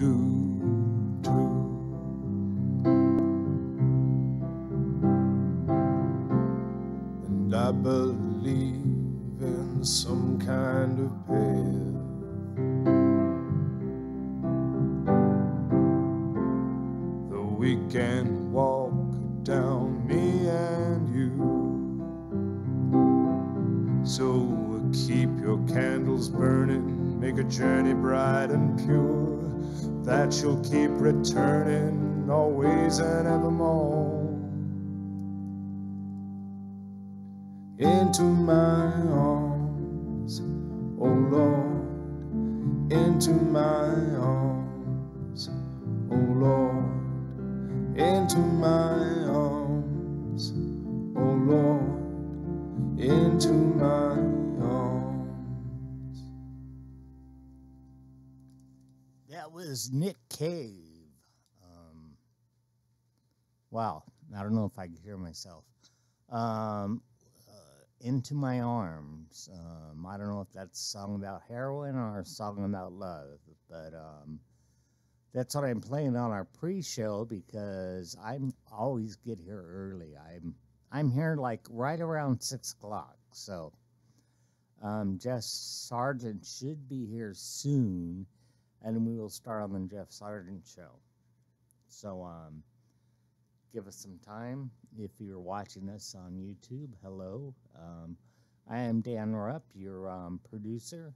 do too. And I believe in some kind of path. Though we can walk down, me and you. So keep your candles burning, make a journey bright and pure, that you'll keep returning always and evermore. Into my arms, oh Lord, into my arms, oh Lord, into my arms, oh Lord, into my arms. That was Nick Cave. Wow, I don't know if I can hear myself. Into My Arms. I don't know if that's a song about heroin or a song about love, but that's what I'm playing on our pre-show because I'm always get here early. I'm here like right around 6 o'clock, so Jeff Sargent should be here soon, and we will start on the Jeff Sargent show. So give us some time. If you're watching us on YouTube, hello. I am Dan Rupp, your producer,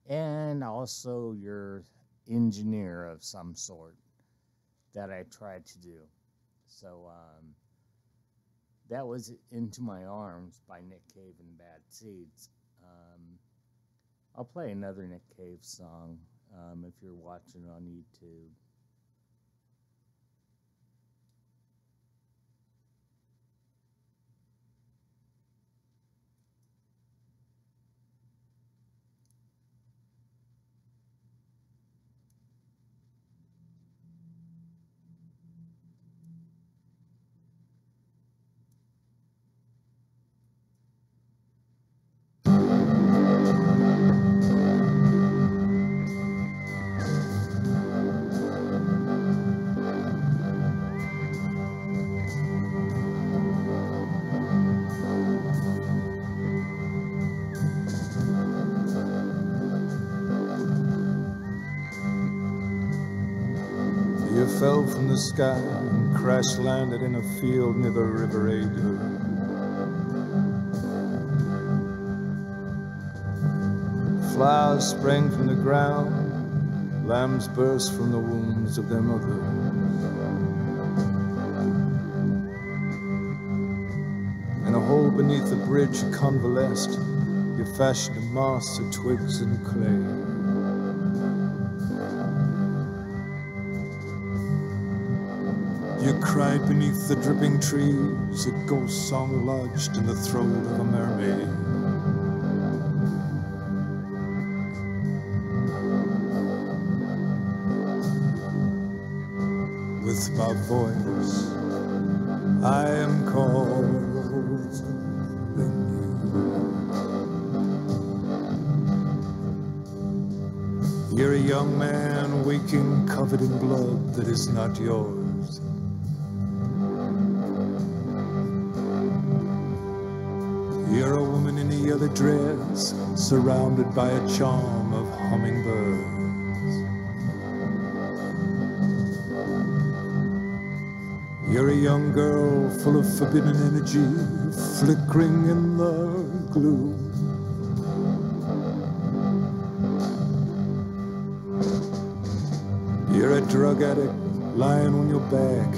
and also your engineer of some sort that I tried to do. So that was Into My Arms by Nick Cave and Bad Seeds. I'll play another Nick Cave song if you're watching on YouTube. You fell from the sky and crash landed in a field near the River Adur. Flowers sprang from the ground, lambs burst from the wombs of their mothers. In a hole beneath the bridge you convalesced, you fashioned a mast of twigs and clay. You cried beneath the dripping trees, a ghost song lodged in the throat of a mermaid. With my voice, I am calling you. You're a young man waking covered in blood that is not yours. You're a woman in a yellow dress, surrounded by a charm of hummingbirds. You're a young girl full of forbidden energy, flickering in the gloom. You're a drug addict lying on your back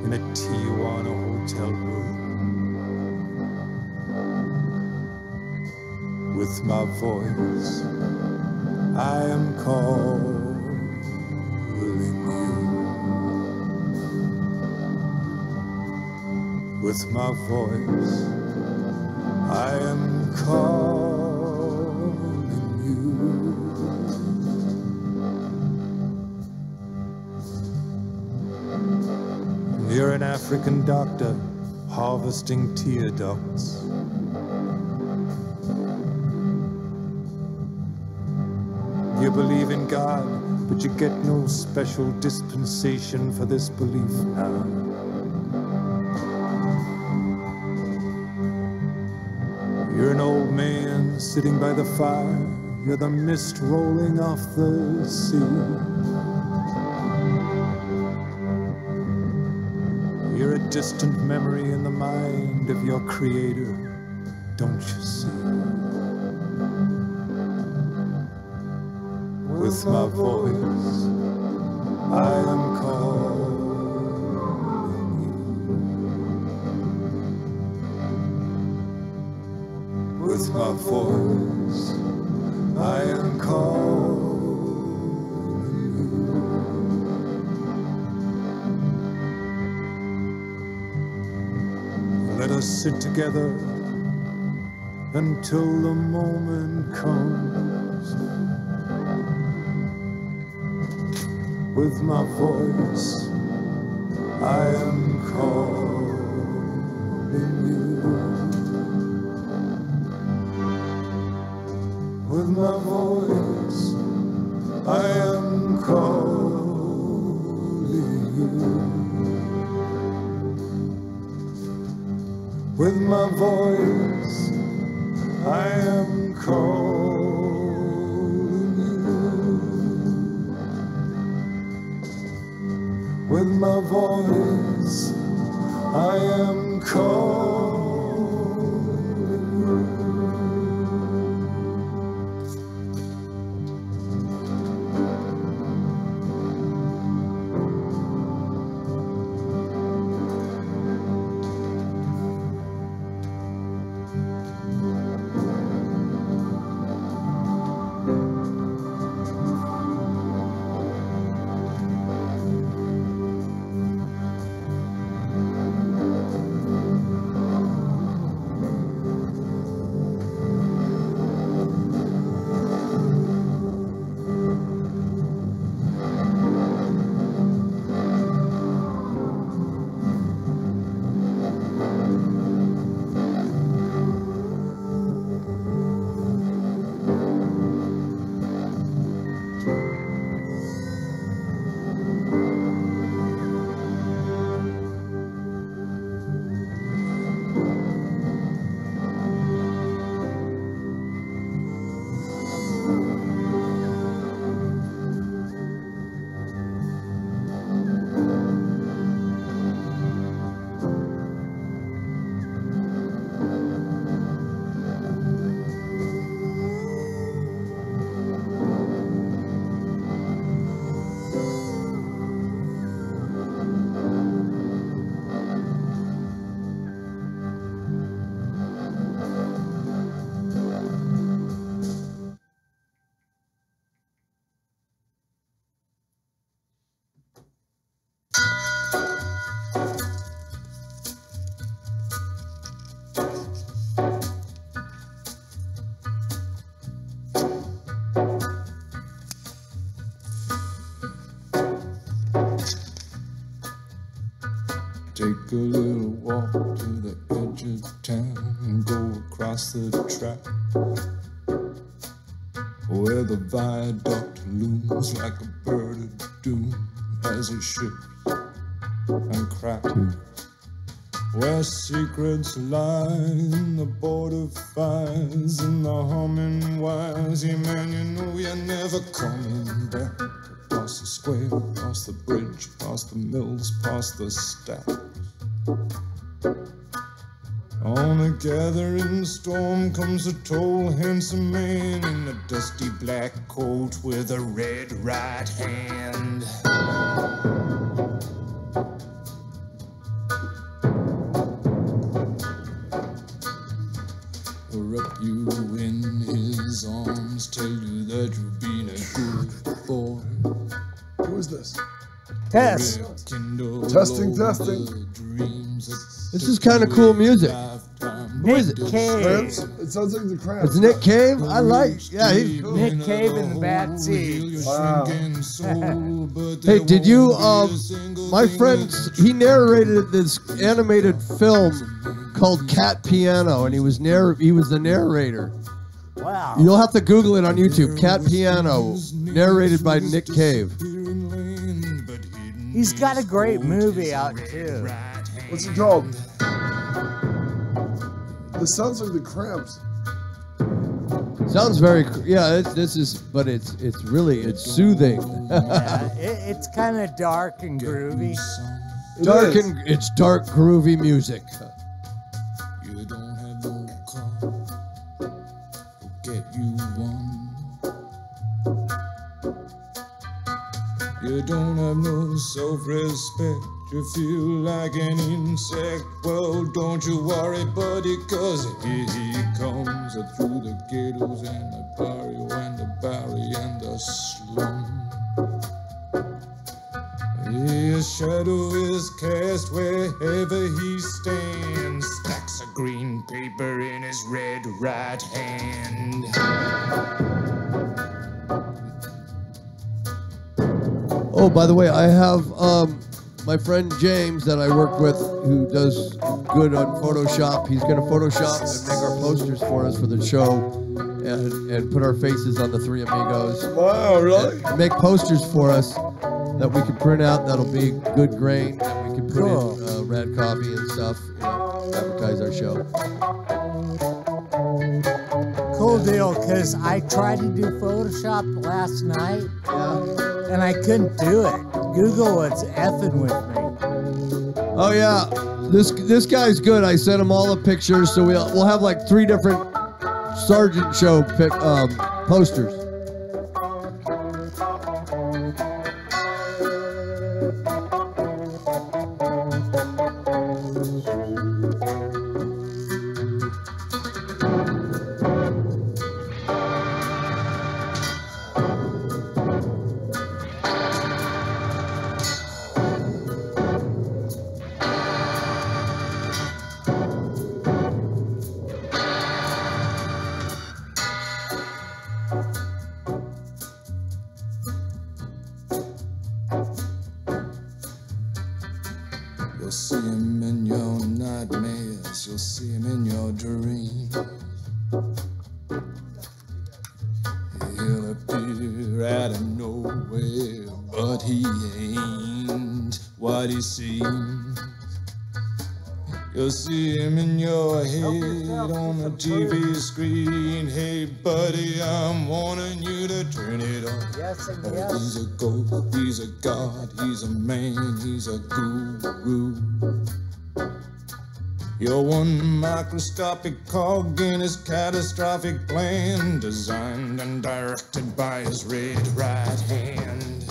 in a Tijuana hotel room. With my voice, I am calling you. With my voice, I am calling you. You're an African doctor harvesting tear ducts. you believe in God, but you get no special dispensation for this belief now. You're an old man sitting by the fire. You're the mist rolling off the sea. You're a distant memory in the mind of your creator, don't you see? With my voice, I am calling you. With my voice, I am calling you. Let us sit together until the moment comes. With my voice, I am calling you. With my voice, I am calling you. With my voice, I am calling you. With my voice, I am calling you. Take a little walk to the edge of town and go across the track where the viaduct looms like a bird of doom as it ships and cracks, where secrets lie in the border fires and the humming wires. Yeah, man, you know you're never coming back. Past the square, past the bridge, past the mills, past the stacks. On a gathering storm comes a tall, handsome man in a dusty black coat with a red right hand. Wrap you in his arms, tell you that you've been a good boy. Who is this? Test. Testing. This is kind of cool music. Who is it? Cramps? It sounds like the Cramps. It's Nick Cave. I like. Yeah, he's cool. Nick Cave in the Bad Seeds. Wow. Hey, did you? My friend, he narrated this animated film called Cat Piano, and he was the narrator. Wow. Wow. You'll have to Google it on YouTube. Cat Piano, narrated by Nick Cave. He's got a great movie out too. What's it called? This sounds like the Cramps. Sounds very, yeah. But it's really soothing. Yeah, it's kind of dark and groovy. It's dark, groovy music. You don't have no car, get you one. You don't have no self-respect, you feel like an insect. Well, don't you worry, buddy, cause here he comes through the ghettos and the barrio and the barry and the slum. His shadow is cast wherever he stands, stacks of green paper in his red right hand. Oh, by the way, I have my friend James that I work with who does good on Photoshop. He's going to Photoshop and make our posters for us for the show and put our faces on the Three Amigos. Wow, really? And make posters for us that we can print out that'll be good grain, that we can put in Rad Coffee and stuff, advertise our show. Cool deal, because I tried to do Photoshop last night, and I couldn't do it. Google was effing with me. Oh yeah, this guy's good. I sent him all the pictures, so we'll have like 3 different Sergeant Show posters. You'll see him in your nightmares, you'll see him in your dreams. He'll appear out of nowhere, but he ain't what he seems. You'll see him in your head on the TV screen. Hey buddy, I'm warning you to turn it off. Yes and Oh, yes. he's a ghost, he's a god, he's a man, he's a guru. You're one microscopic cog in his catastrophic plan, designed and directed by his red right hand.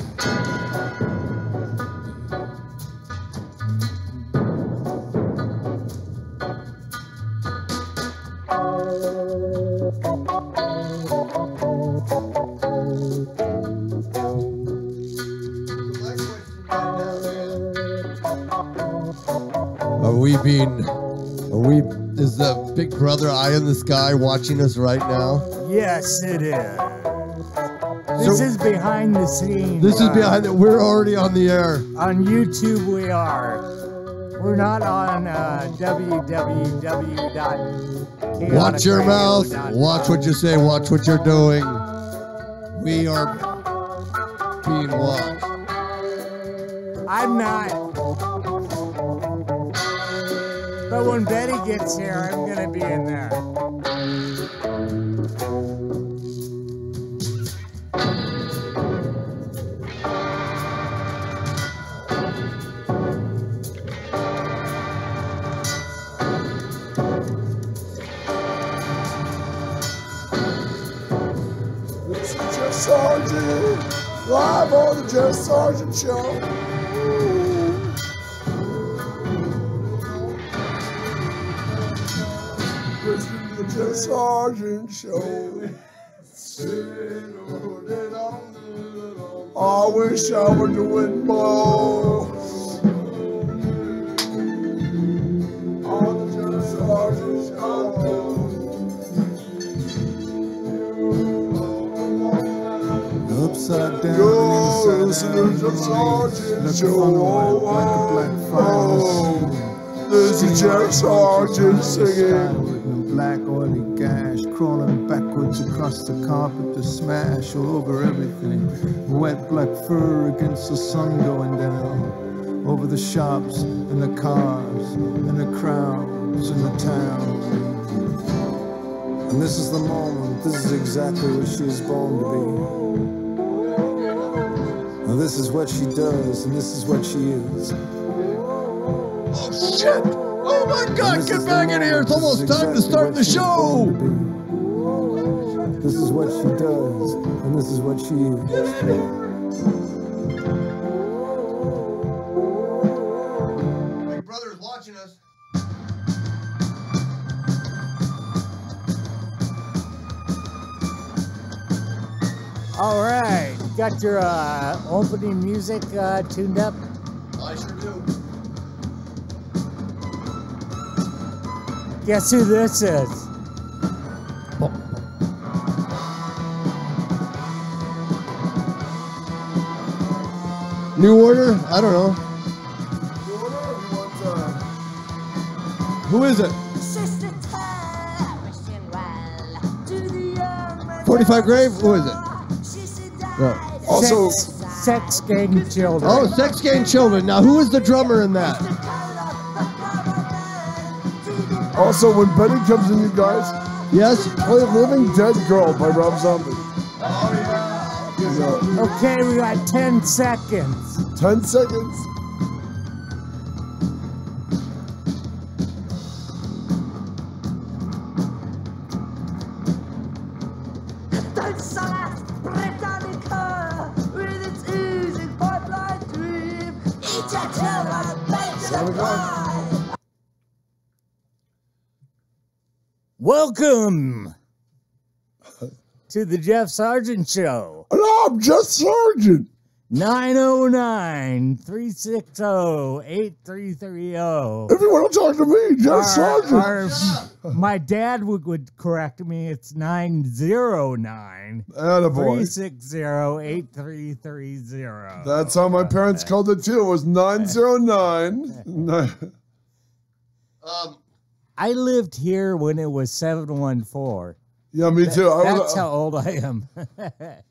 Is the Big Brother eye in the sky watching us right now? Yes, it is. This is behind the scenes. This is behind it. We're already on the air. On YouTube we are. We're not on www.chaoticradio.com. Watch your mouth. Watch what you say. Watch what you're doing. We are being watched. I'm not. But when Betty gets here, I'm gonna be in there. This is Jeff Sargent, live on the Jeff Sargent Show. The Jeff Sargent Show. I wish I were doing more. On the Jeff Sargent Show. Upside down, Yo, inside listen to out, the Jeff Sargent Show. like a black fire. This is Jeff Sargent singing. Black oily gash crawling backward footprints across the carpet to smash all over everything. Wet black fur against the sun going down. Over the shops and the cars and the crowds and the town. And this is the moment, this is exactly what she is born to be. And this is what she does, and this is what she is. Oh, shit! Oh, my God! Get back in here! It's almost time to start the show! This is what she does, and this is what she is. Big brother is watching us. All right, got your opening music tuned up? I sure do. Guess who this is? New Order? I don't know. Who is it? 45 Grave? Who is it? No. Also, Sex Gang Children. Oh, Sex Gang Children. Now, who is the drummer in that? also, when Benny comes in, you guys, Yes? play Living Dead Girl by Rob Zombie. Okay, we got 10 seconds. 10 seconds. Welcome to the Jeff Sargent Show. And I'm just Sergeant. 909-360-8330. If you want to talk to me, Just Sergeant. My dad would correct me. It's 909-360-8330. That's how my parents called it too. It was 909. I lived here when it was 714. Yeah, me too. That's how old I am.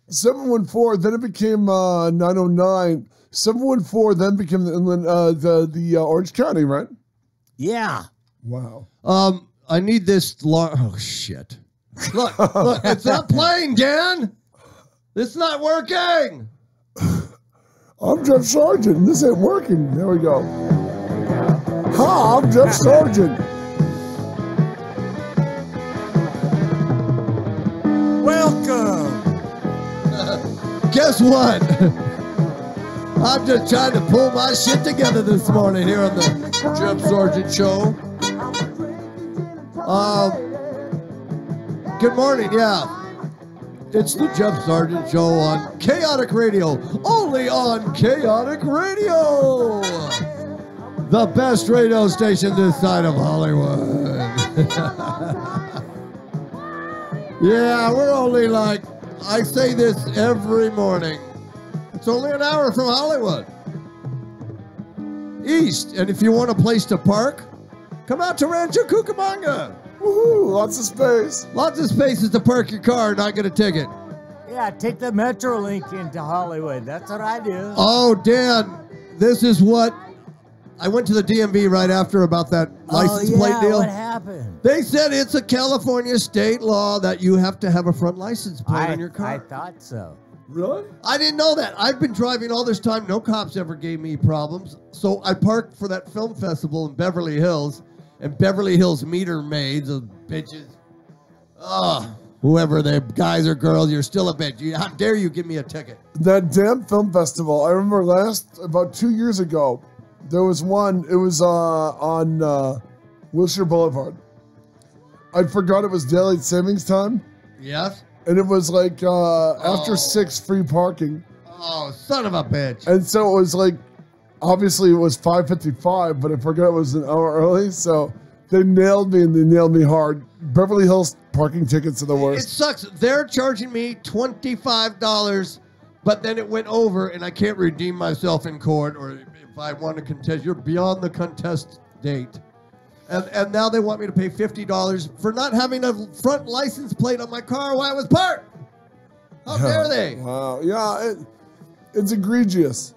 714, then it became 909. 714 then became the Orange County, right? Yeah. Wow. I need this oh, shit. Look, it's not playing, Dan. It's not working. I'm Jeff Sargent, and this ain't working. There we go. Hi, I'm Jeff Sargent. Welcome. Guess what? I'm just trying to pull my shit together this morning here on the Jeff Sargent Show. Good morning, yeah. It's the Jeff Sargent Show on Chaotic Radio, only on Chaotic Radio, the best radio station this side of Hollywood. Yeah, we're only like, I say this every morning. It's only an hour from Hollywood. East, and if you want a place to park, come out to Rancho Cucamonga. Woohoo, lots of space. Lots of spaces to park your car and not get a ticket. Yeah, take the Metrolink into Hollywood. That's what I do. Oh, Dan, this is what, I went to the DMV right after about that license plate deal. What happened? They said it's a California state law that you have to have a front license plate on your car. I thought so. Really? I didn't know that. I've been driving all this time. No cops ever gave me problems. So I parked for that film festival in Beverly Hills, and Beverly Hills meter maids, those bitches. Whoever they're guys or girls, you're still a bitch. How dare you give me a ticket? That damn film festival. I remember about 2 years ago, there was one. It was on Wilshire Boulevard. I forgot it was daylight savings time. Yes. And it was like after 6 free parking. Oh, son of a bitch. And so it was like, obviously it was 5:55, but I forgot it was an hour early. So they nailed me, and they nailed me hard. Beverly Hills parking tickets are the It worst. sucks. They're charging me $25, but then it went over, and I can't redeem myself in court, or if I want to contest. You're beyond the contest date. And now they want me to pay $50 for not having a front license plate on my car while I was parked. How dare they? Wow. Yeah, it's egregious.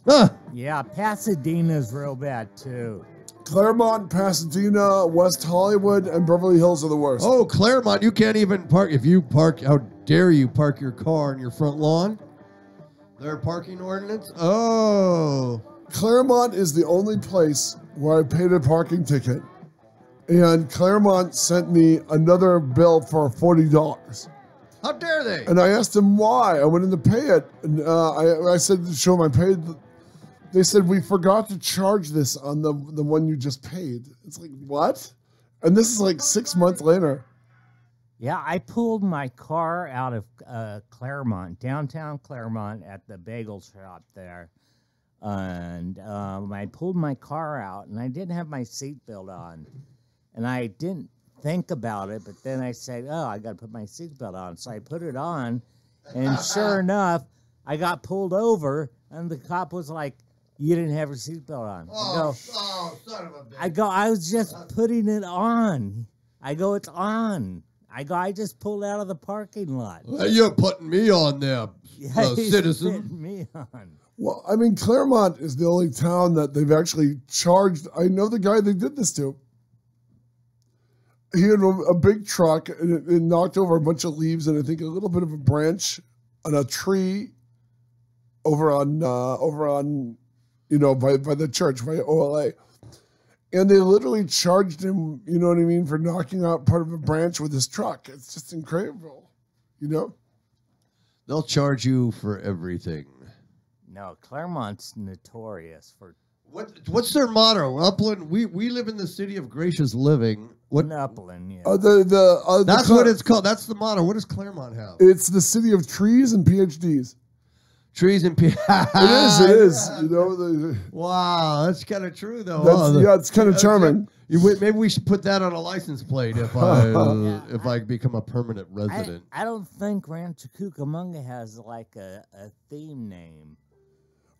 Huh. Yeah, Pasadena's real bad too. Claremont, Pasadena, West Hollywood, and Beverly Hills are the worst. Oh, Claremont, you can't even park. If you park, how dare you park your car in your front lawn? Their parking ordinance? Oh. Claremont is the only place where I paid a parking ticket. And Claremont sent me another bill for $40. How dare they? And I asked him why. I went in to pay it. And I said to show him I paid. They said, we forgot to charge this on the one you just paid. It's like, what? And this is like 6 months later. Yeah, I pulled my car out of Claremont, downtown Claremont, at the bagel shop there. And I pulled my car out, and I didn't have my seatbelt on. And I didn't think about it, but then I said, oh, I got to put my seatbelt on. So I put it on, and sure enough, I got pulled over, and the cop was like, you didn't have your seatbelt on. Oh, son of a bitch. I was just putting it on. I go, it's on. I just pulled out of the parking lot. Well, you're putting me on there, He's citizen. putting me on. Well, I mean, Claremont is the only town that they've actually charged. I know the guy they did this to. He had a big truck, and it knocked over a bunch of leaves and I think a little bit of a branch on a tree over on by the church, by OLA. And they literally charged him, you know what I mean, for knocking out part of a branch with his truck. It's just incredible, you know? They'll charge you for everything. No, Claremont's notorious for What's their motto? Upland. We live in the city of gracious living. What? Upland. Yeah. That's what it's called. That's the motto. What does Claremont have? It's the city of trees and PhDs. Trees and It is. You know. Wow, that's kind of true though. Yeah, it's kind of charming. Maybe we should put that on a license plate if I become a permanent resident. I don't think Rancho Cucamonga has like a theme name.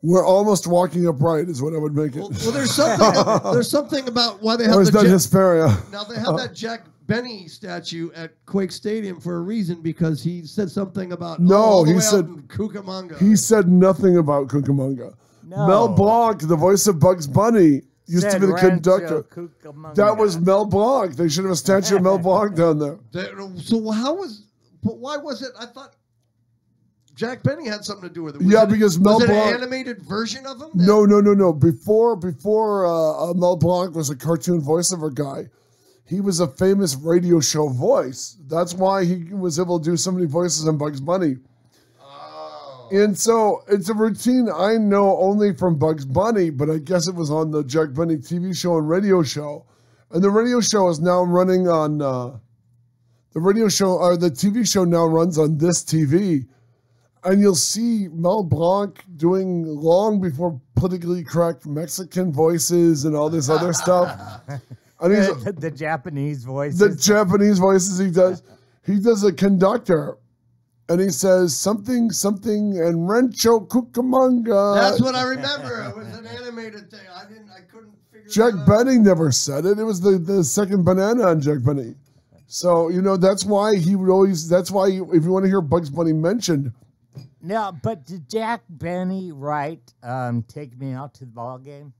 We're almost walking upright is what I would make it. Well, there's something about why they have the Hesperia. Now they have that Jack Benny statue at Quake Stadium for a reason, because he said something about he said Cucamonga. He said nothing about Cucamonga. No. Mel Blanc, the voice of Bugs Bunny, used to be the conductor. Cucamonga. That was Mel Blanc. They should have a statue of Mel Blanc down there. But why was it? I thought Jack Benny had something to do with it. Because Mel Blanc. Was it an animated version of him? No. Before Mel Blanc was a cartoon voiceover guy, he was a famous radio show voice. That's why he was able to do so many voices on Bugs Bunny. Oh. And so it's a routine I know only from Bugs Bunny, but I guess it was on the Jack Benny TV show and radio show. And the radio show is now running on the TV show now runs on this TV. And you'll see Mel Blanc doing long before politically correct Mexican voices and all this other stuff. And the Japanese voices. The Japanese voices he does. He does a conductor. And he says something and Rancho Cucamonga. That's what I remember. It was an animated thing. I couldn't figure it out. Jack Benny never said it. It was the second banana on Jack Benny. So, that's why if you want to hear Bugs Bunny mentioned. No, but did Jack Benny write Take Me Out to the Ball Game?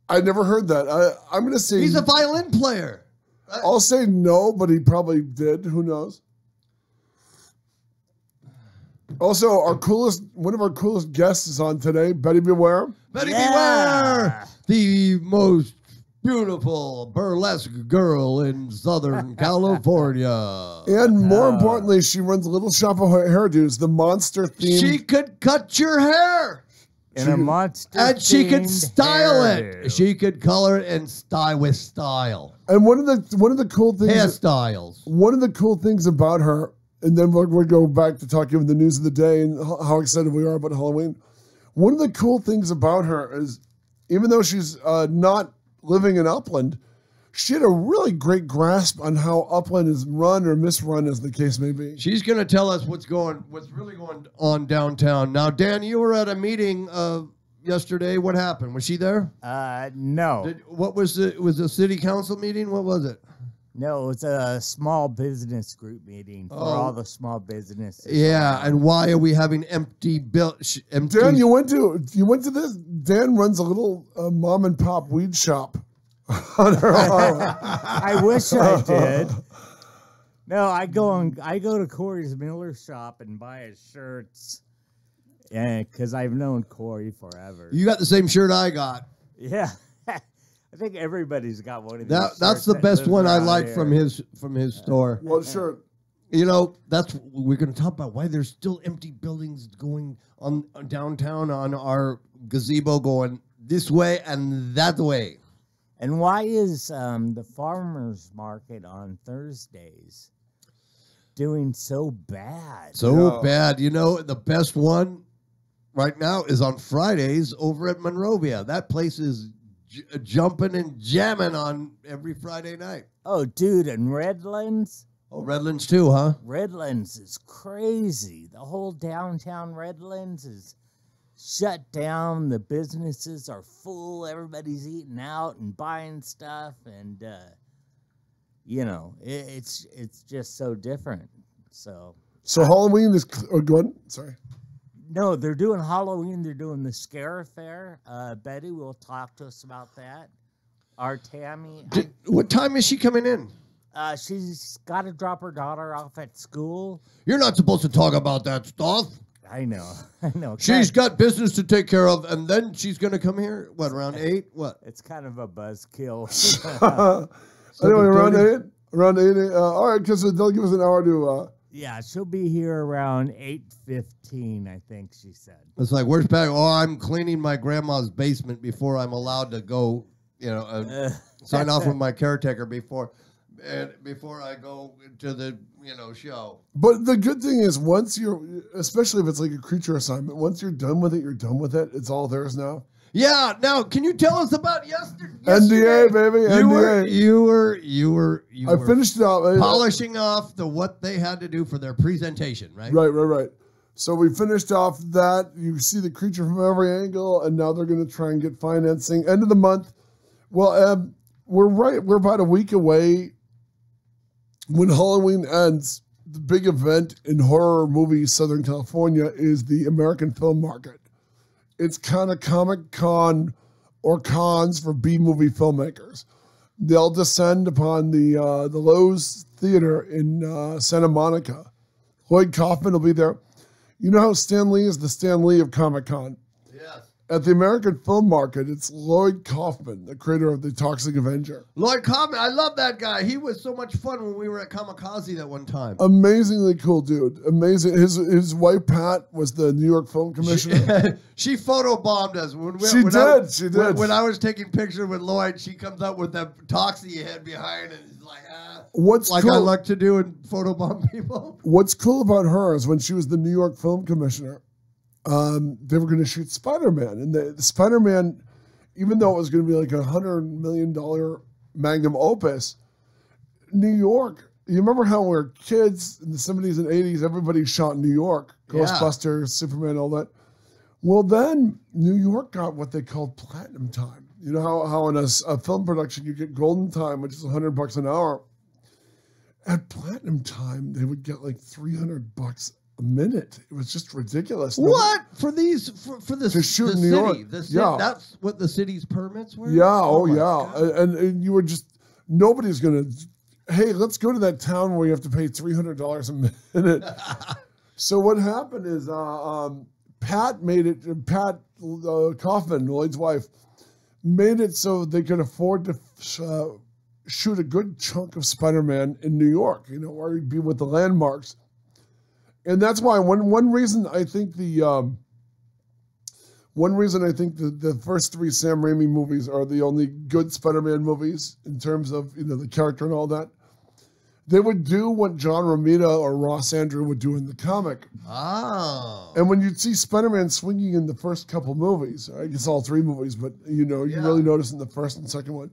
I never heard that. I'm going to say... He's a violin player. I'll say no, but he probably did. Who knows? Also, one of our coolest guests is on today, Betty Beware. Betty Beware! The most beautiful burlesque girl in Southern California. And more importantly, she runs a little shop of hairdos, the monster theme. She could cut your hair. In a monster and she could style hairdo. it. She could color it and style with style. And one of the cool things... Hairstyles. One of the cool things about her, and then we'll go back to talking about the news of the day and how excited we are about Halloween. One of the cool things about her is, even though she's not living in Upland, she had a really great grasp on how Upland is run or misrun, as the case may be. She's going to tell us what's really going on downtown. Now, Dan, you were at a meeting yesterday. What happened? Was she there? No. What was it? Was a city council meeting? What was it? No, it was a small business group meeting for all the small businesses. Yeah, and why are we having empty empty? Dan, you went to this? Dan runs a little mom and pop weed shop. I wish I did. No, I go to Cory Miller shop and buy his shirts, because I've known Cory forever. You got the same shirt I got. Yeah. I think everybody's got one of these. That's the best one I like from his store. What shirt? You know, we're going to talk about why there's still empty buildings going on downtown on our gazebo going this way and that way. And why is the farmers market on Thursdays doing so bad? So bad. You know, the best one right now is on Fridays over at Monrovia. That place is jumping and jamming on every Friday night. Oh, dude, and Redlands? Oh, Redlands too, huh? Redlands is crazy. The whole downtown Redlands is shut down. The businesses are full. Everybody's eating out and buying stuff. And, you know, it's just so different. So Halloween is good. Sorry. No, they're doing Halloween. They're doing the Scare Fair. Betty will talk to us about that. Our Tammy. What time is she coming in? She's got to drop her daughter off at school. You're not supposed to talk about that stuff. I know. She's got business to take care of, and then she's going to come here, what, around 8? What? It's kind of a buzzkill. Anyway, around 8? Around 8. All right, because they'll give us an hour to... Yeah, she'll be here around 8:15, I think she said. It's like, where's Pat? Oh, I'm cleaning my grandma's basement before I'm allowed to go, sign off with my caretaker before I go to the, show. But the good thing is especially if it's like a creature assignment, once you're done with it, you're done with it. It's all theirs now. Yeah. Now, can you tell us about yesterday? NDA, baby. NDA. You were. I finished it out. Polishing off what they had to do for their presentation, right? Right. So we finished off that. You see the creature from every angle, and now they're going to try and get financing. End of the month. Well, we're about a week away. When Halloween ends, the big event in horror movies, Southern California, is the American Film Market. It's kind of Comic-Con or cons for B-movie filmmakers. They'll descend upon the Lowe's Theater in Santa Monica. Lloyd Kaufman will be there. You know how Stan Lee is the Stan Lee of Comic-Con? Yes. At the American Film Market, it's Lloyd Kaufman, the creator of The Toxic Avenger. Lloyd Kaufman, I love that guy. He was so much fun when we were at Kamikaze that one time. Amazingly cool dude. Amazing. His wife, Pat, was the New York Film Commissioner. She photobombed us. She did. When I was taking pictures with Lloyd, she comes up with that Toxie head behind and is like, What's like cool, I like to do and photobomb people. What's cool about her is when she was the New York Film Commissioner, they were going to shoot Spider-Man. And the Spider-Man, even though it was going to be like $100 million magnum opus, New York, you remember how we were kids in the 70s and 80s, everybody shot in New York, Ghostbusters, Superman, all that. Well, then New York got what they called platinum time. You know how in a film production you get golden time, which is $100 an hour. At platinum time, they would get like $300 a minute. It was just ridiculous. What for these for the to shoot the in New York? The city, yeah, that's what the city's permits were. Yeah, and you were just nobody's gonna. Hey, let's go to that town where you have to pay $300 a minute. So what happened is Pat made it. Pat Kaufman, Lloyd's wife, made it so they could afford to shoot a good chunk of Spider-Man in New York. Where he'd be with the landmarks. And that's why one reason I think the first 3 Sam Raimi movies are the only good Spider-Man movies in terms of the character and all that. They would do what John Romita or Ross Andrew would do in the comic. Oh. And when you'd see Spider-Man swinging in the first couple movies, I guess all 3 movies, but you really notice in the first and second one,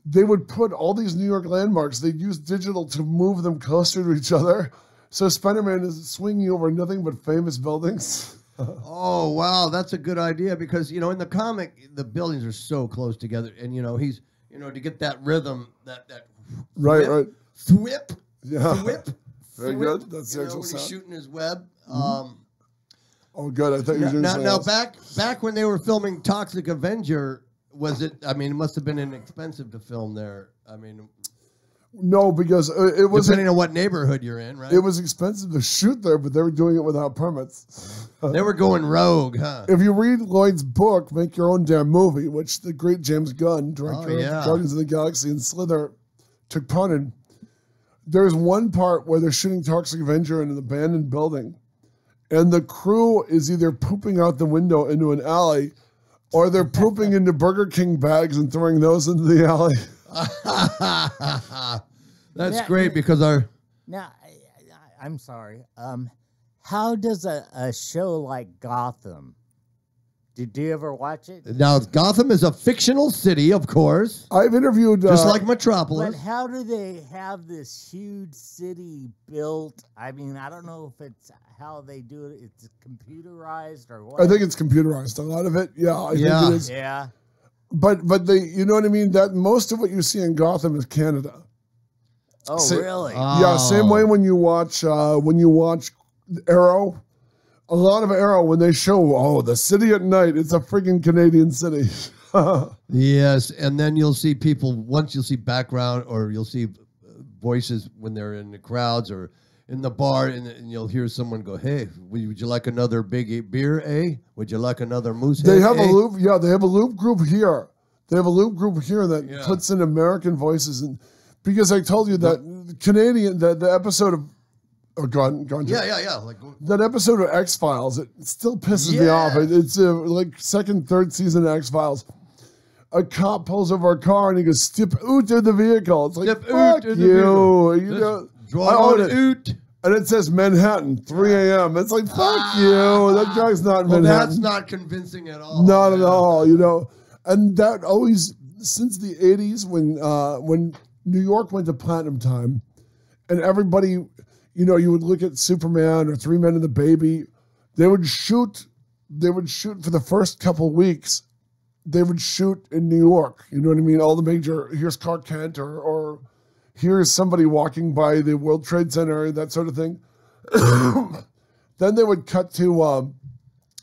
they would put all these New York landmarks. They'd use digital to move them closer to each other. So Spider-Man is swinging over nothing but famous buildings. Oh, wow, that's a good idea because, you know, in the comic, the buildings are so close together. And, you know, he's, you know, to get that rhythm, that Right, right. thwip, Yeah. thwip, Very thwip, good. That's the you know, actual when sound. he's shooting his web. Oh, good. I thought you were doing Now, something now else. back when they were filming Toxic Avenger, was it, I mean, it must have been inexpensive to film there. I mean, No, because it was depending on what neighborhood you're in, right? it was expensive to shoot there, but they were doing it without permits. They were going rogue, huh? If you read Lloyd's book, Make Your Own Damn Movie, which the great James Gunn, director yeah. of Guardians of the Galaxy and Slither, took part in, there's one part where they're shooting Toxic Avenger in an abandoned building, and the crew is either pooping out the window into an alley, or they're pooping into Burger King bags and throwing those into the alley. That's Yeah, great because our Now, I'm sorry. How does a show like Gotham? Did you ever watch it? now Gotham is a fictional city, of course, I've interviewed just like But Metropolis. how do they have this huge city built? I mean, I don't know if it's how they do it. It's computerized or what. I think it's computerized. A lot of it, yeah, I Yeah. think it is. Yeah. But they, you know what I mean. That most of what you see in Gotham is Canada. Oh, See- really? Yeah, same way when you watch Arrow. A lot of Arrow when they show the city at night, it's a freaking Canadian city. Yes, and then you'll see people, once you'll see background or you'll see voices when they're in the crowds or in the bar, and you'll hear someone go, "Hey, would you like another big beer, eh? Would you like another moose They head, have eh?" a loop. Yeah, they have a loop group here. They have a loop group here that Yeah. puts in American voices, and because I told you that Canadian, the episode of, Yeah. Like, that episode of X Files, it still pisses me off. It's like second, third season of X Files. A cop pulls over a car and he goes, "Step out of the vehicle." It's like, Step fuck out of the you. vehicle. You Just know, draw I own on it. oot. And it says Manhattan, 3 a.m. It's like, fuck you. That guy's not in Well, Manhattan. that's not convincing at all. Not at Yeah. all, you know. And that always, since the 80s, when New York went to platinum time, and everybody, you know, you would look at Superman or Three Men and the Baby, they would shoot for the first couple weeks. They would shoot in New York. You know what I mean? All the major, here's Clark Kent or here's somebody walking by the World Trade Center, that sort of thing. Then they would cut to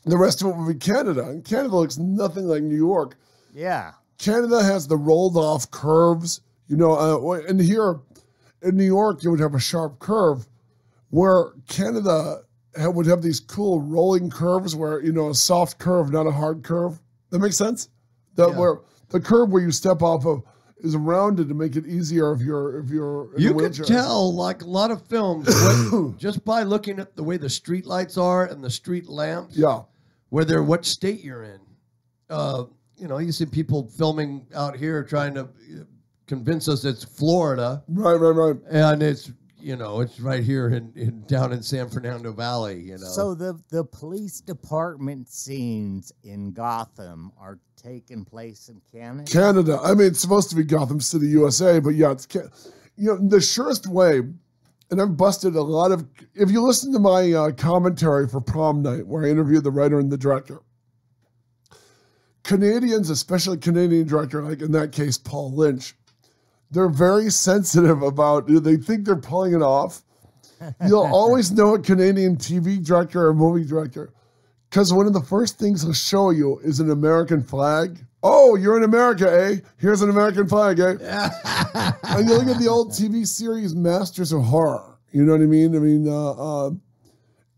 the rest of it would be Canada. And Canada looks nothing like New York. Yeah. Canada has the rolled off curves, you know, and here in New York, you would have a sharp curve, where Canada would have these cool rolling curves where, you know, a soft curve, not a hard curve. That makes sense? Where the curve where you step off of is rounded to make it easier if you're in You a can wheelchair. tell, like a lot of films, just by looking at the way the street lights are and the street lamps, Yeah. what state you're in. You know, you see people filming out here trying to convince us it's Florida, Right. and it's, you know, it's right here down in San Fernando Valley. You know, So the police department scenes in Gotham are taking place in Canada? Canada. I mean, it's supposed to be Gotham City, USA, but yeah, it's you know, the surest way. And I've busted a lot of. If you listen to my commentary for Prom Night, where I interviewed the writer and the director, Canadians, especially Canadian director, like in that case Paul Lynch, they're very sensitive about. They think they're pulling it off. You'll always know a Canadian TV director or movie director, because one of the first things they'll show you is an American flag. Oh, you're in America, eh? Here's an American flag, eh? And you look at the old TV series Masters of Horror. You know what I mean?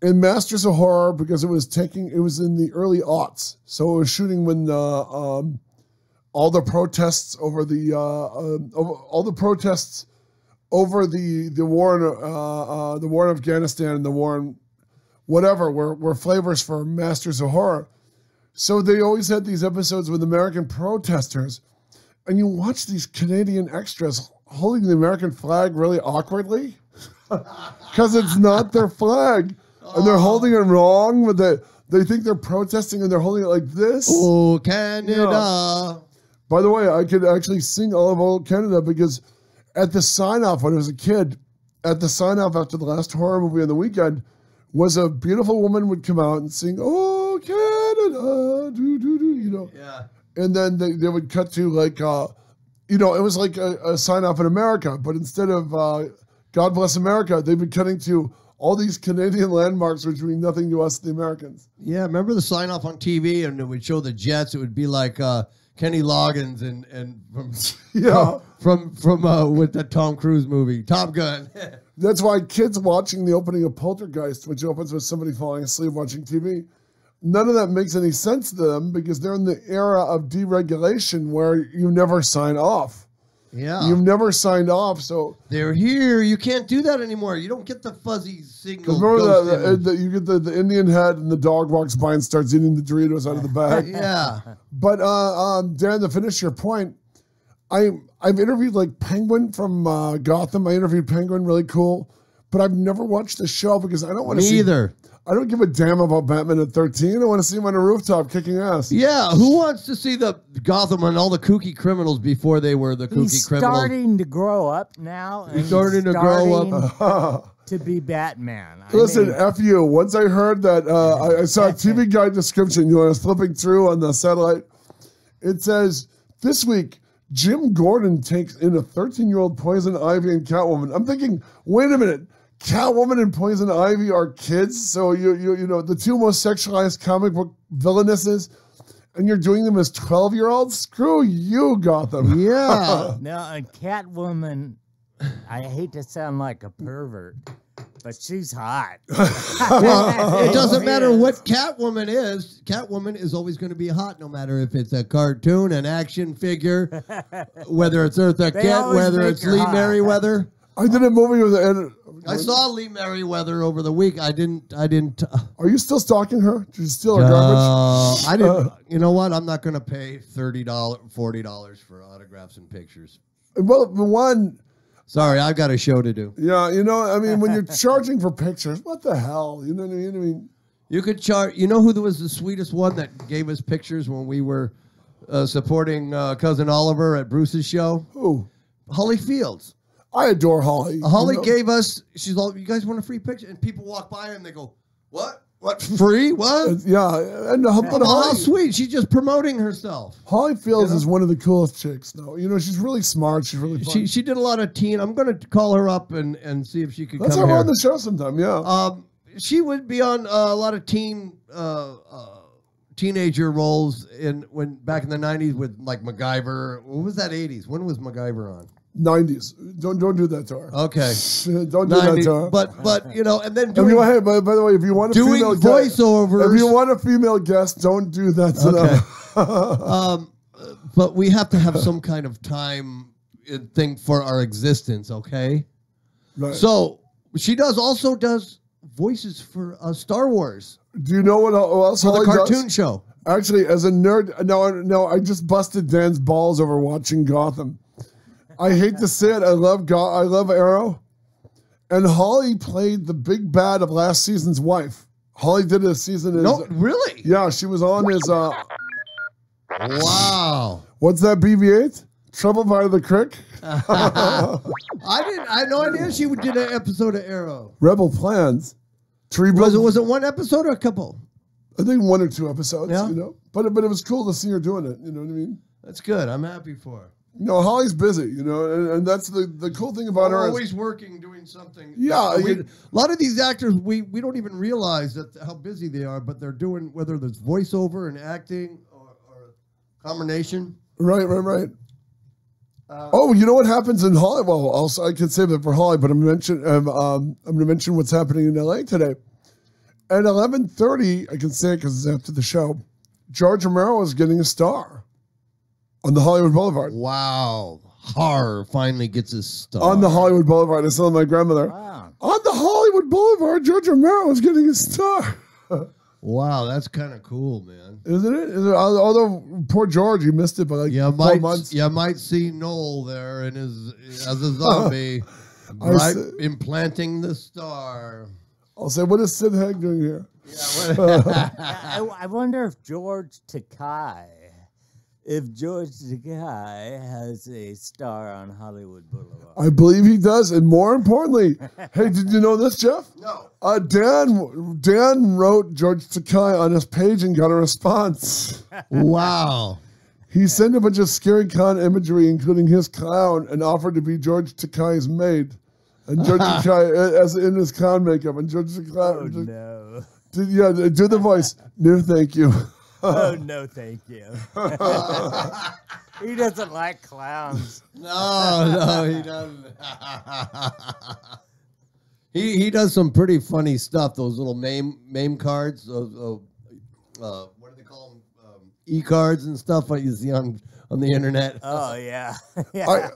In Masters of Horror, because it was in the early aughts, so it was shooting when all the protests over the war in Afghanistan and the war in whatever were flavors for Masters of Horror. So they always had these episodes with American protesters, and you watch these Canadian extras holding the American flag really awkwardly because it's not their flag, and they're holding it wrong. But they think they're protesting and they're holding it like this. oh, Canada. Yeah. By the way, I could actually sing all of old Canada because at the sign-off when I was a kid, at the sign-off after the last horror movie on the weekend, was a beautiful woman would come out and sing, "Oh Canada," you know. Yeah. And then they would cut to like, you know, it was like a sign off in America, but instead of God Bless America, they've been cutting to all these Canadian landmarks which mean nothing to us, the Americans. Yeah, remember the sign off on TV and it would show the Jets? It would be like Kenny Loggins and from with the Tom Cruise movie, Top Gun. That's why kids watching the opening of Poltergeist, which opens with somebody falling asleep watching TV, none of that makes any sense to them because they're in the era of deregulation where you never sign off. Yeah. You've never signed off, so... They're here. You can't do that anymore. You don't get the fuzzy signal. Remember that you get the Indian head and the dog walks by and starts eating the Doritos out of the bag? Yeah. But, Dan, to finish your point, I've interviewed, like, Penguin from Gotham. I interviewed Penguin, really cool. But I've never watched the show because I don't want to see... Me either. I don't give a damn about Batman at 13. I want to see him on a rooftop kicking ass. Yeah, who wants to see the Gotham and all the kooky criminals before they were the kooky criminals? He's starting to grow up now. He's starting to grow up. To be Batman. Listen, F you. Once I heard that, I saw a TV Guide description. You know, I was flipping through on the satellite. It says, this week, Jim Gordon takes in a 13-year-old Poison Ivy and Catwoman. I'm thinking, wait a minute. Catwoman and Poison Ivy are kids, so you know the two most sexualized comic book villainesses, and you're doing them as 12-year-olds? Screw you, Gotham. Yeah. No, and Catwoman, I hate to sound like a pervert, but she's hot. It doesn't matter what Catwoman is. Catwoman is always going to be hot, no matter if it's a cartoon, an action figure, whether it's Eartha Kitt, whether it's Lee Merriweather. I did a movie with I saw Lee Merriweather over the week. I didn't. Are you still stalking her? Did you steal her garbage? I didn't. You know what? I'm not going to pay $30, $40 for autographs and pictures. Well, the one. Sorry, I've got a show to do. Yeah, you know, I mean, when you're charging for pictures, what the hell? You know what I mean? You could charge. You know who was the sweetest one that gave us pictures when we were supporting Cousin Oliver at Bruce's show? Who? Holly Fields. I adore Holly. Holly gave us, she's all, you guys want a free picture? And people walk by and they go, what? What, free? What? Yeah. And how sweet. She's just promoting herself. Holly Fields is one of the coolest chicks, though. You know, she's really smart. She's really fun. She did a lot of teen. I'm going to call her up and see if she could come here. Let's have her on the show sometime, yeah. She would be on a lot of teenager roles back in the 90s with like MacGyver. What was that 80s? When was MacGyver on? 90s. Don't do that to her. Okay. Don't do that to her. But you know, and then by the way, if you want a female voiceovers, if you want a female guest, don't do that to them. But we have to have some kind of time thing for our existence, okay? Right. So she also does voices for Star Wars. Do you know what else? For the cartoon show. Actually, as a nerd, no, I just busted Dan's balls over watching Gotham. I hate to say it, I love Arrow, and Holly played the big bad of last season's wife. Holly did a season. No, really? Yeah, she was on his. Wow. What's that? BB-8? Trouble by the Crick. I had no idea she did an episode of Arrow. Rebel Plans. Was it one episode or a couple? I think 1 or 2 episodes. Yeah. You know, but it was cool to see her doing it. You know what I mean? That's good. I'm happy for her. No, Holly's busy, you know, and that's the cool thing about her. Always working, doing something. Yeah. A lot of these actors, we don't even realize how busy they are, but they're doing, whether there's voiceover and acting or combination. Right. You know what happens in Holly? Well, also I can save it for Holly, but I'm going to mention what's happening in LA today. At 11:30, I can say it because it's after the show. George Romero is getting a star on the Hollywood Boulevard. Wow. Har finally gets his star. On the Hollywood Boulevard. I saw my grandmother. Wow. On the Hollywood Boulevard, George Romero is getting a star. Wow, that's kind of cool, man. Isn't it? Although, poor George, he missed it by like 4 months. You might see Noel there as a zombie, implanting the star. I'll say, what is Sid Haig doing here? I wonder if George Takei if George Takei has a star on Hollywood Boulevard. I believe he does, and more importantly, hey, did you know this, Jeff? No. Dan wrote George Takei on his page and got a response. Wow. He sent a bunch of scary con imagery, including his clown, and offered to be George Takei's maid. And George Takei, as in his clown makeup, and George Takei, No. do the voice. No, thank you. Oh, no, thank you. He doesn't like clowns. No, he doesn't. He does some pretty funny stuff. Those little meme cards. What do they call them? E-cards and stuff like you see on the internet. Oh, yeah. Yeah.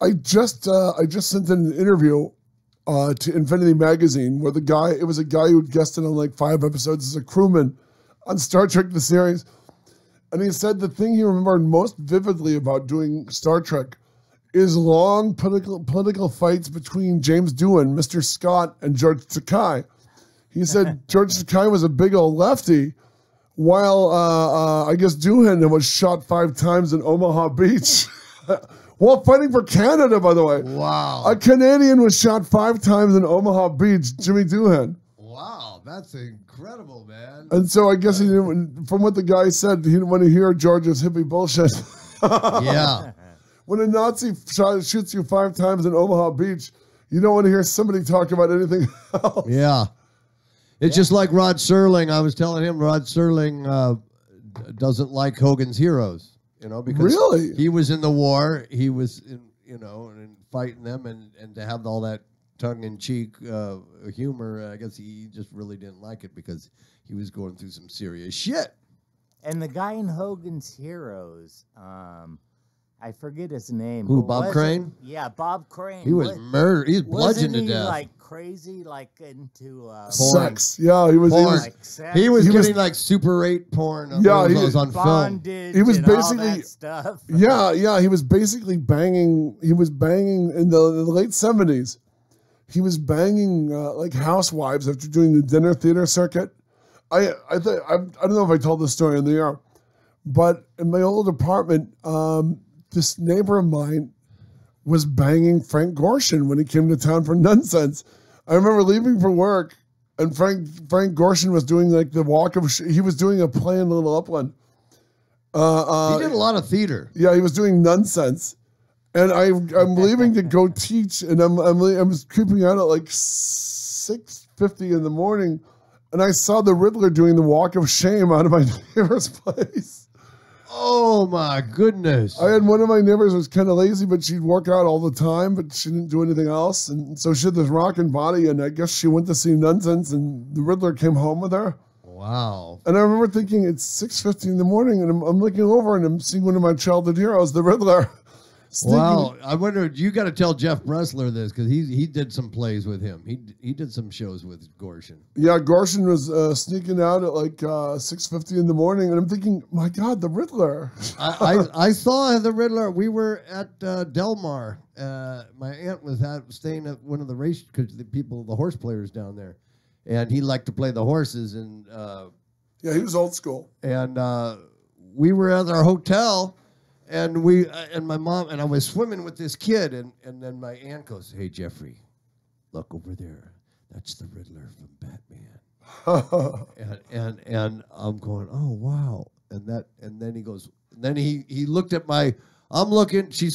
I just sent in an interview to Infinity Magazine where it was a guy who guested on like 5 episodes as a crewman on Star Trek the series. And he said the thing he remembered most vividly about doing Star Trek is long political fights between James Doohan, Mr. Scott, and George Takei. He said George Takei was a big old lefty, while I guess Doohan was shot 5 times in Omaha Beach. While fighting for Canada, by the way. Wow. A Canadian was shot 5 times in Omaha Beach, Jimmy Doohan. Wow, that's incredible, man. And so I guess he didn't, from what the guy said, he didn't want to hear George's hippie bullshit. Yeah. When a Nazi shoots you 5 times in Omaha Beach, you don't want to hear somebody talk about anything else. Yeah. It's just like Rod Serling. I was telling him Rod Serling doesn't like Hogan's Heroes. You know, because really? He was in the war. He was, and fighting them, and to have all that tongue-in-cheek humor, I guess he just really didn't like it because he was going through some serious shit. And the guy in Hogan's Heroes, I forget his name. Who, Bob Crane? Yeah, Bob Crane. He was murdered. He was bludgeoned to death. Like crazy, like into sex. Yeah, he was. Porn. He was getting like Super 8 porn. Yeah, he was on film. He was basically all that stuff. Yeah. He was basically banging. He was banging in the late 70s. He was banging like housewives after doing the dinner theater circuit. I don't know if I told this story in the air, but in my old apartment, this neighbor of mine was banging Frank Gorshin when he came to town for nonsense. I remember leaving for work, and Frank Gorshin was doing like the walk of. He was doing a play in Little Upland. He did a lot of theater. Yeah, he was doing nonsense, and I'm leaving to go teach, and I'm creeping out at like 6:50 in the morning, and I saw the Riddler doing the walk of shame out of my neighbor's place. Oh my goodness! I had one of my neighbors who was kind of lazy, but she'd work out all the time, but she didn't do anything else, and so she had this rocking body, and I guess she went to see nonsense, and the Riddler came home with her. Wow! And I remember thinking it's 6:50 in the morning, and I'm looking over, and I'm seeing one of my childhood heroes, the Riddler. Wow! I wonder. You got to tell Jeff Bressler this because he did some plays with him. He did some shows with Gorshin. Yeah, Gorshin was sneaking out at like 6:50 in the morning, and I'm thinking, my God, the Riddler. I saw the Riddler. We were at Del Mar. My aunt was staying at one of the race because the horse players down there, and he liked to play the horses. And yeah, he was old school. And we were at our hotel. And my mom, and I was swimming with this kid, and then my aunt goes, "Hey, Jeffrey, look over there. That's the Riddler from Batman." and I'm going, "Oh, wow." And then he goes, then he looked at I'm looking, he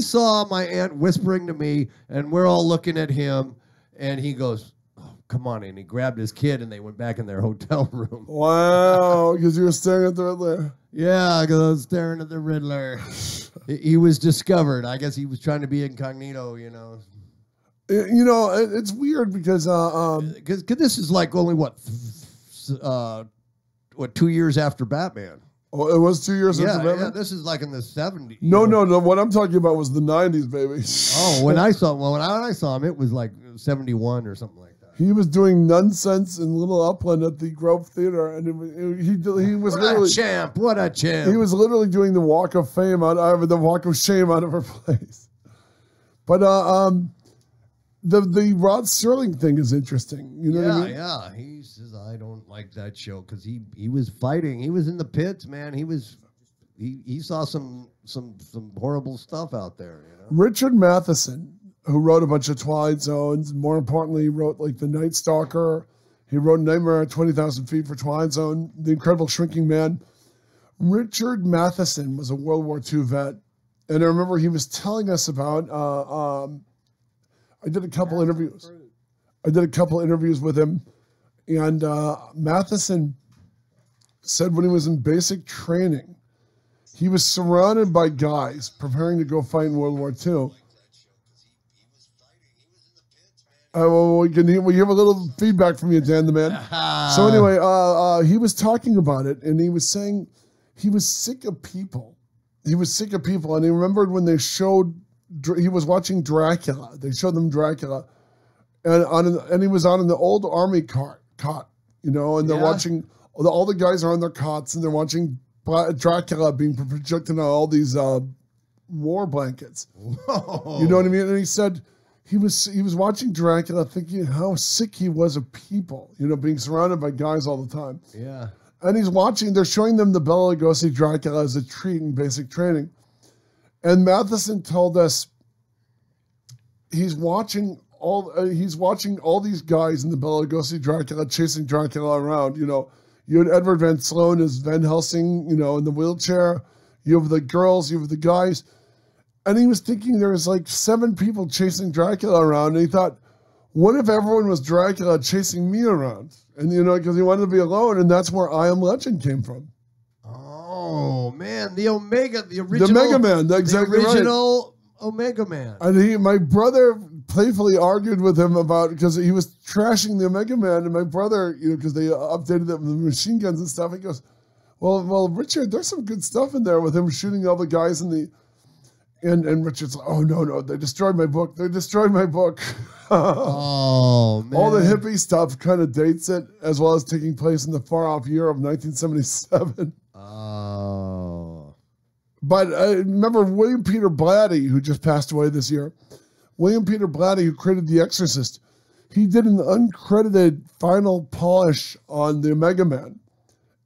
saw my aunt whispering to me, and we're all looking at him, and he goes, "Oh, come on." And he grabbed his kid, and they went back in their hotel room. Wow, because you were staring at the Riddler. Yeah, because I was staring at the Riddler. He was discovered. I guess he was trying to be incognito, you know. You know, it's weird because this is like only what 2 years after Batman. Oh, it was 2 years after Batman? Yeah, this is like in the 70s. No. What I'm talking about was the 90s, baby. Oh, when I saw him, it was like 71 or something like that. He was doing nonsense in Little Upland at the Grove Theater, and he was literally champ. What a champ! He was literally doing the walk of fame the walk of shame out of her place. But the Rod Serling thing is interesting. You know what I mean? Yeah. He says I don't like that show because he was fighting. He was in the pits, man. He was he saw some horrible stuff out there. You know? Richard Matheson, who wrote a bunch of Twilight Zones, more importantly, he wrote like The Night Stalker. He wrote Nightmare at 20,000 Feet for Twilight Zone, The Incredible Shrinking Man. Richard Matheson was a World War II vet, and I remember he was telling us about. I did a couple interviews. I did a couple interviews with him, and Matheson said when he was in basic training, he was surrounded by guys preparing to go fight in World War II. Well, we have a little feedback from you, Dan the man. So anyway, he was talking about it, and he was saying he was sick of people. He was sick of people, and he remembered when they showed, he was watching Dracula. They showed them Dracula, and he was on an old army cot, you know, and they're watching, all the guys are on their cots, and they're watching Dracula being projected on all these war blankets. Whoa. You know what I mean? And he said he was watching Dracula thinking how sick he was of people, you know, being surrounded by guys all the time. Yeah. And he's watching, they're showing them the Bela Lugosi Dracula as a treat in basic training. And Matheson told us he's watching all these guys in the Bela Lugosi Dracula chasing Dracula around, you know. You had Edward Van Sloan as Van Helsing, you know, in the wheelchair. You have the girls, you have the guys. And he was thinking there was like 7 people chasing Dracula around. And he thought, what if everyone was Dracula chasing me around? And, you know, because he wanted to be alone. And that's where I Am Legend came from. Oh, man. The original. The Mega Man. Exactly right. The original Omega Man. And my brother playfully argued with him about, because he was trashing the Omega Man. And my brother, you know, because they updated it with the machine guns and stuff. He goes, well, Richard, there's some good stuff in there with him shooting all the guys in the... And Richard's like, oh, no, they destroyed my book. They destroyed my book. Oh, man. All the hippie stuff kind of dates it, as well as taking place in the far-off year of 1977. Oh. But I remember William Peter Blatty, who just passed away this year. William Peter Blatty, who created The Exorcist, he did an uncredited final polish on the Omega Man.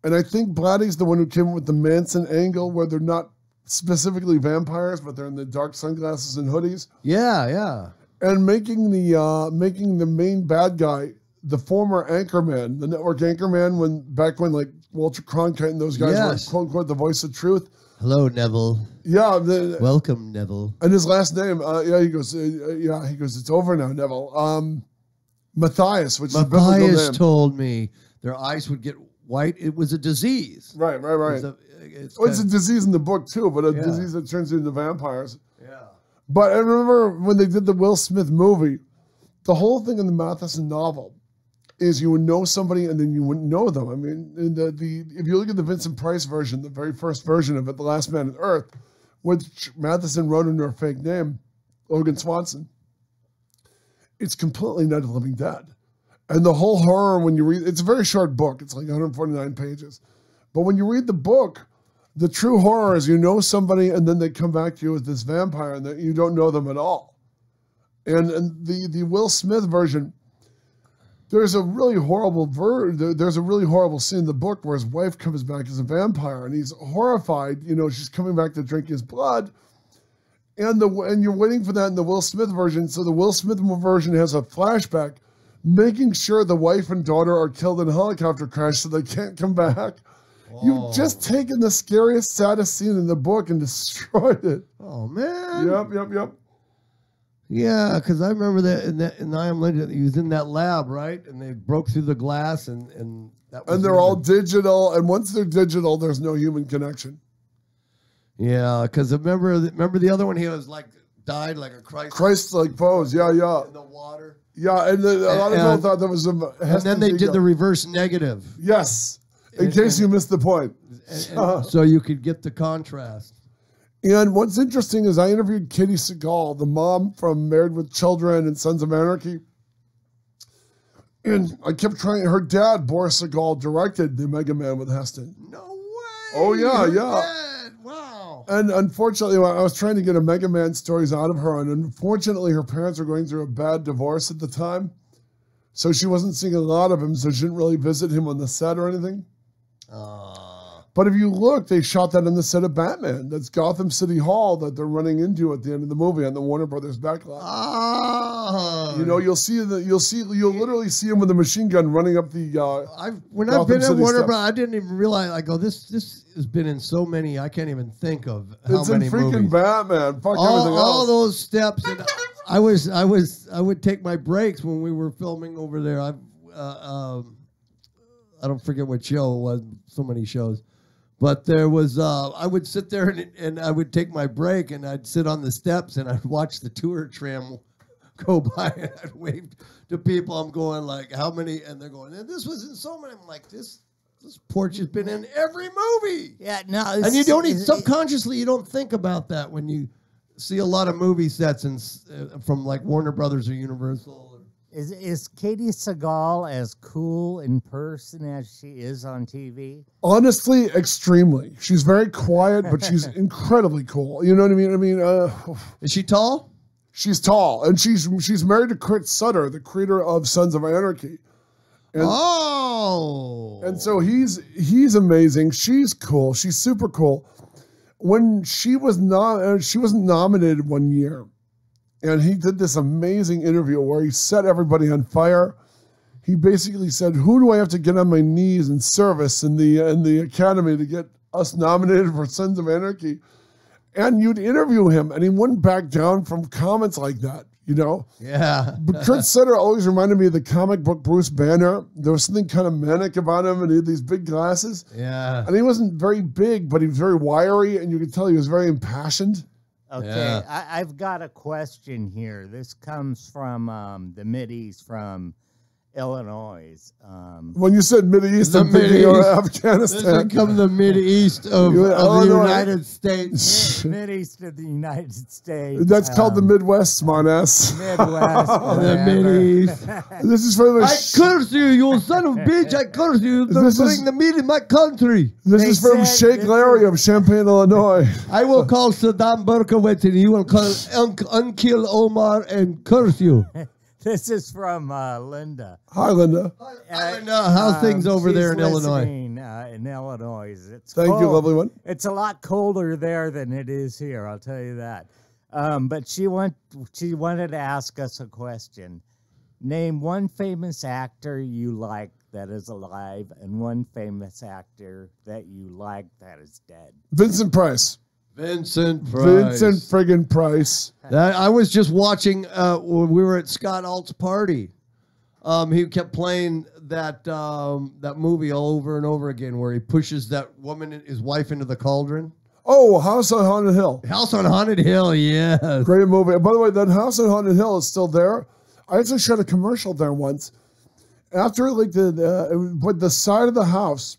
And I think Blatty's the one who came up with the Manson angle, where they're not specifically vampires, but they're in the dark sunglasses and hoodies. Yeah. And making the main bad guy the former Anchorman, the network Anchorman, back when like Walter Cronkite and those guys were quote unquote the voice of truth. Hello, Neville. Yeah. Welcome, Neville. And his last name, he goes, it's over now, Neville. Matthias, which Matthias is a told me their eyes would get white. It was a disease. Right. It's a disease in the book too, but a disease that turns you into vampires. Yeah. But I remember when they did the Will Smith movie, the whole thing in the Matheson novel is you would know somebody and then you wouldn't know them. I mean, if you look at the Vincent Price version, the very first version of it, The Last Man on Earth, which Matheson wrote under a fake name, Logan Swanson, it's completely Night of the Living Dead. And the whole horror, when you read, it's a very short book. It's like 149 pages. But when you read the book, the true horror is you know somebody and then they come back to you with this vampire and that you don't know them at all. And the Will Smith version, there's a really horrible scene in the book where his wife comes back as a vampire and he's horrified. You know, she's coming back to drink his blood. And you're waiting for that in the Will Smith version. So the Will Smith version has a flashback making sure the wife and daughter are killed in a helicopter crash so they can't come back. You've just taken the scariest, saddest scene in the book and destroyed it. Oh, man. Yep. Yeah, because I remember that in I Am Legend, he was in that lab, right? And they broke through the glass and that was... And they're all digital, and once they're digital, there's no human connection. Yeah, because remember the other one, he was like, died like a Christ-like pose, yeah. In the water. Yeah, and a lot of people thought that was and then they did the reverse negative. Yes. In case you missed the point. So you could get the contrast. And what's interesting is I interviewed Katie Seagal, the mom from Married with Children and Sons of Anarchy. And I kept trying, her dad, Boris Seagal, directed The Mega Man with Heston. No way. Oh, yeah. Dad. Wow. And unfortunately, I was trying to get a Mega Man stories out of her. And unfortunately, her parents were going through a bad divorce at the time. So she wasn't seeing a lot of him. So she didn't really visit him on the set or anything. But if you look, they shot that on the set of Batman. That's Gotham City Hall that they're running into at the end of the movie on the Warner Brothers backlot. Oh. You know, you'll literally see him with a machine gun running up the. When Gotham I've been at City Warner steps. Bros., I didn't even realize. I go, this has been in so many. I can't even think of how It's many in freaking movies. Batman. Fuck everything All else. those steps, and I would take my breaks when we were filming over there. I don't forget what show it was. So many shows. But there was, I would sit there and I would take my break and I'd sit on the steps and I'd watch the tour tram go by and I'd wave to people. I'm going like, how many? And they're going, and this was in so many. I'm like, this porch has been in every movie. Yeah, no. And you don't even, subconsciously, you don't think about that when you see a lot of movie sets from like Warner Brothers or Universal. Is Katie Seagal as cool in person as she is on TV? Honestly, extremely. She's very quiet, but she's incredibly cool. You know what I mean? Is she tall? She's tall, and she's married to Kurt Sutter, the creator of Sons of Anarchy. And, and so he's amazing. She's cool. She's super cool. When she wasn't nominated one year. And he did this amazing interview where he set everybody on fire. He basically said, "Who do I have to get on my knees in service in the Academy to get us nominated for Sons of Anarchy?" And you'd interview him, and he wouldn't back down from comments like that, you know? Yeah. But Kurt Sutter always reminded me of the comic book Bruce Banner. There was something kind of manic about him, and he had these big glasses. Yeah. And he wasn't very big, but he was very wiry, and you could tell he was very impassioned. Okay, Yeah. I've got a question here. This comes from the Mideast, from Illinois. When you said Mideast, The I'm thinking of Mideast. This Afghanistan. become the Mid-East of You- the Illinois. United States. Mideast of the United States. That's called the Midwest, smartass. Midwest. The whatever. Mid-East. This is from I curse you, you son of a bitch! I curse you! Don't This is- bring the meat in my country. This They is from said Shake this Larry is- of Champaign, Illinois. I will call Saddam Berkowitz and he will call unkill Omar and curse you. This is from Linda. Hi, Linda. How's things over there in she's Illinois? listening, in Illinois. It's Thank you, cold. lovely one. It's a lot colder there than it is here. I'll tell you that. But she wanted to ask us a question. Name one famous actor you like that is alive, and one famous actor that you like that is dead. Vincent Price. Vincent Price. Vincent friggin' Price. I was just watching when we were at Scott Alt's party. He kept playing that movie all over and over again where he pushes that woman, his wife, into the cauldron. Oh, House on Haunted Hill. House on Haunted Hill, yes. Great movie. By the way, that House on Haunted Hill is still there. I actually shot a commercial there once. After like the side of the house,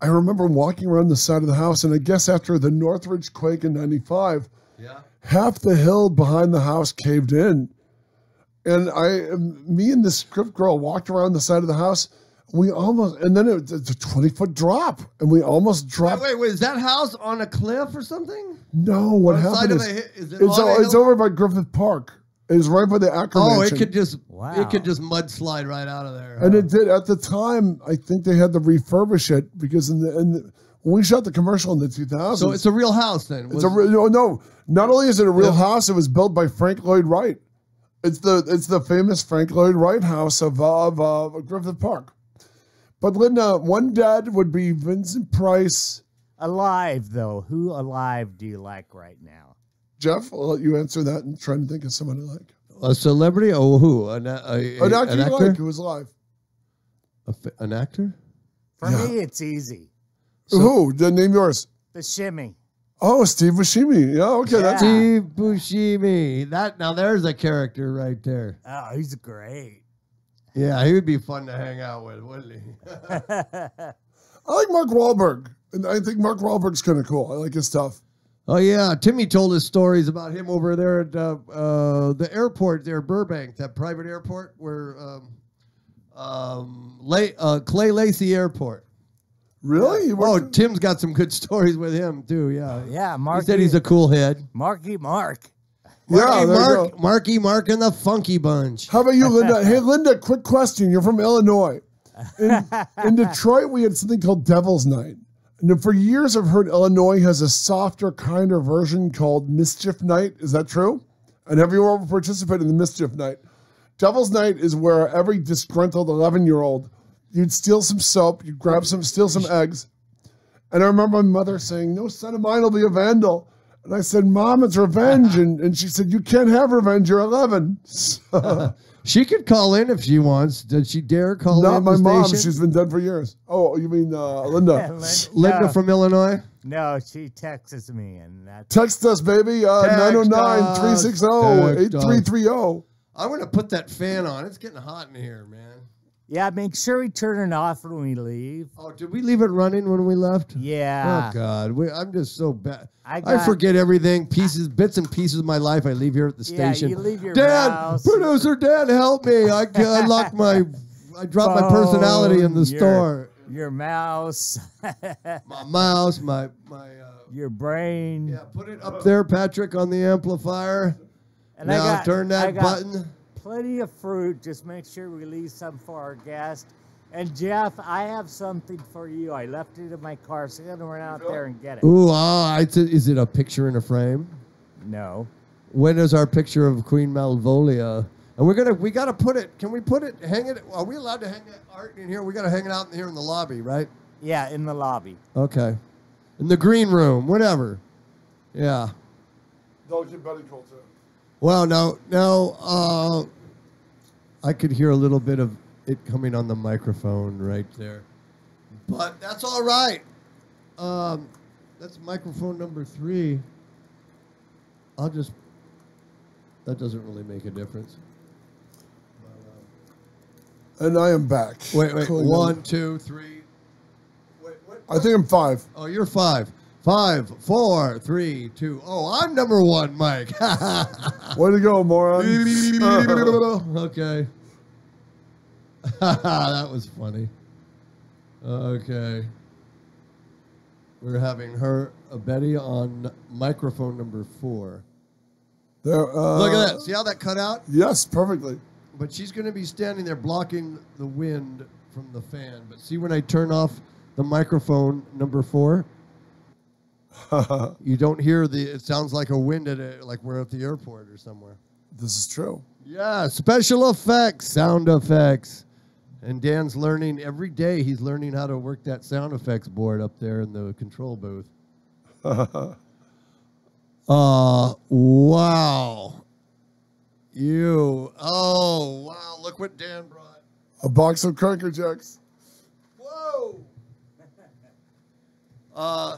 I remember walking around the side of the house, and I guess after the Northridge quake in '95, half the hill behind the house caved in, and me and the script girl walked around the side of the house. And then it's a 20-foot drop, and we almost dropped. Wait, is that house on a cliff or something? No, what On the side happened of is is it on a it's hill? over by Griffith Park. It's right by the Acker Oh, Mansion. it could just Wow. mudslide right out of there. And huh? it did at the time. I think they had to refurbish it because when we shot the commercial in the 2000s, So it's a real house then. no. Not only is it a real house, it was built by Frank Lloyd Wright. It's the famous Frank Lloyd Wright house of Griffith Park. But Linda, one dead would be Vincent Price. Alive, though. Who alive do you like right now? Jeff, I'll let you answer that and try to think of someone I like. A celebrity? Oh, who? An An actor you like who was alive. An actor? For Yeah. me, it's easy. Who? Then name yours. The Shimmy. Oh, Steve Buscemi. Yeah, okay. Yeah. That's Steve Buscemi. Now there's a character right there. Oh, he's great. Yeah, he would be fun to hang out with, wouldn't he? I like Mark Wahlberg. And I think Mark Wahlberg's kind of cool. I like his stuff. Oh yeah, Timmy told us stories about him over there at the airport there, Burbank, that private airport where Clay Lacey Airport. Really? He Oh, worked- Tim's got some good stories with him too. Yeah, Yeah, he Marky. said he's a cool head. Marky Mark. Yeah, there you go. Marky Mark and the Funky Bunch. How about you, Linda? Hey, Linda, quick question. You're from Illinois. In Detroit, we had something called Devil's Night. And for years, I've heard Illinois has a softer, kinder version called Mischief Night. Is that true? And have you ever participated in the Mischief Night? Devil's Night is where every disgruntled 11-year-old, you'd steal some soap, you'd steal some eggs. And I remember my mother saying, no son of mine will be a vandal. And I said, Mom, it's revenge. And she said, you can't have revenge, you're 11. So, she could call in if she wants. Did she dare call in? not my mom. Station? She's been dead for years. Oh, you mean Linda? Linda from Illinois? No, she texts me, and that's... Text us, baby. 909-360-8330. I'm going to put that fan on. It's getting hot in here, man. Yeah, make sure we turn it off when we leave. Oh, did we leave it running when we left? Yeah. Oh, God. I'm just so bad. I got- forget everything, bits and pieces of my life I leave here at the station. Yeah, you leave your Dad, mouse. producer Dan, help me. I dropped my personality in the store. Your mouse. My mouse, my your brain. yeah, put it up there, Patrick, on the amplifier. And Now turn that button. Plenty of fruit. Just make sure we leave some for our guest. And Jeff, I have something for you. I left it in my car, so I'm gonna run out there and get it. Ooh, is it a picture in a frame? No. When is our picture of Queen Malvolio? And we gotta put it. Can we put it? Hang it? Are we allowed to hang that art in here? We gotta hang it out in here in the lobby, right? Yeah, in the lobby. Okay, in the green room, whatever. Yeah. Don't get Betty Cole too. Well, no. I could hear a little bit of it coming on the microphone right there, but that's all right. That's microphone number 3. That doesn't really make a difference. And I am back. Wait. Cool. 1, 2, 3. Wait. I think I'm 5. Oh, you're 5. 5, 4, 3, 2. Oh, I'm number 1, Mike. Way to go, moron. Okay. That was funny. Okay. We're having Betty on microphone number 4. There, Look at that. See how that cut out? Yes, perfectly. But she's going to be standing there blocking the wind from the fan. But see when I turn off the microphone number 4? You don't hear it sounds like a wind like we're at the airport or somewhere. This is true. Yeah, special effects, sound effects. And Dan's learning every day. He's learning how to work that sound effects board up there in the control booth. Wow. Wow, look what Dan brought. A box of Cracker Jacks. Whoa.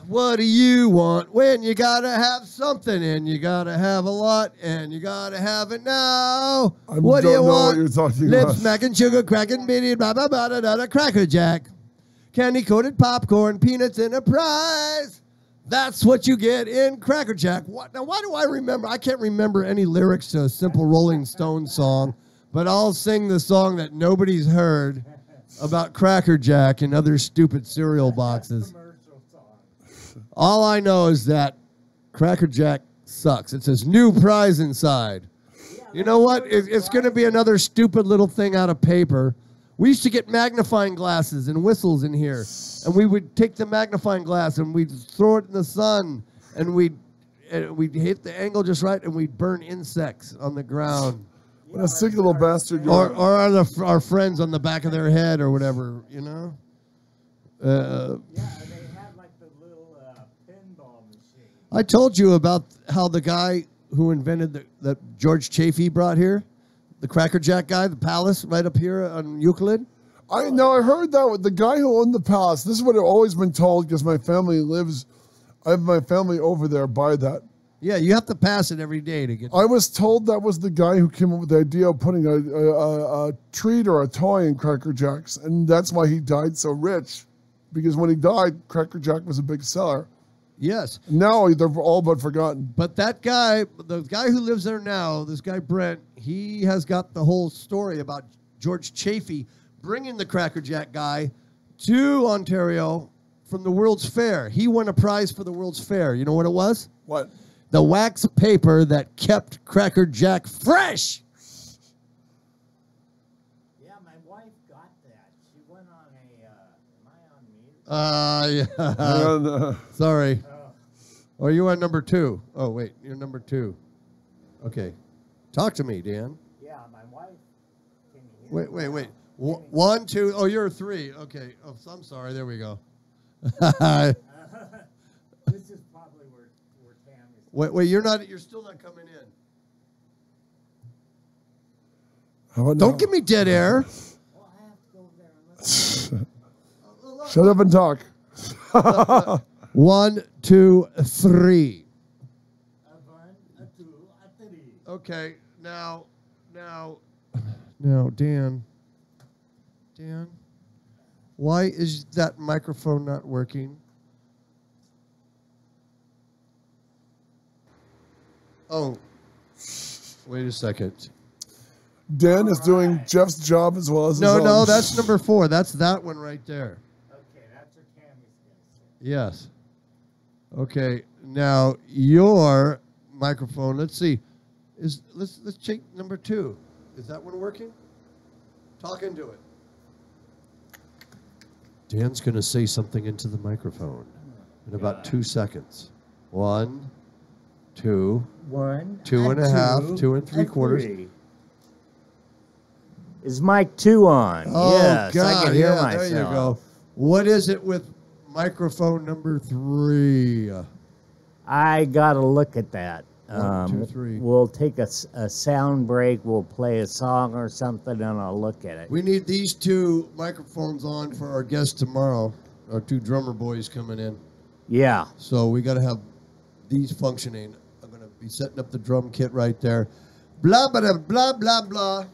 What do you want when you gotta have something and you gotta have a lot and you gotta have it now? What do you want? What you're talking Lips about. smacking, sugar cracking, bitty, blah blah blah da da Cracker Jack, candy coated popcorn, peanuts and a prize. That's what you get in Cracker Jack. What now? Why do I remember? I can't remember any lyrics to a simple Rolling Stones song, but I'll sing the song that nobody's heard about Cracker Jack and other stupid cereal boxes. All I know is that Cracker Jack sucks. It says new prize inside. You know what? It's going to be another stupid little thing out of paper. We used to get magnifying glasses and whistles in here, and we would take the magnifying glass and we'd throw it in the sun, and we'd hit the angle just right, and we'd burn insects on the ground. What a sick little bastard you Or are. our friends on the back of their head or whatever, you know? Yeah, they had like the little pinball machine. I told you about how the guy who invented that George Chafee brought here, the Cracker Jack guy, the palace right up here on Euclid. I heard that with the guy who owned the palace. This is what I've always been told because my family lives. I have my family over there by that. Yeah, you have to pass it every day to get. I was told that was the guy who came up with the idea of putting a treat or a toy in Cracker Jacks, and that's why he died so rich. Because when he died, Cracker Jack was a big seller. Yes. Now they're all but forgotten. But that guy, the guy who lives there now, this guy Brent, he has got the whole story about George Chafee bringing the Cracker Jack guy to Ontario from the World's Fair. He won a prize for the World's Fair. You know what it was? What? The wax paper that kept Cracker Jack fresh. Yeah, my wife got that. She went on a. Am I on mute? Yeah. Hang on, Sorry. Oh, you are number 2. Oh, wait. You're number 2. Okay. Talk to me, Dan. Yeah, my wife. Can you hear me? Wait. 1, 2. Oh, you're 3. Okay. Oh, I'm sorry. There we go. This is probably where Tam is. Wait. You're still not coming in. how about Don't now? give me dead air. Well, I have to go over there and look. Shut up and talk. 1, 2, 3. A one, a two, a three. Okay. Now, Dan, why is that microphone not working? Oh, wait a second. Dan is doing Jeff's job as well as his own. No, that's number 4. That's that one right there. Okay, that's what Tammy's going to say. Yes. Okay. Now your microphone. Let's see. Let's check number 2. Is that one working? Talk into it. Dan's gonna say something into the microphone in about 2 seconds. 1, 2, 1, 2 and a half, 2 and 3/4. 3. Is mic 2 on? Oh, yes, God, I can hear yeah, myself. there you go. What is it with microphone number 3? I got to look at that. 1, 2, 3. We'll take a sound break. We'll play a song or something, and I'll look at it. We need these 2 microphones on for our guest tomorrow. Our 2 drummer boys coming in. Yeah. So we got to have these functioning. I'm going to be setting up the drum kit right there. Blah, blah, blah, blah, blah.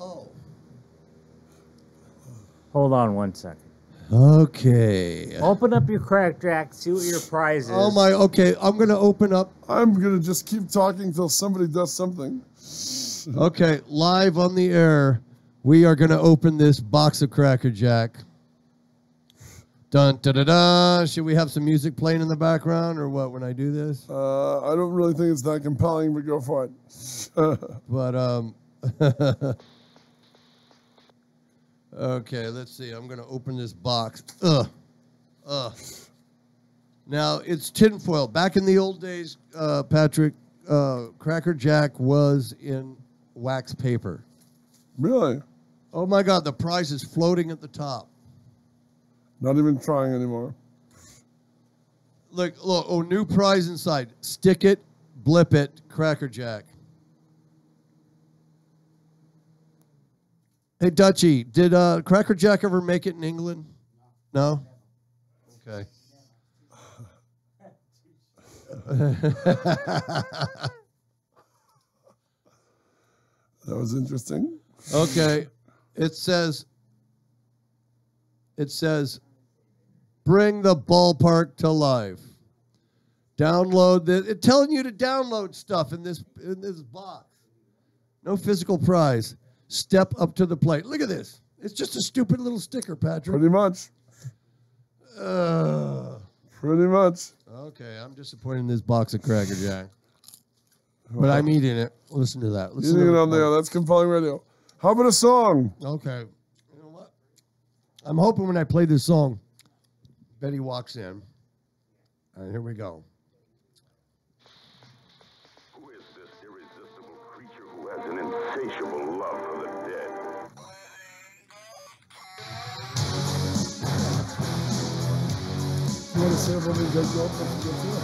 Oh. Hold on 1 second. Okay. Open up your crack jack. See what your prize is. Oh, my. Okay. I'm going to open up. I'm going to just keep talking until somebody does something. Okay. Live on the air, we are going to open this box of Cracker Jack. Dun, da, da, da. Should we have some music playing in the background or what when I do this? I don't really think it's that compelling, but go for it. But, okay, let's see. I'm going to open this box. Now, it's tinfoil. Back in the old days, Patrick, Cracker Jack was in wax paper. Really? Oh, my God. The prize is floating at the top. Not even trying anymore. Look, oh, new prize inside. Stick it, blip it, Cracker Jack. Hey, Dutchie, did Cracker Jack ever make it in England? No? Okay. That was interesting. Okay. It says, bring the ballpark to life. Download this. It's telling you to download stuff in this box. No physical prize. Step up to the plate. Look at this. It's just a stupid little sticker, Patrick. Pretty much. Pretty much. Okay, I'm disappointed in this box of Cracker Jack. But I'm eating it. Listen to that. Listen Eating to it on there. That's compelling radio. How about a song? Okay. You know what? I'm hoping when I play this song, Betty walks in. All right, here we go. Who is this irresistible creature who has an insatiable love for the dead? You want to say everything dead girl? Let's get to it.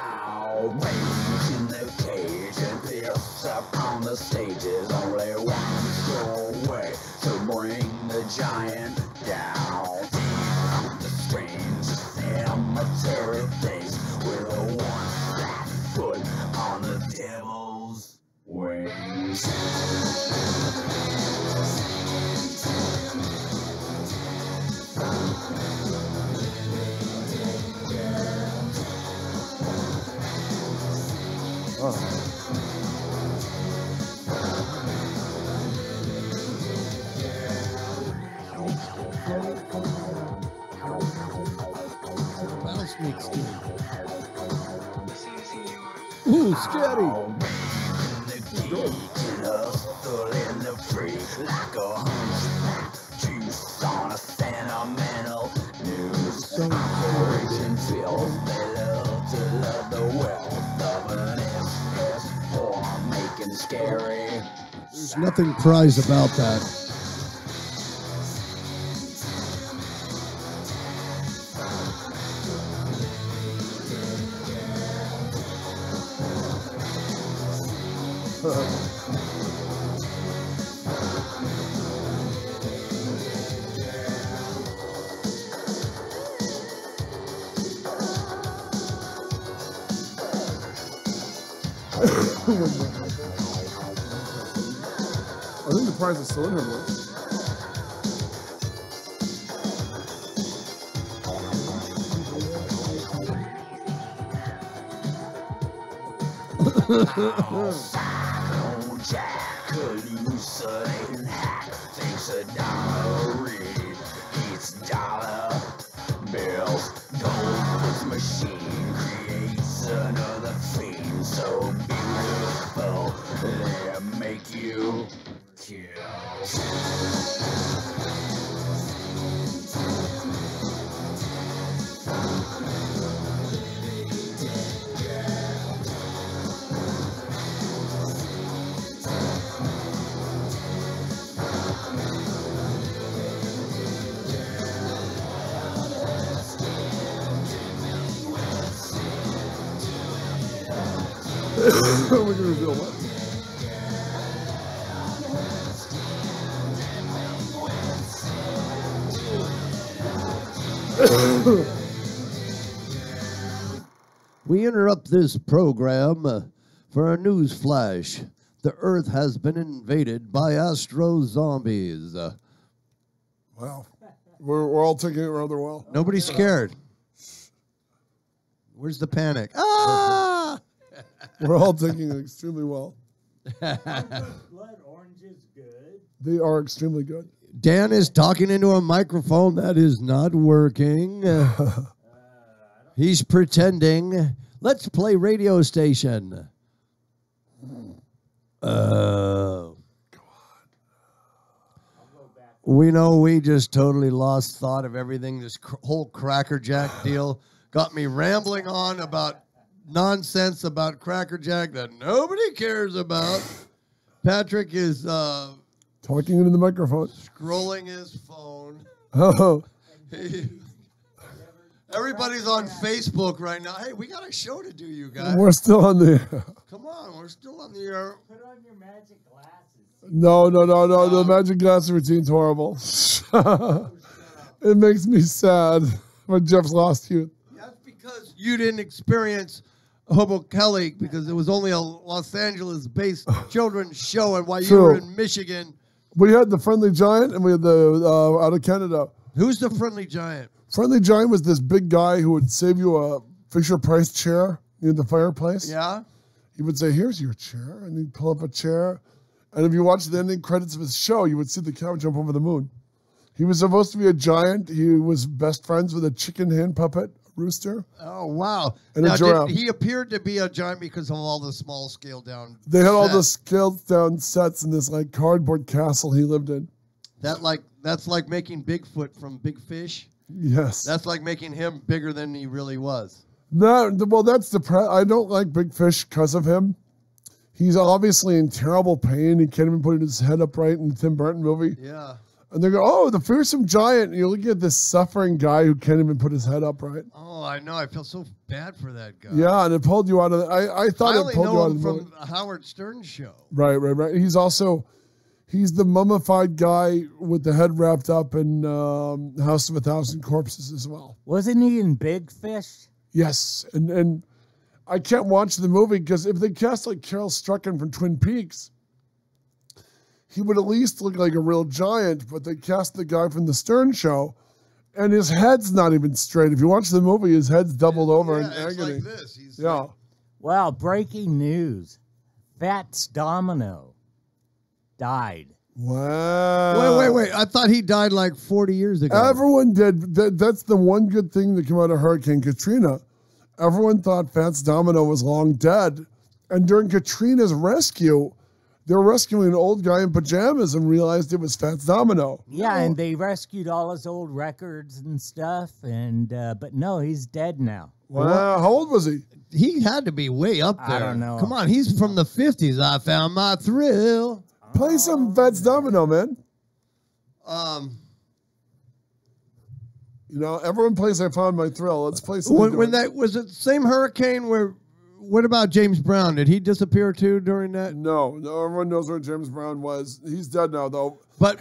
Outrage in the cage and this up on the stage is only one show away to bring the Ooh, scary. There's nothing prize about that. I think the prize is still in her book. Jack, hallucinating hack, thinks a dollar read, eats dollar bills. Gold's machine creates another fiend so beautiful they make you kill. We're going to reveal what? We interrupt this program for a news flash. The Earth has been invaded by astro zombies. Wow. We're all taking it rather well. Nobody's scared. Where's the panic? Ah! We're all taking it extremely well. Blood orange is good. They are extremely good. Dan is talking into a microphone that is not working. He's pretending. Let's play radio station. We know we just totally lost thought of everything. This whole Cracker Jack deal got me rambling on about nonsense about Cracker Jack that nobody cares about. Patrick is Talking into the microphone. scrolling his phone. Oh, Everybody's on Facebook right now. Hey, we got a show to do, you guys. we're still on the... Come on, we're still on the air. Put on your magic glasses. No. The magic glass routine's horrible. It makes me sad when Jeff's lost youth. That's because you didn't experience Hobo Kelly because it was only a Los Angeles-based children's show, and while you True. were in Michigan. We had the Friendly Giant and we had the out of Canada. Who's the Friendly Giant? Friendly Giant was this big guy who would save you a Fisher-Price chair near the fireplace. Yeah? He would say, "Here's your chair," and he'd pull up a chair. And if you watched the ending credits of his show, you would see the cow jump over the moon. He was supposed to be a giant. He was best friends with a chicken hen puppet, a rooster. Oh, wow. And a now, giraffe. he appeared to be a giant because of all the small scale down. They had all the sets. scaled down sets in this like cardboard castle he lived in. That's like making Bigfoot from Big Fish. Yes. That's like making him bigger than he really was. No, well, that's the I don't like Big Fish because of him. He's obviously in terrible pain. He can't even put his head upright in the Tim Burton movie. Yeah. And they go, "Oh, the fearsome giant." And you're looking at this suffering guy who can't even put his head upright. Oh, I know. I feel so bad for that guy. Yeah, and it pulled you out of the... I thought I it only pulled you know out him of the from movie. the Howard Stern show. Right. He's the mummified guy with the head wrapped up in House of a Thousand Corpses as well. Wasn't he in Big Fish? Yes, and I can't watch the movie because if they cast like Carol Struycken from Twin Peaks, he would at least look like a real giant, but they cast the guy from the Stern show, and his head's not even straight. If you watch the movie, his head's doubled over in it's agony. like this. He's Yeah. like- Wow, breaking news. Fats Domino died. Wow. Wait. I thought he died like 40 years ago. Everyone did. That's the one good thing that came out of Hurricane Katrina. Everyone thought Fats Domino was long dead, And during Katrina's rescue, they were rescuing an old guy in pajamas and realized it was Fats Domino. Yeah, and they rescued all his old records and stuff, and but no, he's dead now. Wow, how old was he? He had to be way up there. I don't know. Come on, he's from the 50s. I found my thrill. Play some Fats Domino, man. You know, everyone plays I Found My Thrill. Let's play some. When that was it the same hurricane where, what about James Brown? Did he disappear too during that? No, everyone knows where James Brown was. He's dead now, though. But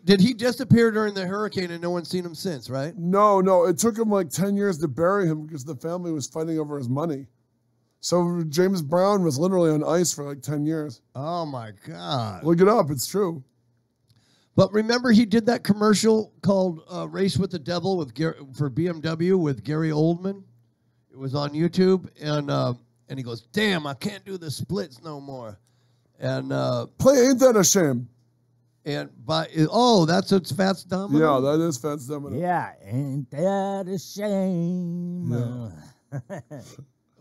did he disappear during the hurricane and no one's seen him since, right? No. It took him like 10 years to bury him because the family was fighting over his money. So James Brown was literally on ice for like 10 years. Oh, my God. Look it up. It's true. But remember he did that commercial called Race with the Devil for BMW with Gary Oldman? It was on YouTube, and he goes, damn, I can't do the splits no more. And play Ain't That a Shame? And that's Fats Domino? Yeah, that is Fats Domino. Yeah, ain't that a shame? Yeah.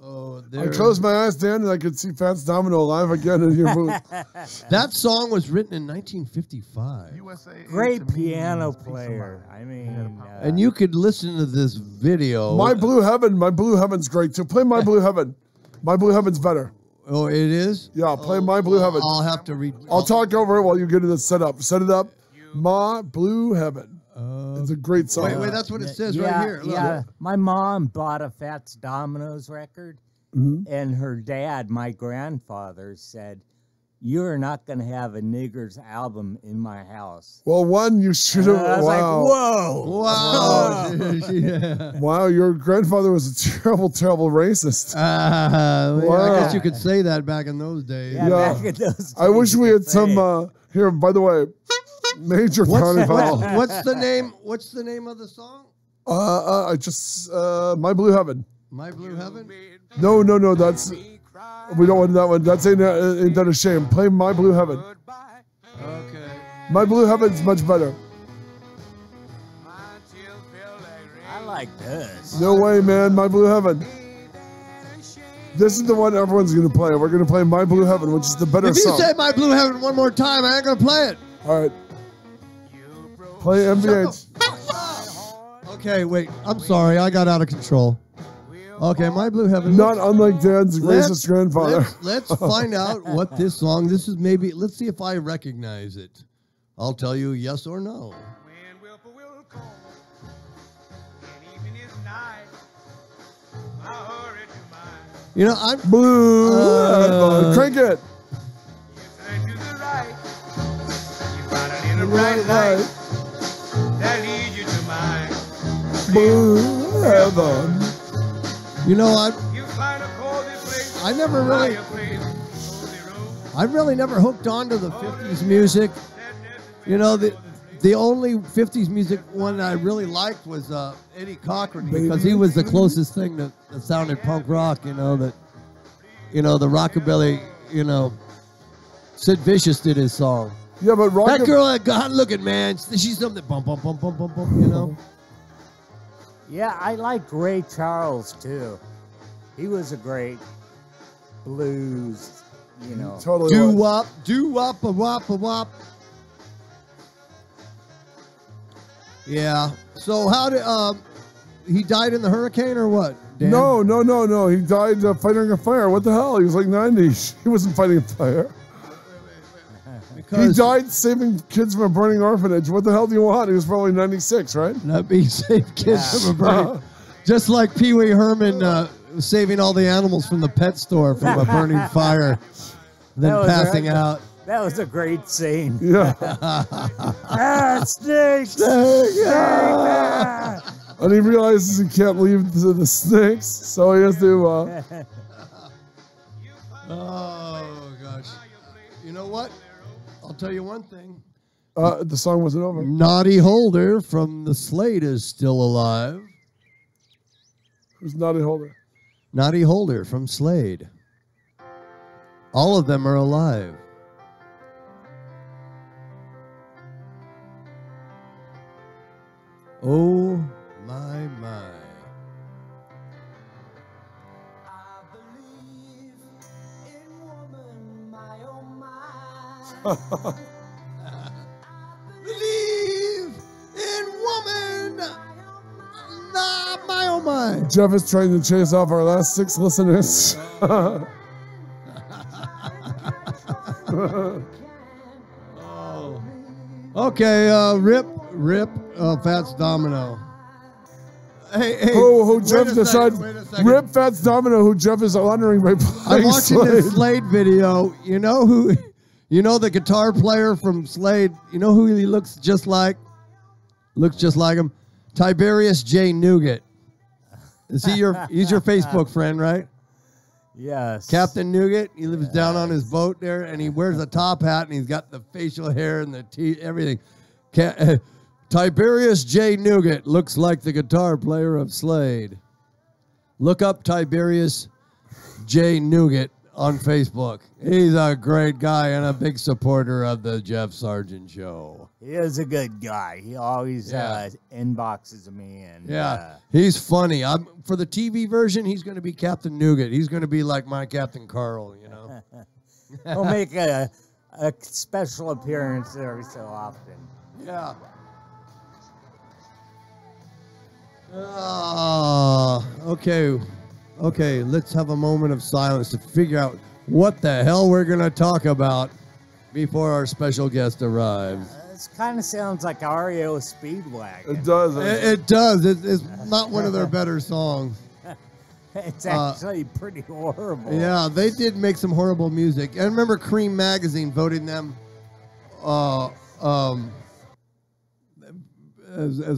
Oh, I closed my eyes, Dan, and I could see Fats Domino live again in your booth. That song was written in 1955. Great piano player. I mean, and you could listen to this video. My Blue Heaven's great too. Play My Blue Heaven. My Blue Heaven's better. Oh, it is? Yeah, play My Blue Heaven. I'll have to read. I'll talk over it while you get it set up. Set it up. My Blue Heaven. It's a great song. Wait, that's what it says right here. Look. Yeah, my mom bought a Fats Domino's record, and her dad, my grandfather, said, "You're not going to have a Nigger's album in my house." Well, one, you should have. I was Wow. like, whoa. Yeah. Wow, your grandfather was a terrible, terrible racist. I guess you could say that back in those days. Yeah, back in those days, I wish we you had could say some. Here, by the way, Major Carnival. What's the name? What's the name of the song? I just My Blue Heaven. My Blue Heaven. No. That's we don't want that one. That's ain't that a shame. Play My Blue Heaven. Okay. My Blue Heaven's much better. I like this. No way, man. My Blue Heaven. This is the one everyone's gonna play. We're gonna play My Blue Heaven, which is the better If you song. say My Blue Heaven one more time, I ain't gonna play it. All right. Play MVH. Okay, wait. I'm sorry. I got out of control. Okay, My Blue Heaven. Not unlike Dan's racist grandfather. Let's find out what this song. This is maybe. Let's see if I recognize it. I'll tell you yes or no. You know, I'm Blue. Crank it. Right. Blue Heaven. You know, I really never hooked on to the 50s music. You know, the only 50s music one I really liked was Eddie Cochran, because he was the closest thing that sounded punk rock, the rockabilly, Sid Vicious did his song. Yeah, but that girl that got looking, man, she's something bum, bum, bum, bum, bum, bum, Yeah, I like Ray Charles, too. He was a great blues, Totally. Doo-wop, doo-wop, a wop, a wop. Yeah. So how did he died in the hurricane or what? Dan? No. He died fighting a fire. What the hell? He was like 90. He wasn't fighting a fire. He died saving kids from a burning orphanage. What the hell do you want? He was probably 96, right? That means save kids from a burning. Just like Pee Wee Herman saving all the animals from the pet store from a burning fire, then passing out. That was a great scene. Yeah. Snakes! And he realizes he can't leave the snakes, so he has to. Oh, gosh. You know what? I'll tell you one thing. The song wasn't over. Naughty Holder from the Slade is still alive. Who's Naughty Holder? Naughty Holder from Slade. All of them are alive. Oh, my. Believe in woman. Nah, my oh my. Jeff is trying to chase off our last 6 listeners. Oh. Okay, rip, Fats Domino. Hey, who wait Jeff a decided, second. rip Fats Domino, who Jeff is honoring by I'm playing watching Slade. this Slade video. You know who? You know the guitar player from Slade. You know who he looks just like? Looks just like him. Tiberius J. Nugent. Is he your? He's your Facebook friend, right? Yes. Captain Nugent. He lives down on his boat there, and he wears a top hat, and he's got the facial hair and the teeth, everything. Tiberius J. Nugent looks like the guitar player of Slade. Look up Tiberius J. Nugent on Facebook. He's a great guy and a big supporter of the Jeff Sargent Show. He is a good guy. He always inboxes me. And, he's funny. For the TV version, he's going to be Captain Nugent. He's going to be like my Captain Carl, you know. He'll make a special appearance every so often. Yeah. Okay, let's have a moment of silence to figure out what the hell we're going to talk about before our special guest arrives. This kind of sounds like REO Speedwagon. It does. It does. It's not one of their better songs. It's actually pretty horrible. Yeah, they did make some horrible music. I remember Cream Magazine voting them as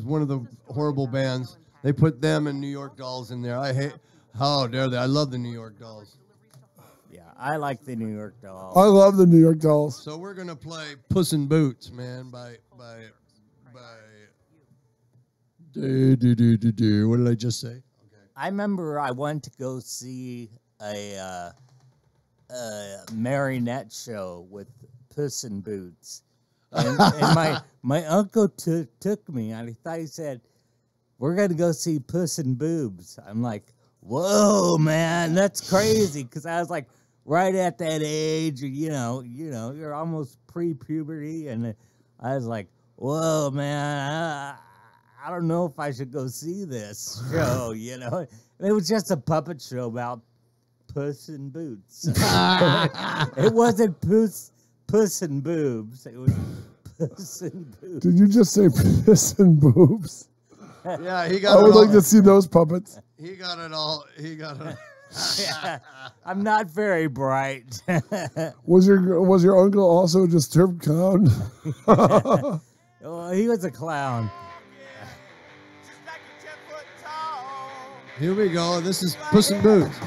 one of the horrible bands. They put them and New York Dolls in there. How dare they? I love the New York Dolls. Yeah, I like the New York Dolls. I love the New York Dolls. So we're gonna play "Puss in Boots," man. What did I just say? Okay. I remember I went to go see a marionette show with Puss in Boots, and my uncle took me, and I thought he said, "We're gonna go see Puss in Boobs." I'm like, "Whoa, man, that's crazy!" Because I was like right at that age, you know, you're almost pre-puberty, and I was like, "Whoa, man, I don't know if I should go see this show," you know. And it was just a puppet show about Puss in Boots. It wasn't Puss in Boobs. It was Puss in Boots. Did you just say piss and boobs? Yeah, he got. I would like to see those puppets. He got it all. Yeah, I'm not very bright. Was your uncle also a disturbed clown? Well, he was a clown. Here we go. This is Puss in Boots.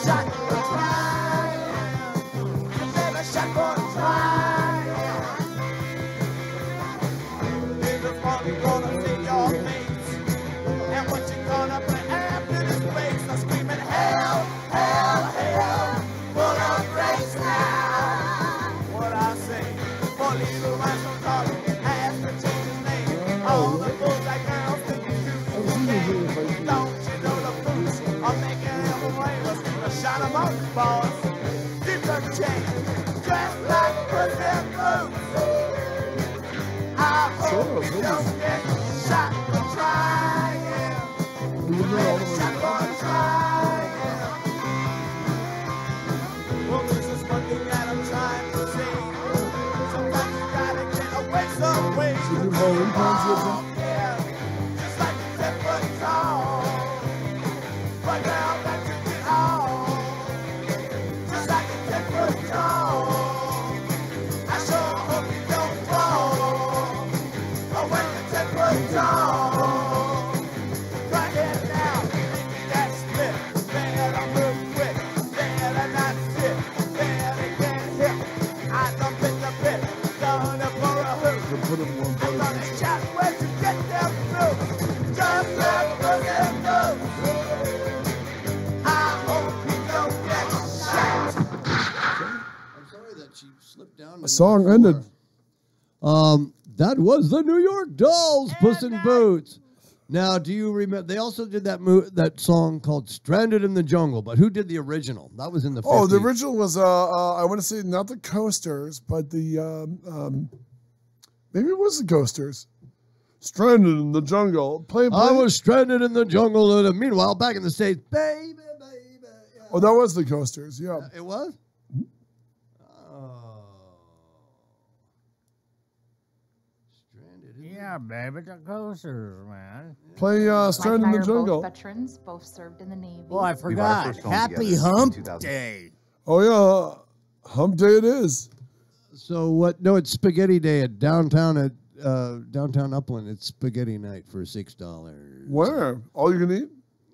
Shut got a monkey boss. Keep the chain, dressed like pussy and boots. I hope you don't get shot for trying. Shot for trying. Well, this is one thing that I'm trying to say. Sometimes you gotta get away some way. Yeah, just like a 10-foot tall. But now that you get on, just like a 10-foot tall. I sure hope you don't fall. Oh, when you're 10-foot tall. Right here now, make that split. Better move quick. Better not sit. Better get hit. I don't fit the pit. Gonna pour a hoop. I'm gonna shout where you get them through. Just like pussy moves. I hope you don't get shot. I'm sorry that she slipped down. The song ended. That was the New York Dolls, Puss in Boots. Now, do you remember? They also did that song called "Stranded in the Jungle," but who did the original? That was in the 50s. Oh, the original was I want to say not the Coasters, but the maybe it was the Coasters. Stranded in the Jungle. Play. I was stranded in the jungle. And meanwhile, back in the States, baby, baby. Yeah. Oh, that was the Coasters. Yeah. It was? Stranded in Yeah, baby, the coasters, man. Play Stranded in the Jungle. Both veterans, both served in the Navy. Oh, I forgot. Happy Hump Day. Oh yeah, Hump Day it is. So what? No, it's Spaghetti Day at downtown Upland. It's spaghetti night for $6. Where? All you can eat?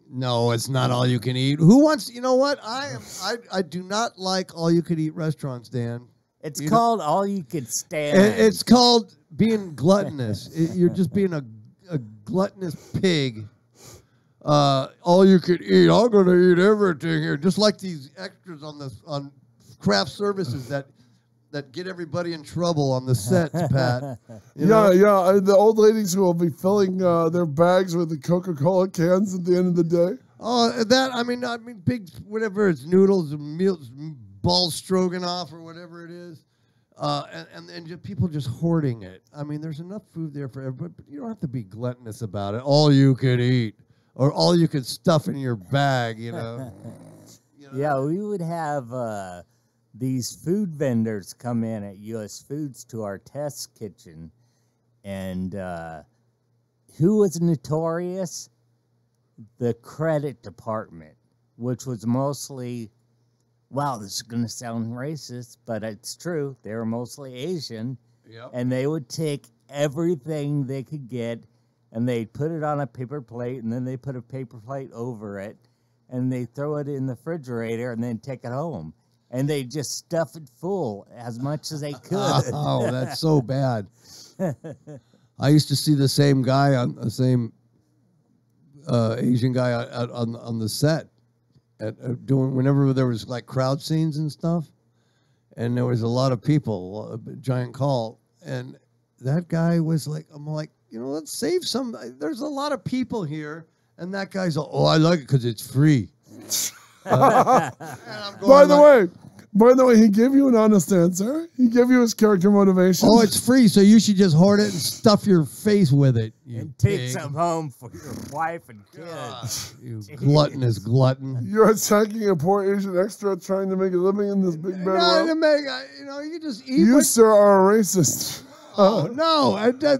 No, it's not all you can eat. Who wants? You know what? I do not like all you can eat restaurants, Dan. It's called all you could stand. It's called being gluttonous. You're just being a gluttonous pig. All you could eat. I'm going to eat everything here. Just like these extras on craft services that get everybody in trouble on the sets, Pat. Yeah. The old ladies who will be filling their bags with the Coca-Cola cans at the end of the day. Oh, I mean, big, whatever it's noodles and meals, ball stroganoff or whatever it is. And just people just hoarding it. I mean, there's enough food there for everybody, but you don't have to be gluttonous about it. All you could eat or all you could stuff in your bag, you know. Yeah, we would have these food vendors come in at U.S. Foods to our test kitchen. And who was notorious? The credit department, which was mostly... Wow, this is going to sound racist, but it's true. They were mostly Asian, and they would take everything they could get, and they'd put it on a paper plate, and then they put a paper plate over it, and they throw it in the refrigerator, and then take it home. And they just stuff it full as much as they could. Oh, that's so bad. I used to see the same guy Asian guy on the set. Doing whenever there was like crowd scenes and stuff, and there was a lot of people, a giant call, and that guy was like, I'm like, let's save some. There's a lot of people here, and that guy's like, oh, I like it because it's free. By the way, he gave you an honest answer. He gave you his character motivation. Oh, it's free, so you should just hoard it and stuff your face with it. And take some home for your wife and kids. You gluttonous glutton. You're attacking a poor Asian extra trying to make a living in this big bad world. You just eat. You, sir, are a racist. Oh, no.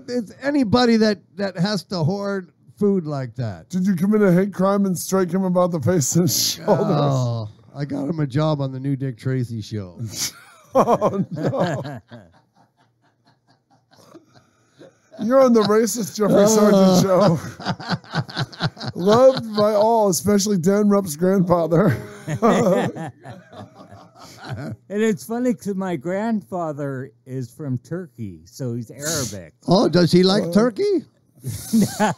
It's anybody that has to hoard food like that. Did you commit a hate crime and strike him about the face and shoulders? Oh, I got him a job on the new Dick Tracy show. Oh, no. You're on the racist Jeffrey Sargent show. Loved by all, especially Dan Rupp's grandfather. And it's funny because my grandfather is from Turkey, so he's Arabic. Oh, does he like turkey?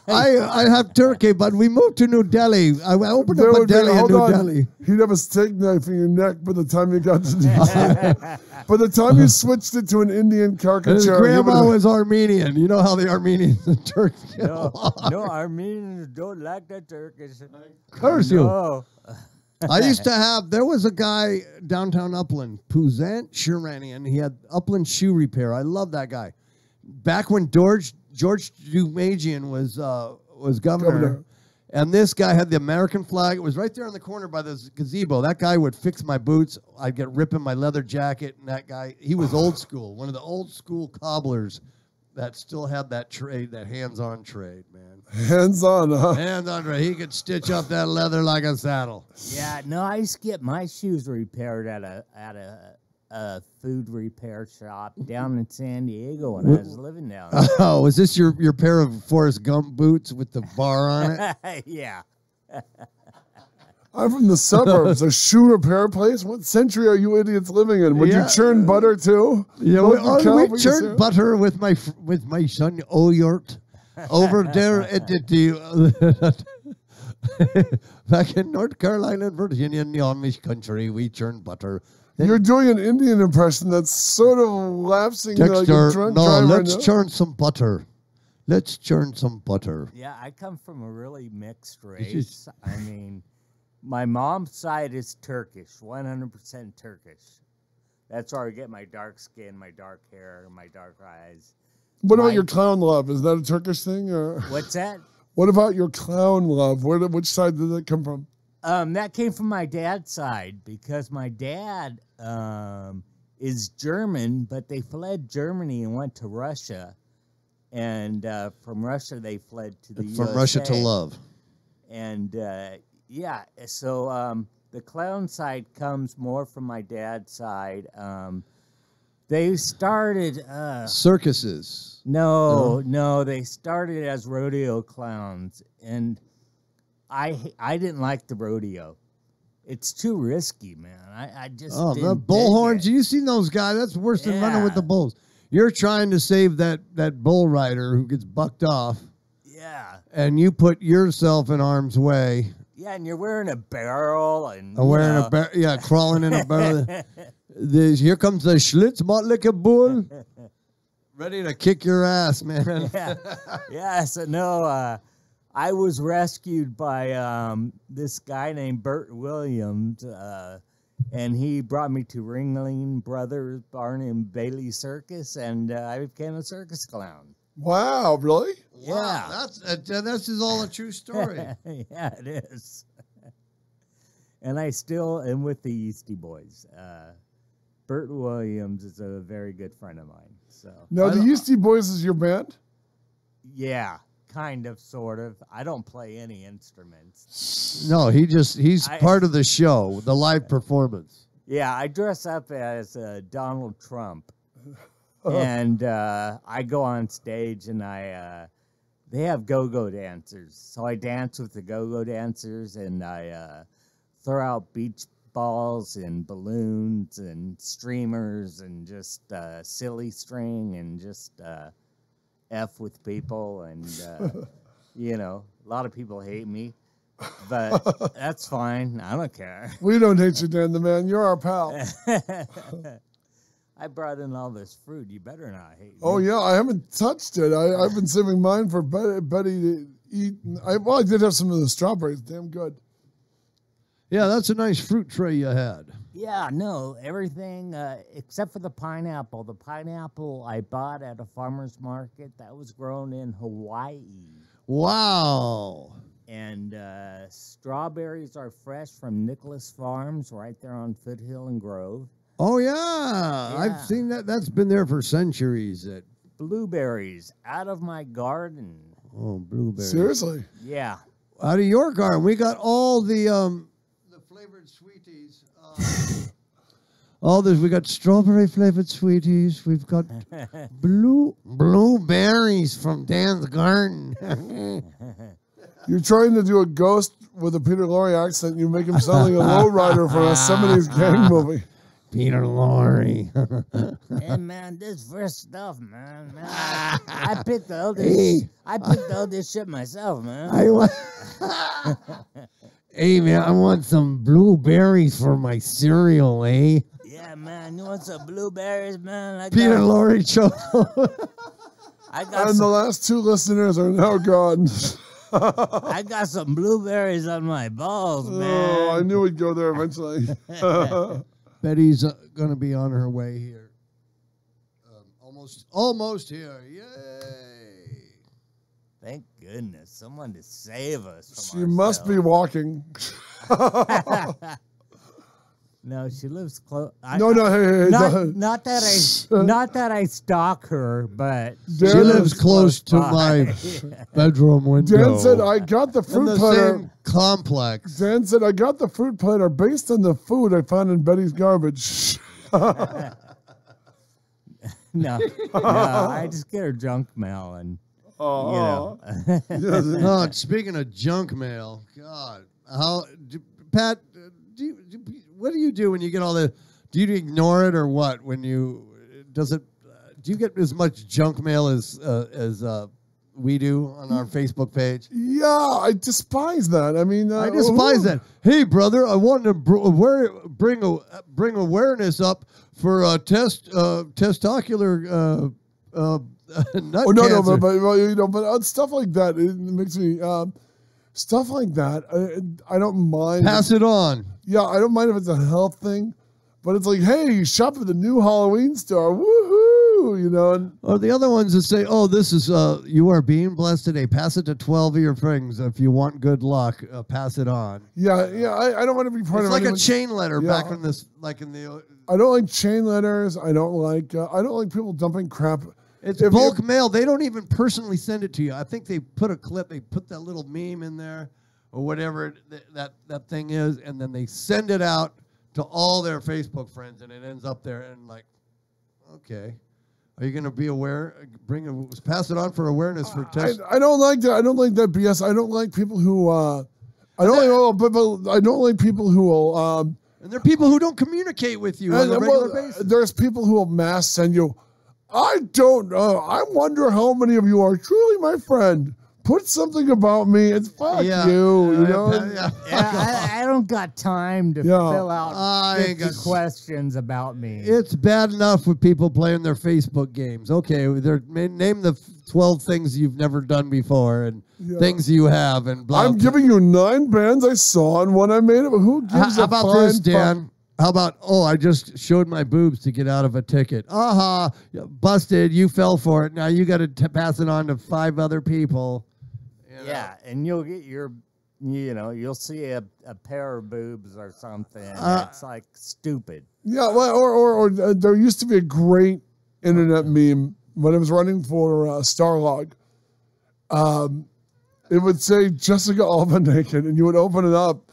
I have turkey, but we moved to New Delhi. I opened up a deli in New Delhi. He'd have a steak knife in your neck by the time you got to New Delhi. By the time you switched it to an Indian caricature. His grandma was Armenian. You know how the Armenians and Turks get No, Armenians don't like the Turkish. Curse you. I used to have, there was a guy downtown Upland, Puzant Sheranian. He had Upland Shoe Repair. I love that guy. Back when George Dumagian was governor. And this guy had the American flag. It was right there on the corner by this gazebo. That guy would fix my boots. I'd get ripping my leather jacket. And that guy, he was old school. One of the old school cobblers that still had that trade, that hands-on trade, man. Hands-on, huh? Hands-on trade. He could stitch up that leather like a saddle. Yeah, no, I used to get my shoes repaired at a food repair shop down in San Diego when I was living down there. Oh, is this your pair of Forrest Gump boots with the bar on it? Yeah. I'm from the suburbs. A shoe repair place? What century are you idiots living in? Would you churn butter too? Yeah, we churned butter with my son Oyort over there at the back in North Carolina and Virginia in the Amish country. We churned butter. You're doing an Indian impression that's sort of lapsing. Dexter, like a no, let's churn some butter. Let's churn some butter. Yeah, I come from a really mixed race. I mean, my mom's side is Turkish, 100% Turkish. That's where I get my dark skin, my dark hair, my dark eyes. What about your clown love? Is that a Turkish thing? Or what's that? What about your clown love? Which side did that come from? That came from my dad's side because my dad is German, but they fled Germany and went to Russia. And from Russia, they fled to the USA. From Russia to love. And, yeah, so the clown side comes more from my dad's side. They started... circuses. No, they started as rodeo clowns. And I didn't like the rodeo. It's too risky, man. I just didn't bullhorns. You seen those guys? That's worse than running with the bulls. You're trying to save that bull rider who gets bucked off. Yeah. And you put yourself in harm's way. Yeah, and you're wearing a barrel and crawling in a barrel. Here comes the Schlitz Motley bull, ready to kick your ass, man. Yeah. So no, I was rescued by this guy named Bert Williams, and he brought me to Ringling Brothers Barnum and Bailey Circus, and I became a circus clown. Wow, really? Yeah. Wow, this is all a true story. Yeah, it is. And I still am with the Yeasty Boys. Bert Williams is a very good friend of mine. So now the Yeasty Boys is your band? Yeah, kind of, sort of. I don't play any instruments. No, he's part of the show, the live performance. Yeah, I dress up as Donald Trump. And I go on stage and they have go-go dancers. So I dance with the go-go dancers and I throw out beach balls and balloons and streamers and just silly string and just F with people. And, you know, a lot of people hate me. But that's fine. I don't care. We don't hate you, Dan the Man. You're our pal. I brought in all this fruit. You better not hate me. Oh, yeah. I haven't touched it. I've been saving mine for Betty to eat. I did have some of the strawberries. Damn good. Yeah, that's a nice fruit tray you had. Yeah, no, everything except for the pineapple. The pineapple I bought at a farmer's market that was grown in Hawaii. Wow. And strawberries are fresh from Nicholas Farms right there on Foothill and Grove. Oh, yeah. I've seen that. That's been there for centuries. Blueberries out of my garden. Oh, blueberries. Seriously? Yeah. Out of your garden. We got all the flavored sweeties. All this. We got strawberry flavored sweeties. We've got blueberries from Dan's garden. You're trying to do a ghost with a Peter Lorre accent. You make him sound like a lowrider from a 70s gang movie. Peter Lorre. Hey man, this fresh stuff, man. I picked all this. I picked all this shit myself, man. Hey man, I want some blueberries for my cereal, eh? Yeah, man. You want some blueberries, man? Peter Lorre show. And the last two listeners are now gone. I got some blueberries on my balls, man. Oh, I knew we'd go there eventually. Betty's going to be on her way here. Almost here. Yay. Thank goodness. Someone to save us from She must be walking. No, she lives close. No, hey, not that I stalk her, but she lives close to my bedroom window. Dan said, I got the fruit in the platter. same complex. Dan said, I got the fruit platter based on the food I found in Betty's garbage. No, I just get her junk mail and, No, speaking of junk mail, God, Pat, what do you do when you get all the? Do you ignore it or what? When you do you get as much junk mail as we do on our Facebook page? Yeah, I despise that. I mean, I despise that. Hey, brother, I want to bring awareness up for testicular nut cancer. But stuff like that, it makes me stuff like that. I don't mind. Pass it on. Yeah, I don't mind if it's a health thing, but it's like, hey, you shop at the new Halloween store, woohoo, you know. And, or the other ones that say, oh, this is you are being blessed today. Pass it to 12 of your friends if you want good luck. Pass it on. Yeah. I don't want to be part of. It's like a chain letter back in this, like in the. I don't like chain letters. I don't like people dumping crap. It's bulk mail. They don't even personally send it to you. I think they put a clip. They put that little meme in there, or whatever that thing is, and then they send it out to all their Facebook friends, and it ends up there. And like, okay, are you going to be aware? Pass it on for awareness for test. I don't like that. I don't like that BS. I don't like people who. I don't like people who will. And there are people who don't communicate with you on a regular basis. There's people who will mass send you. I don't know. I wonder how many of you are truly my friend. Put something about me. It's fuck you. You know? I don't got time to fill out 50 questions about me. It's bad enough with people playing their Facebook games. Okay, name the 12 things you've never done before and things you have. And blah. I'm giving you 9 bands I saw and one I made up. Who gives How about this, Dan? How about, I just showed my boobs to get out of a ticket. Busted. You fell for it. Now you got to pass it on to 5 other people. Yeah, and you'll get you'll see a pair of boobs or something. It's like stupid. Yeah, well, or there used to be a great internet meme when I was running for Starlog. It would say Jessica Alba naked, and you would open it up,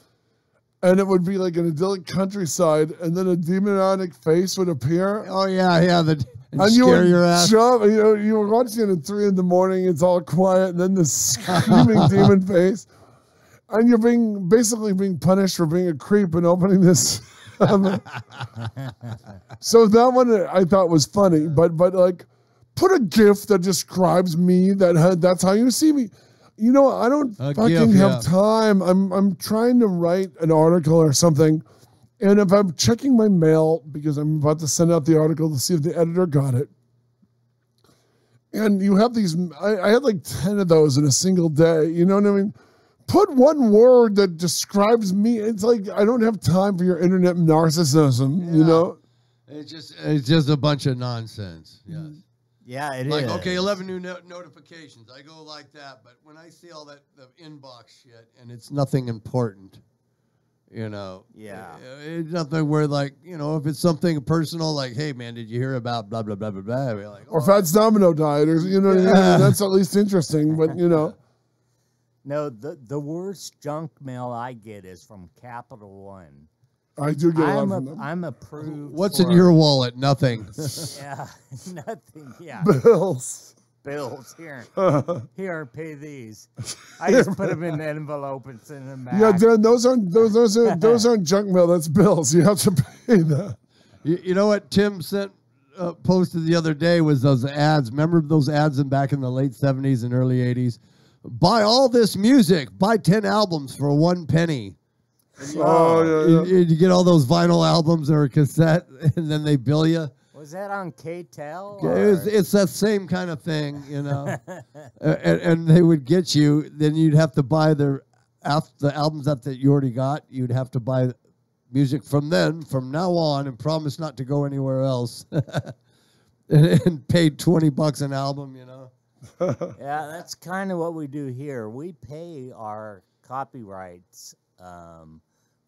and it would be like an idyllic countryside, and then a demonic face would appear. Oh yeah, and you would your ass. Jump, you were watching it at 3 a.m. It's all quiet, and then this screaming demon face, and you're basically being punished for being a creep and opening this. So that one I thought was funny, but like, put a GIF that describes me. That's how you see me. You know, I don't fucking have time. I'm trying to write an article or something. And if I'm checking my mail, because I'm about to send out the article to see if the editor got it. And you have these, I had like 10 of those in a single day. You know what I mean? Put one word that describes me. It's like, I don't have time for your internet narcissism, you know? It's just a bunch of nonsense. Yes. Yeah, it is. Like, okay, 11 new notifications. I go like that. But when I see all the inbox shit and it's nothing important, you know. Yeah. It's nothing where, like, you know, if it's something personal, like, hey, man, did you hear about blah, blah, blah, blah, blah? We're like, or Fats Domino died, or, you know, that's at least interesting, but, you know. No, the worst junk mail I get is from Capital One. I do get a lot from them. I'm approved. What's in your wallet? Nothing. Yeah, nothing. Yeah. Bills. Here, pay these. I just put them in the envelope and send them back. Yeah, Dan, those aren't junk mail. That's bills. You have to pay that. You know what Tim posted the other day was those ads. Remember those ads back in the late 70s and early 80s? Buy all this music. Buy 10 albums for 1 penny. Oh, yeah. You get all those vinyl albums or a cassette, and then they bill you. Was that on K-Tel? It's that same kind of thing, you know. and they would get you. Then you'd have to buy the albums that you already got. You'd have to buy music from now on, and promise not to go anywhere else. and paid $20 an album, you know. Yeah, that's kind of what we do here. We pay our copyrights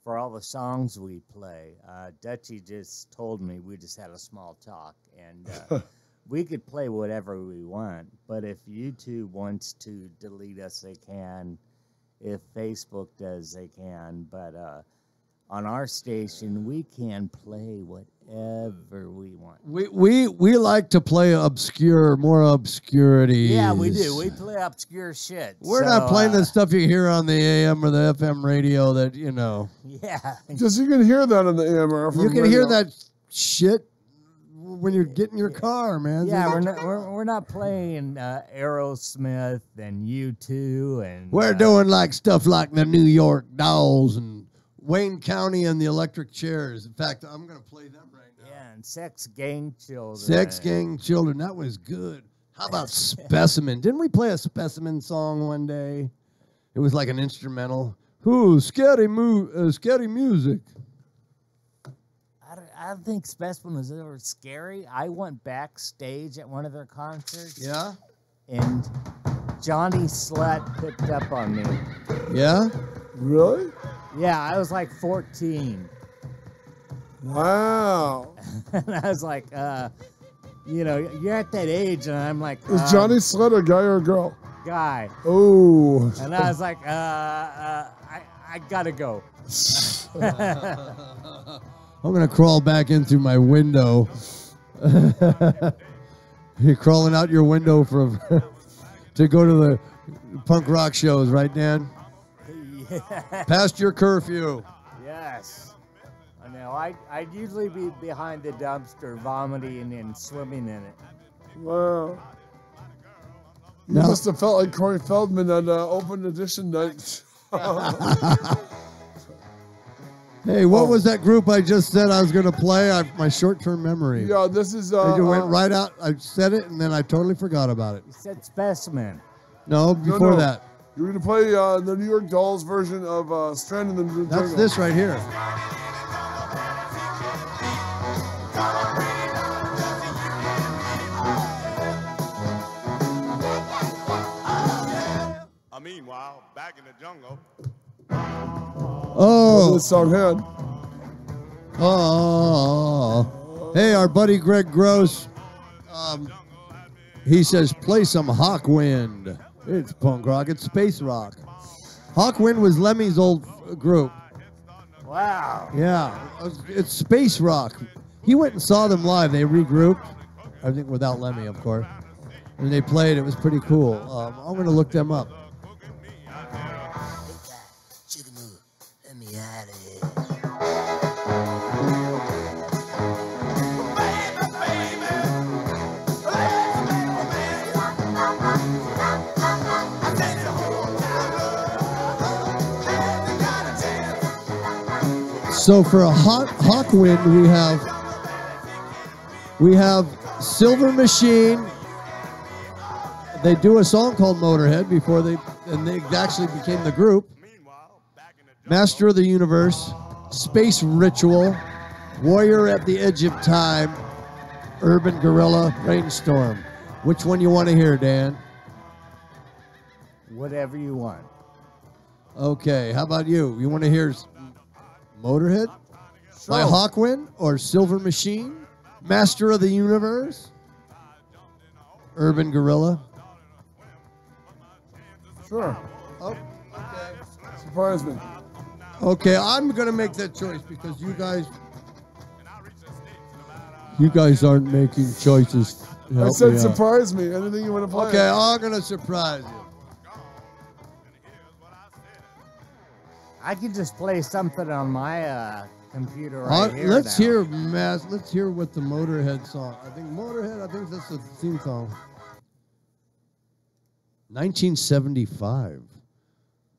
for all the songs we play. Dutchie just told me, we just had a small talk, and we could play whatever we want, but if YouTube wants to delete us, they can. If Facebook does, they can. But on our station, we can play whatever we want. We like to play more obscurity. Yeah, we do. We play obscure shit. We're not playing the stuff you hear on the AM or the FM radio that, you know. Yeah. Because you can hear that on the AM or FM You can radio. hear that shit when you're getting your car, man. Yeah, we're not playing Aerosmith and U2 and we're doing like stuff like the New York Dolls and Wayne County and the Electric Chairs. In fact, I'm going to play them right now. Yeah, and Sex Gang Children. Sex Gang Children, that was good. How about Specimen? Didn't we play a Specimen song one day? It was like an instrumental. Ooh, scary music. I don't think Specimen was ever scary. I went backstage at one of their concerts. Yeah? And Johnny Slut picked up on me. Yeah? Really? Yeah, I was like 14. Wow. And I was like, you know, you're at that age, and I'm like, Is Johnny Slut a guy or a girl? Guy. Oh. And I was like, I gotta go. I'm going to crawl back in through my window. You're crawling out your window to go to the punk rock shows, right, Dan? Yeah. Past your curfew. Yes. I know. I'd usually be behind the dumpster vomiting and swimming in it. Wow. You must have felt like Corey Feldman on Open Edition night. Hey, what was that group I just said I was going to play? My short-term memory. Yeah, this is... it went right out. I said it, and then I totally forgot about it. You said Specimen. No, before that. You were going to play the New York Dolls version of Stranded in the Jungle. That's this right here. Meanwhile, back in the jungle. Oh. This song had. Oh. Hey, our buddy Greg Gross, he says, play some Hawkwind. It's punk rock. It's space rock. Hawkwind was Lemmy's old group. Wow. Yeah. It's space rock. He went and saw them live. They regrouped. I think without Lemmy, of course. And they played. It was pretty cool. I'm going to look them up. So for a Hawkwind, we have Silver Machine. They do a song called Motorhead before they actually became the group. Master of the Universe, Space Ritual, Warrior at the Edge of Time, Urban Gorilla, Rainstorm. Which one you want to hear, Dan? Whatever you want. Okay, how about you? You want to hear Motorhead by Hawkwind or Silver Machine? Master of the Universe? Urban Gorilla? Sure. Oh, okay. Surprise me. Okay, I'm going to make that choice because you guys aren't making choices. I said surprise me. Anything you want to play? Okay, I'm going to surprise you. I could just play something on my computer right here. Let's hear what the Motorhead song. I think that's the theme song. 1975.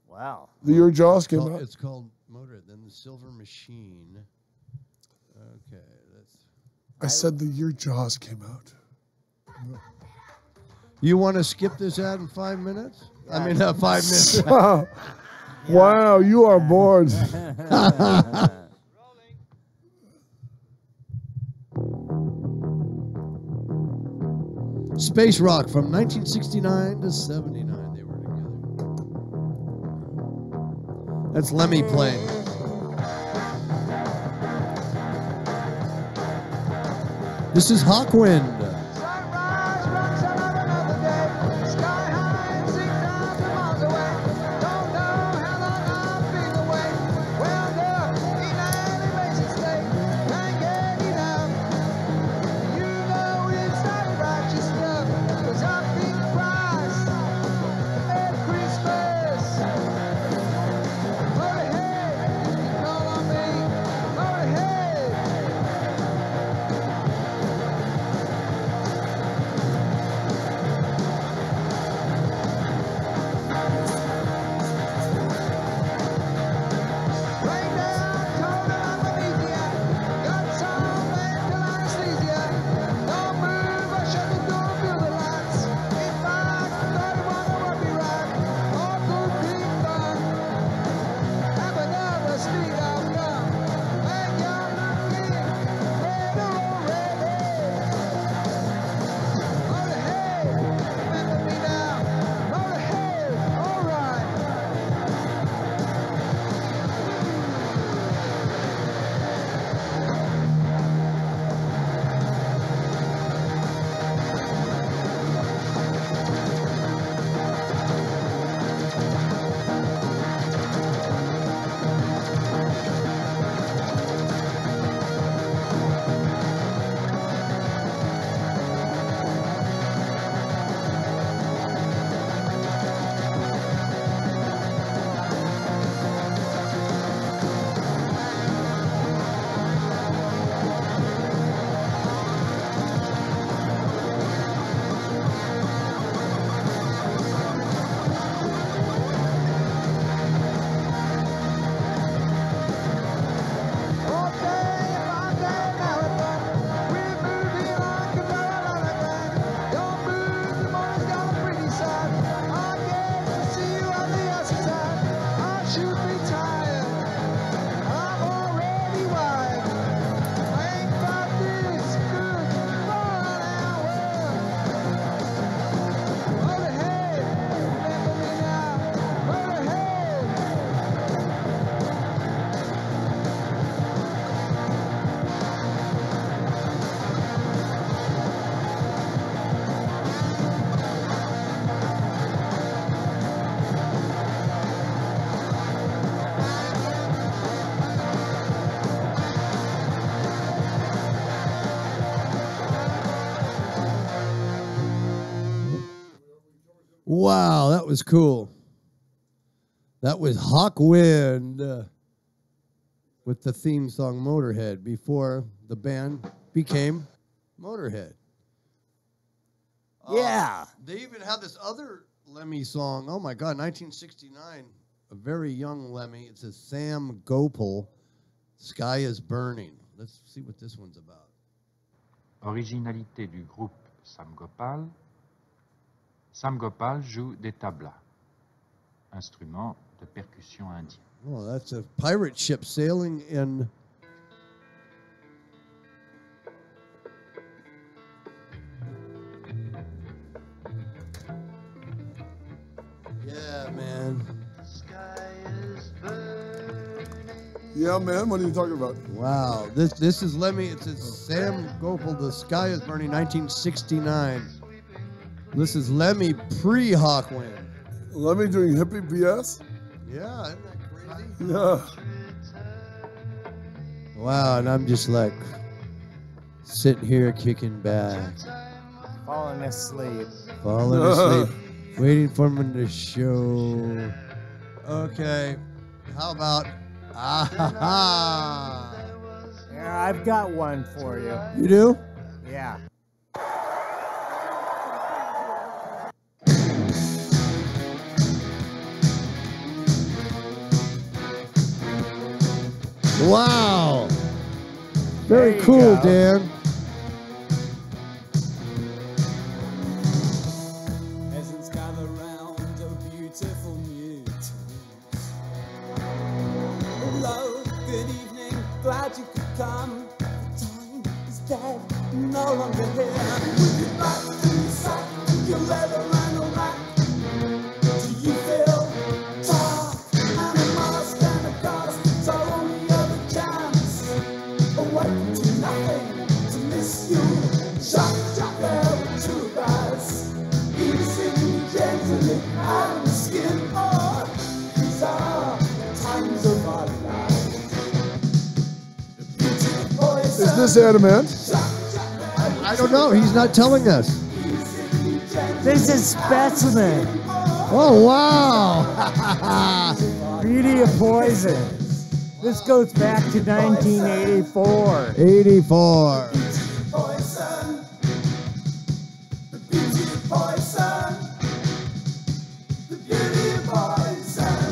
Wow. The year Jaws came out. It's called Motorhead. Then the Silver Machine. Okay, I said the year Jaws came out. You want to skip this ad in 5 minutes? I mean, 5 minutes. Wow, you are bored. Space Rock from 1969 to 79. They were together. That's Lemmy playing. This is Hawkwind. Wow, that was cool. That was Hawkwind with the theme song Motorhead before the band became Motorhead. Yeah. They even had this other Lemmy song. Oh, my God, 1969. A very young Lemmy. It says Sam Gopal, Sky is Burning. Let's see what this one's about. Originalité du groupe Sam Gopal. Sam Gopal joue des tablas, instrument de percussion indien. Oh, that's a pirate ship sailing in... Yeah, man. Yeah, man. What are you talking about? Wow. This is Lemmy. It says Sam Gopal, The Sky is Burning, 1969. This is Lemmy pre-Hawkwind. Lemmy doing hippie BS? Yeah, isn't that crazy? Yeah. Wow, and I'm just like sitting here kicking back. Falling asleep. Falling asleep. Waiting for him to show. Okay. How about Yeah, I've got one for you. You do? Yeah. Wow. Very cool, go. Dan. glad you could come. The time is dead, no longer here. Would you like to be sack? Your leather and a rack? Do you feel dark? And a mask and a ghost. It's our only other chance. Awake to nothing, to miss you. Shut there to us. Easing gently out of the skin. Oh, these are times of our lives. Is this Adamant? I don't know. He's not telling us. This is Specimen. Oh, wow. Beauty of Poison. This goes back to 1984. 84. Poison. The beauty of poison. The beauty of poison.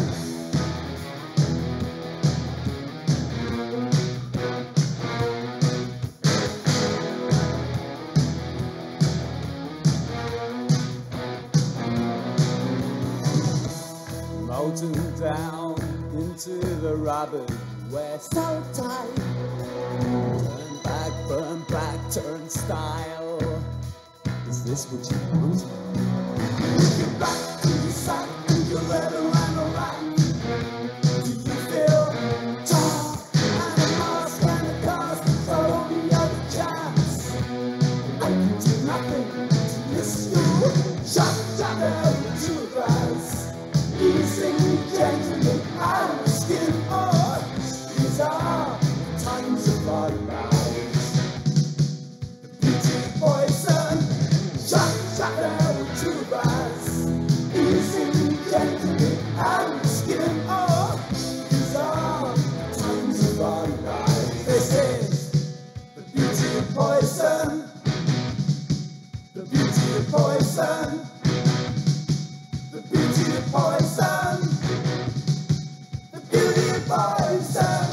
Molten down into the rubber. We're so tight. Turn back, burn back, turnstile. Is this what you want? Get back to your sack, to your leather and a rack. Do you feel dark? And a mask and a cast. It's our only other chance. I can do nothing to miss you. Shut down to us. Easing gently out of the skin. Oh, these are times of our lives. The beauty of poison. Shut down to us. Easing gently out of the skin. Oh, these are times of our lives. This is the beauty of poison. The beauty of poison. The beauty of poison. The beauty of poison.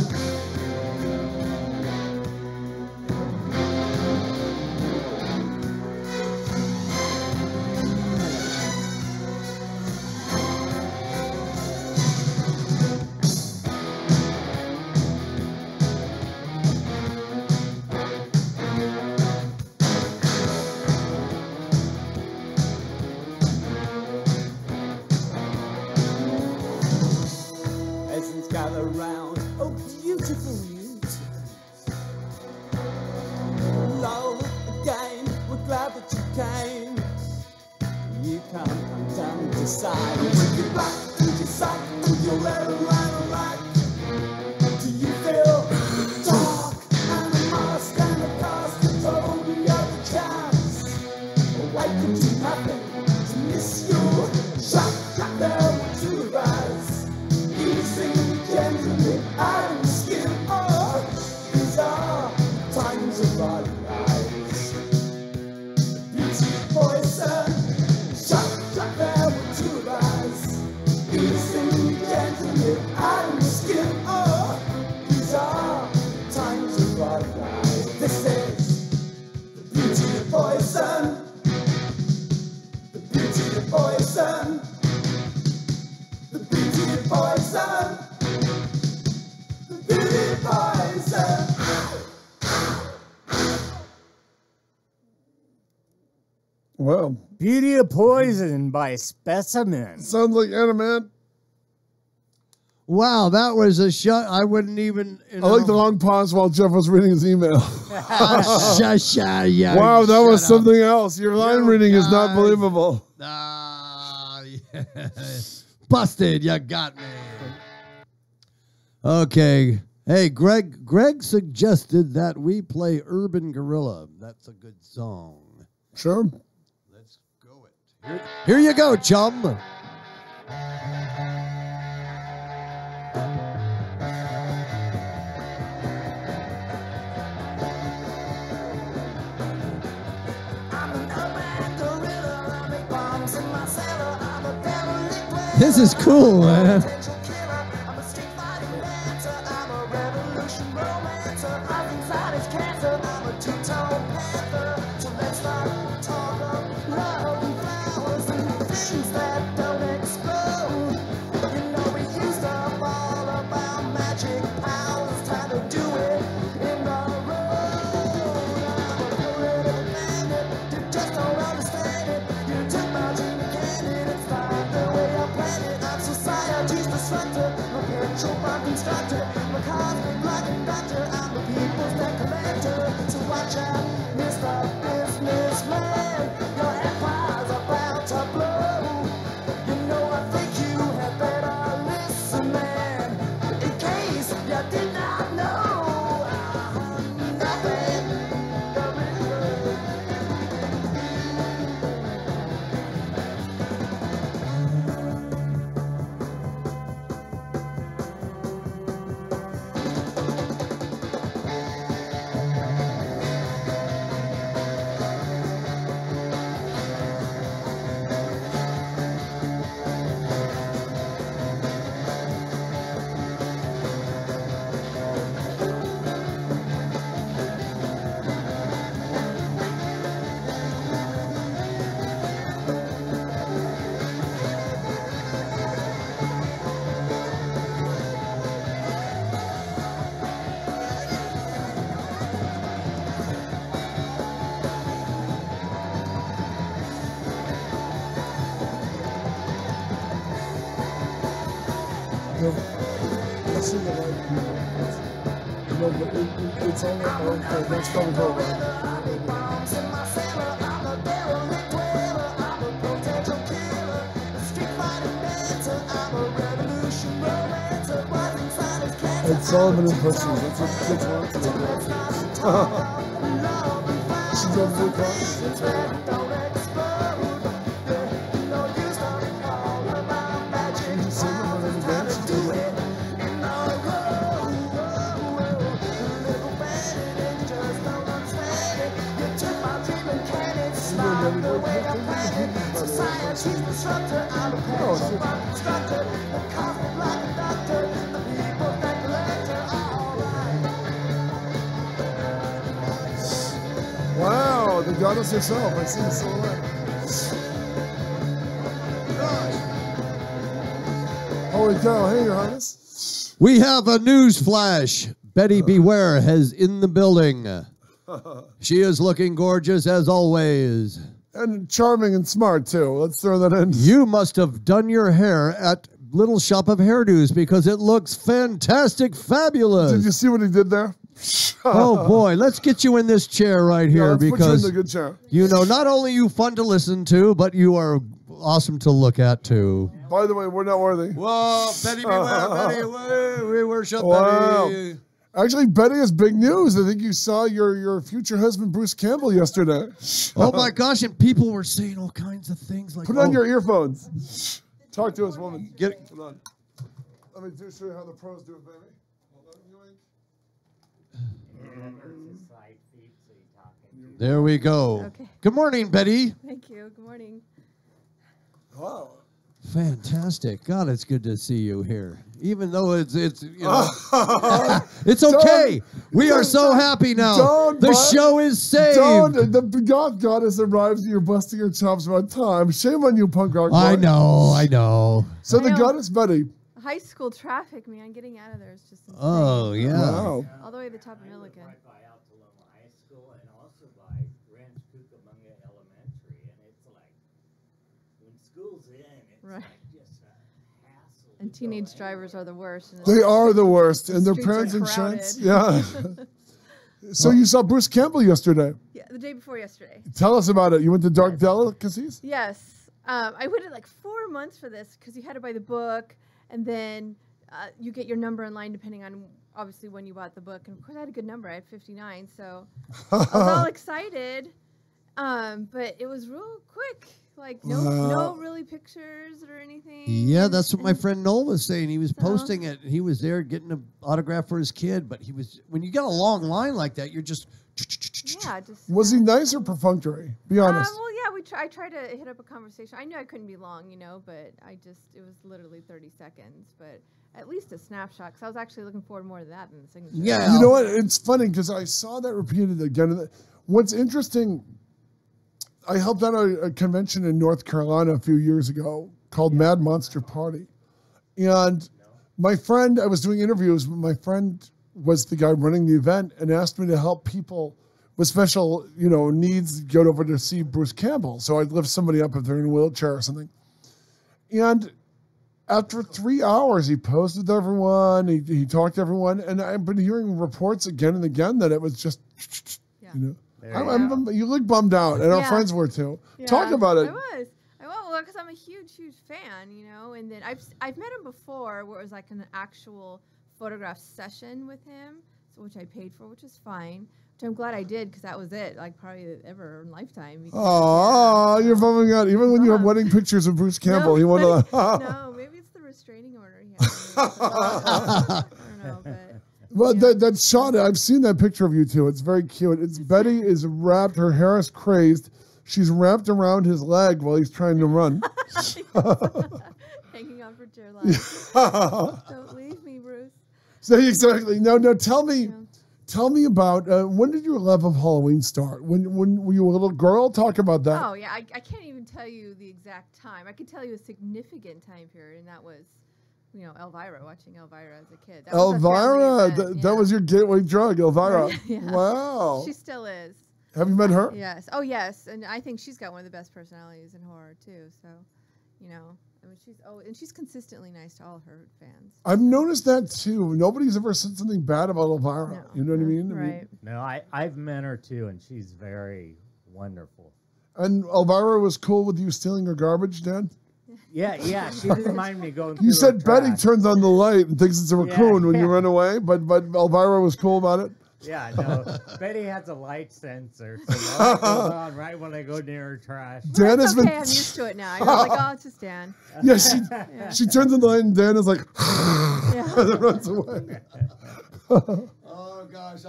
Peasants gather round, oh beautiful mutants. Lo, again, we're glad that you came. You come down to side. Take it back to your sack, to your leather and a rack. Do you feel dark? And a mask and a cast. It's our only other chance. Why could you nothing to miss you? Shut there to us. Easing gently out of the skin. Oh, these are times of our lives. Beauty of poison. Shut there to us. Easing gently out of the skin. Oh, these are times of our lives. This is the beauty of poison. The beauty of poison. The beauty of poison. The beauty of poison. Wow. Beauty of Poison by Specimen. Sounds like Adamant. Wow, that was a shot. I wouldn't even. I like the long pause while Jeff was reading his email. Yeah, wow, that was shut up. something else. Your line reading is not guys. believable. Yeah. Busted, you got me. Okay. Hey, Greg suggested that we play Urban Gorilla. That's a good song. Sure. Let's go it. Here you go, chum. This is cool, man. You know we used up all of our magic powers, time to do it. I see the light. No, but it's all right. Okay, that's probably all right. Ed Sullivan impressions. That's what kids want to do. She's got blue cards. That's right. She's a singer, but in the band, she's doing it. Society's disruptor, I'm a passion instructor, the cosmic like a doctor, the people that collector, alright. Wow, the goddess herself, I see the silhouette. Holy cow, hey, Your Highness. We have a news flash. Betty Beware is in the building. She is looking gorgeous as always. And charming and smart, too. Let's throw that in. You must have done your hair at Little Shop of Hairdos because it looks fantastic, fabulous. Did you see what he did there? Oh, boy. Let's get you in this chair right here let's because, put you in the good chair. You know, not only are you fun to listen to, but you are awesome to look at, too. By the way, we're not worthy. Whoa, Betty Beware, Betty, we worship wow. Betty. Actually, Betty has big news. I think you saw your future husband, Bruce Campbell, yesterday. Oh, my gosh. And people were saying all kinds of things like, Put on your earphones. Talk to us, woman. Get it. Hold on. Let me show you how the pros do it, baby. Hold on, There we go. Okay. Good morning, Betty. Thank you. Good morning. Wow. Fantastic. God, it's good to see you here. Even though it's you know, it's okay. We are so happy now. The show is saved. The God goddess arrives and you're busting your chops about time. Shame on you, punk rock boy. I know. So the goddess Betty. High school traffic, man. Getting out of there is just insane. Oh, yeah. Wow. All the way to the top of Milliken. Right by Altaloma High School and also by Ranch Cucamonga Elementary. And it's like, when school's in, it's Right. like just a hassle. And teenage drivers are the worst. And They are the worst. And their streets are parents' crowded. insurance. Yeah. So you saw Bruce Campbell yesterday. Yeah, the day before yesterday. Tell us about it. You went to Dark Delicacies? Yes. I waited like 4 months for this because you had to buy the book, and then you get your number in line depending on obviously when you bought the book. And of course, I had a good number. I had 59, so I was all excited. But it was real quick. Like no really pictures or anything. Yeah, that's what my friend Noel was saying. He was posting it. He was there getting an autograph for his kid. But he was when you get a long line like that, you're just. Yeah, just. Was he nice or perfunctory? Be honest. Well, yeah, I tried to hit up a conversation. I knew I couldn't be long, but it was literally 30 seconds. But at least a snapshot, because I was actually looking forward more to that than the signature. Yeah. You know what? It's funny because I saw that repeated again. What's interesting, I helped out a convention in North Carolina a few years ago called Mad Monster Party. And my friend, I was doing interviews, my friend was the guy running the event and asked me to help people with special, needs go over to see Bruce Campbell. So I'd lift somebody up if they're in a wheelchair or something. And after 3 hours, he posed with everyone, he talked to everyone, and I've been hearing reports again and again that it was just, you look bummed out, and our friends were too. Yeah, talk about it. I was, because I'm a huge fan, and then I've met him before where it was like an actual photograph session with him, which I paid for, which is fine. Which I'm glad I did because that was it, like probably ever in lifetime. Oh, you're bumming out. Even when you have wedding pictures of Bruce Campbell, you want to. No, maybe it's the restraining order. I don't know, but. Well, that shot, I've seen that picture of you two. It's very cute. It's Betty is wrapped, her hair is crazed. She's wrapped around his leg while he's trying to run. Hanging on for dear life. Don't leave me, Bruce. So exactly. No, tell me about, when did your love of Halloween start? When were you a little girl? Talk about that. Oh, yeah. I can't even tell you the exact time. I could tell you a significant time period, and that was, Elvira, watching Elvira as a kid. Elvira, that was your gateway drug, Elvira. Yeah. Wow. She still is. Have you met her? Yes. Oh, yes. And I think she's got one of the best personalities in horror, too. So, I mean, she's consistently nice to all her fans. I've noticed that too. Nobody's ever said something bad about Elvira. No. You know what I mean? Right. No, I've met her too, and she's very wonderful. And Elvira was cool with you stealing her garbage, Dad? Yeah, she didn't mind me going through You said her Betty trash. turns on the light and thinks it's a raccoon when you run away, but Elvira was cool about it? Yeah, no. Betty has a light sensor, so that goes on right when I go near her trash. Dan has been. I'm used to it now. You're like, oh, it's just Dan. Yeah, she turns on the light and Dan is like, and runs away. Oh gosh!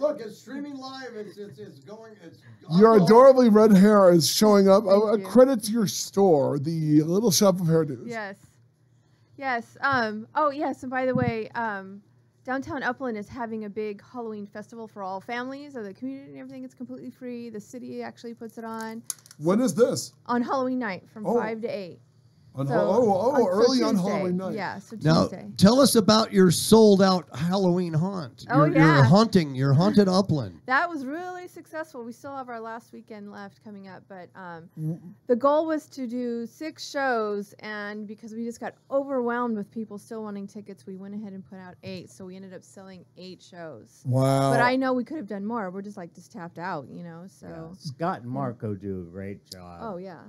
Look, it's streaming live. It's going. It's Your adorably red hair is showing up. A credit to your store, the Little Shop of Hairdos. Yes. Oh, yes. And by the way, Downtown Upland is having a big Halloween festival for all families of the community and everything. It's completely free. The city actually puts it on. When is this? On Halloween night from 5 to 8. Early on Halloween night. Yeah, so now, Tuesday. tell us about your sold-out Halloween haunt. Oh, Your haunted Upland. That was really successful. We still have our last weekend left coming up, but the goal was to do 6 shows, and because we just got overwhelmed with people still wanting tickets, we went ahead and put out 8, so we ended up selling 8 shows. Wow. But I know we could have done more. We're just tapped out, so. Yeah, Scott and Marco do a great job. Oh, yeah.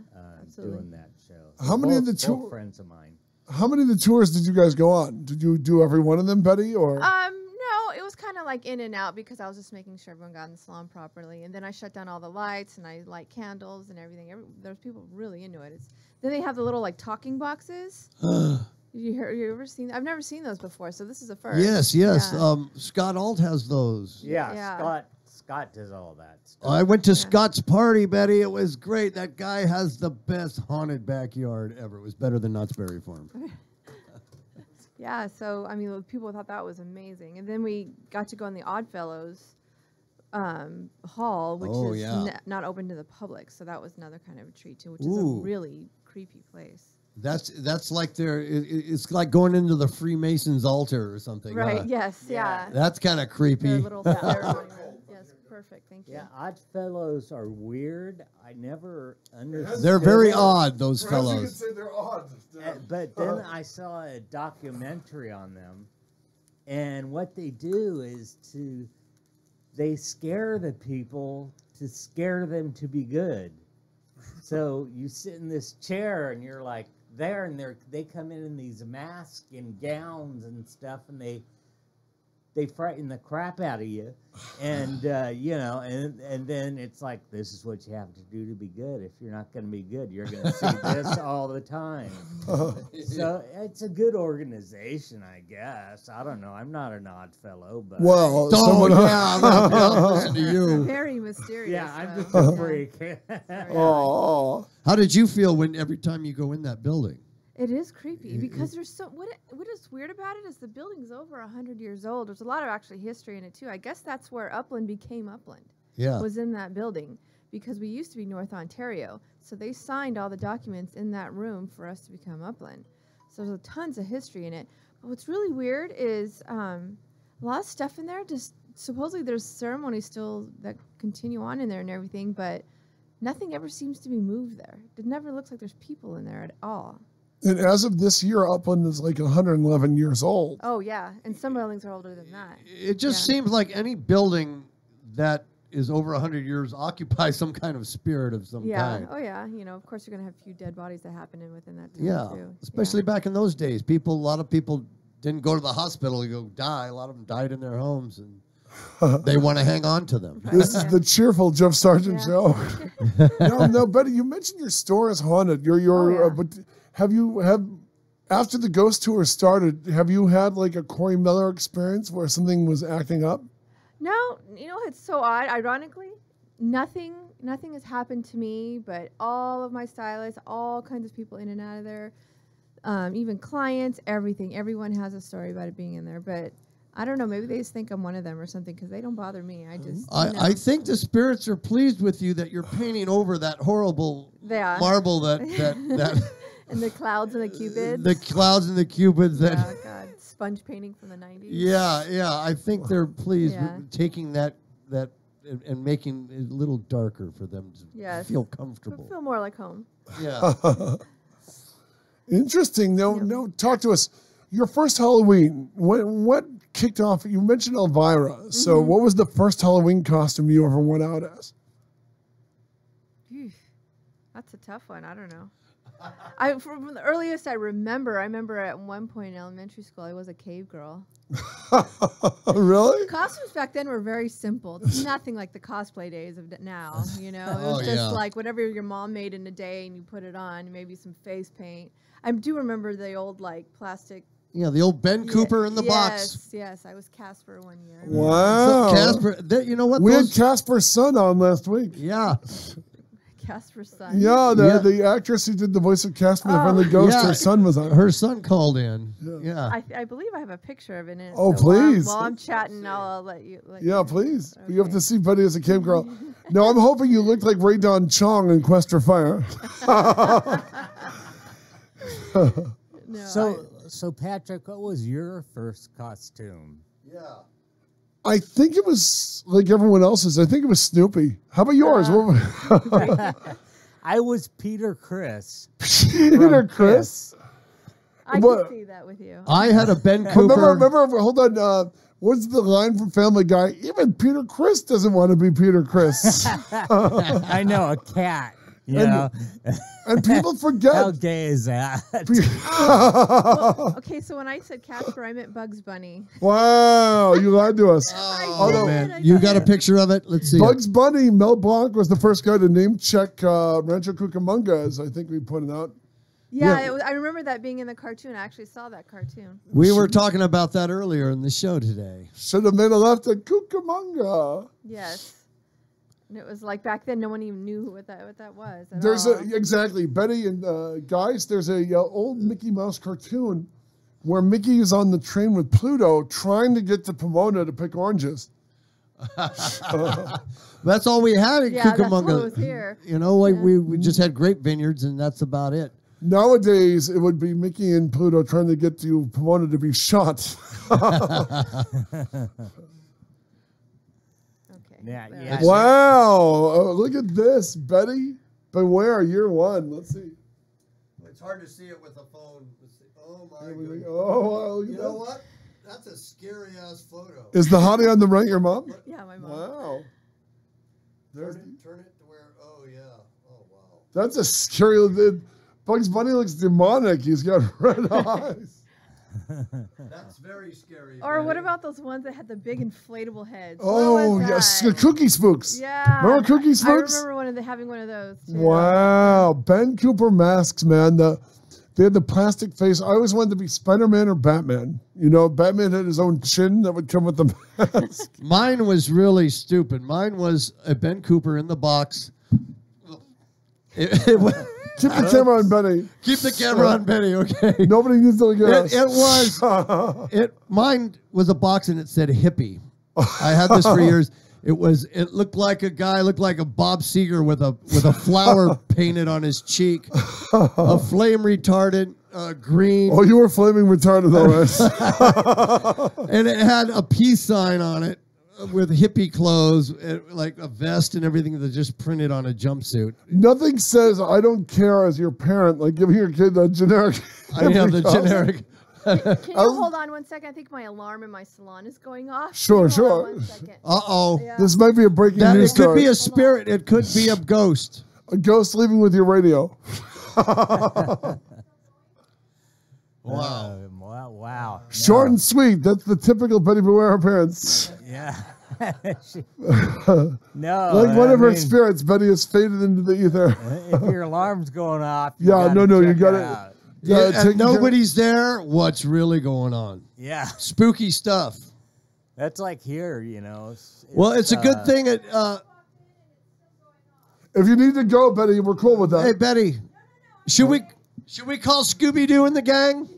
Absolutely. Doing that show. How many of the both friends of mine. How many of the tours did you guys go on? Did you do every one of them, Betty, or? No, it was kind of like in and out because I was just making sure everyone got in the salon properly, and then I shut down all the lights and I light candles and everything. There's people really into it. Then they have the little talking boxes. You ever seen? I've never seen those before, so this is the first. Yes. Yeah. Scott Alt has those. Yeah. Scott does all that stuff. I went to Scott's party, Betty. It was great. That guy has the best haunted backyard ever. It was better than Knott's Berry Farm. Yeah, so, I mean, people thought that was amazing. And then we got to go in the Oddfellows hall, which is not open to the public. So that was another kind of a treat, too, which is a really creepy place. That's like it's like going into the Freemasons altar or something. Right, yes, yeah. That's kind of creepy. Their little ceremony. Yes, perfect, thank you. Yeah, Oddfellows are weird. I never understood. They're very odd, those fellows. You could say they're odd. But then I saw a documentary on them, and what they do is they scare the people to scare them to be good. So you sit in this chair and you're like there, and they come in these masks and gowns and stuff, and they frighten the crap out of you, and and then it's like, this is what you have to do to be good. If you're not going to be good, you're going to see this all the time. So it's a good organization, I guess. I don't know. I'm not an odd fellow, but listen to you. Very mysterious. Yeah, I'm just a freak. How did you feel every time you go in that building? It is creepy because there's what is weird about it is the building's over 100 years old. There's a lot of actually history in it too. I guess that's where Upland became Upland. Yeah, was in that building because we used to be North Ontario. So they signed all the documents in that room for us to become Upland. So there's tons of history in it. But what's really weird is a lot of stuff in there. Just supposedly there's ceremonies still that continue on in there and everything, but nothing ever seems to be moved there. It never looks like there's people in there at all. And as of this year, Upland is like 111 years old. Oh, yeah. And some buildings are older than that. It just seems like any building that is over 100 years occupies some kind of spirit of some kind. Oh, yeah. Of course, you're going to have a few dead bodies that happen within that time, too. Especially back in those days. A lot of people didn't go to the hospital to go die. A lot of them died in their homes, and they want to hang on to them. This is the cheerful Jeff Sargent show. No, Betty, you mentioned your store is haunted. But after the ghost tour started, have you had like a Cory Miller experience where something was acting up? No, it's so odd. Ironically, nothing has happened to me, but all of my stylists, all kinds of people in and out of there, even clients, everything. Everyone has a story about it being in there, but I don't know. Maybe they just think I'm one of them or something because they don't bother me. I think the spirits are pleased with you that you're painting over that horrible marble that and the clouds and the cupids. The clouds and the cupids. Oh, God. Sponge painting from the 90s. Yeah. I think they're pleased with taking that and making it a little darker for them to feel comfortable. Feel more like home. Yeah. Interesting. No. Talk to us. Your first Halloween. What kicked off? You mentioned Elvira. So, what was the first Halloween costume you ever went out as? That's a tough one. I don't know. From the earliest I remember at one point in elementary school, I was a cave girl. Really? Costumes back then were very simple. It's nothing like the cosplay days of now. You know, it was just like whatever your mom made in a day, and you put it on. Maybe some face paint. I do remember the old like plastic. Yeah, the old Ben Cooper in the box. Yes, I was Casper one year. Wow. So Casper, you know what? We had Casper's son on last week. Yeah. Casper's son. Yeah, the actress who did the voice of Casper, the Friendly Ghost, her son was on. Her son called in. Yeah. I believe I have a picture of it in it. Oh, so please. While I'm chatting, I'll let you. Please. Okay. You have to see Betty as a cave girl. No, I'm hoping you looked like Ray Don Chong in Quest for Fire. So Patrick, what was your first costume? Yeah. I think it was like everyone else's. I think it was Snoopy. How about yours? I was Peter Criss. Peter Criss? I can see that with you. I had a Ben Cooper. Remember, hold on. What's the line from Family Guy? Even Peter Criss doesn't want to be Peter Criss. I know, a cat. And people forget. How gay is that? Okay, so when I said Casper, I meant Bugs Bunny. Wow, you lied to us. Oh, man. You got a picture of it? Let's see. Bugs Bunny, Mel Blanc was the first guy to name check Rancho Cucamonga, as I think we pointed out. Yeah, I remember that being in the cartoon. I actually saw that cartoon. We were talking about that earlier in the show today. Should have made a left at Cucamonga. Yes. And it was like back then, no one even knew what that was. Exactly, Betty and guys. There's a old Mickey Mouse cartoon where Mickey is on the train with Pluto trying to get to Pomona to pick oranges. That's all we had in Cucamonga. That's what was here. You know, like we just had grape vineyards, and that's about it. Nowadays, it would be Mickey and Pluto trying to get to Pomona to be shot. Yeah. Wow. Look at this, Betty. Beware, year one. Let's see. It's hard to see it with a phone. Let's see. Oh, my goodness. Oh, you know what? That's a scary-ass photo. Is the hottie on the right your mom? Yeah, my mom. Wow. Turn it to where, oh, yeah. Oh, wow. That's a scary. Bugs Bunny looks demonic. He's got red eyes. That's very scary. Or what about those ones that had the big inflatable heads? Oh, yes. Cookie Spooks. Yeah. Remember Cookie Spooks? I remember having one of those, too. Wow. Ben Cooper masks, man. They had the plastic face. I always wanted to be Spider-Man or Batman. You know, Batman had his own chin that would come with the mask. Mine was really stupid. Mine was a Ben Cooper in the box. Keep the camera on Betty. Keep the camera on Betty, okay? Nobody needs to look at us. It was. Mine was a box and it said hippie. I had this for years. It looked like a guy, looked like a Bob Seger with a flower painted on his cheek, a flame retardant, green. Oh, you were flaming retardant, though, right? And it had a peace sign on it with hippie clothes, like a vest and everything that just printed on a jumpsuit. Nothing says I don't care as your parent like giving your kid a generic. I have the generic. Can you hold on one second? I think my alarm in my salon is going off. Sure. Uh-oh. Yeah. This might be a breaking news story. It could be a story. spirit. It could be a ghost. A ghost leaving with your radio. Wow. Short and sweet. That's the typical Betty Beware appearance. Yeah. No. Like one of her spirits, Betty has faded into the ether. If your alarm's going off, you got it. Yeah, nobody's there. What's really going on? Yeah. Spooky stuff. That's like here, you know. It's a good thing. If you need to go, Betty, we're cool with that. Hey, Betty, should we call Scooby-Doo and the gang?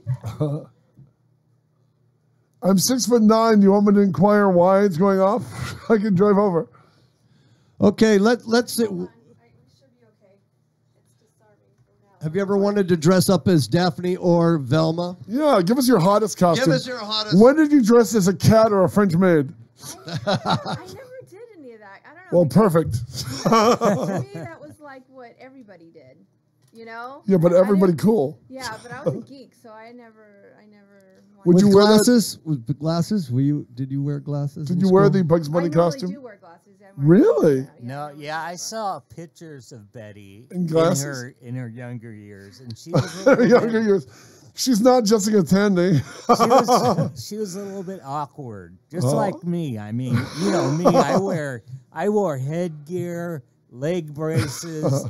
I'm 6'9". You want me to inquire why it's going off? I can drive over. Okay, let's see. Have you ever wanted to dress up as Daphne or Velma? Yeah, give us your hottest costume. Give us your hottest. When did you dress as a cat or a French maid? I never did any of that. I don't know. Well, perfect. To me, that was like what everybody did. You know? Yeah, but I everybody didn't- cool. Yeah, but I was a geek, so I never. Would With you wear that- glasses? With glasses? Did you wear glasses? Did in you wear school? the Bugs Bunny I normally costume? do wear glasses. Yeah, Really? No, yeah, I saw pictures of Betty In glasses? in her younger years, and she was a Her little younger bit, years. She's not Jessica Tandy. she was a little bit awkward, just like me. I mean, you know me. I wore headgear, leg braces,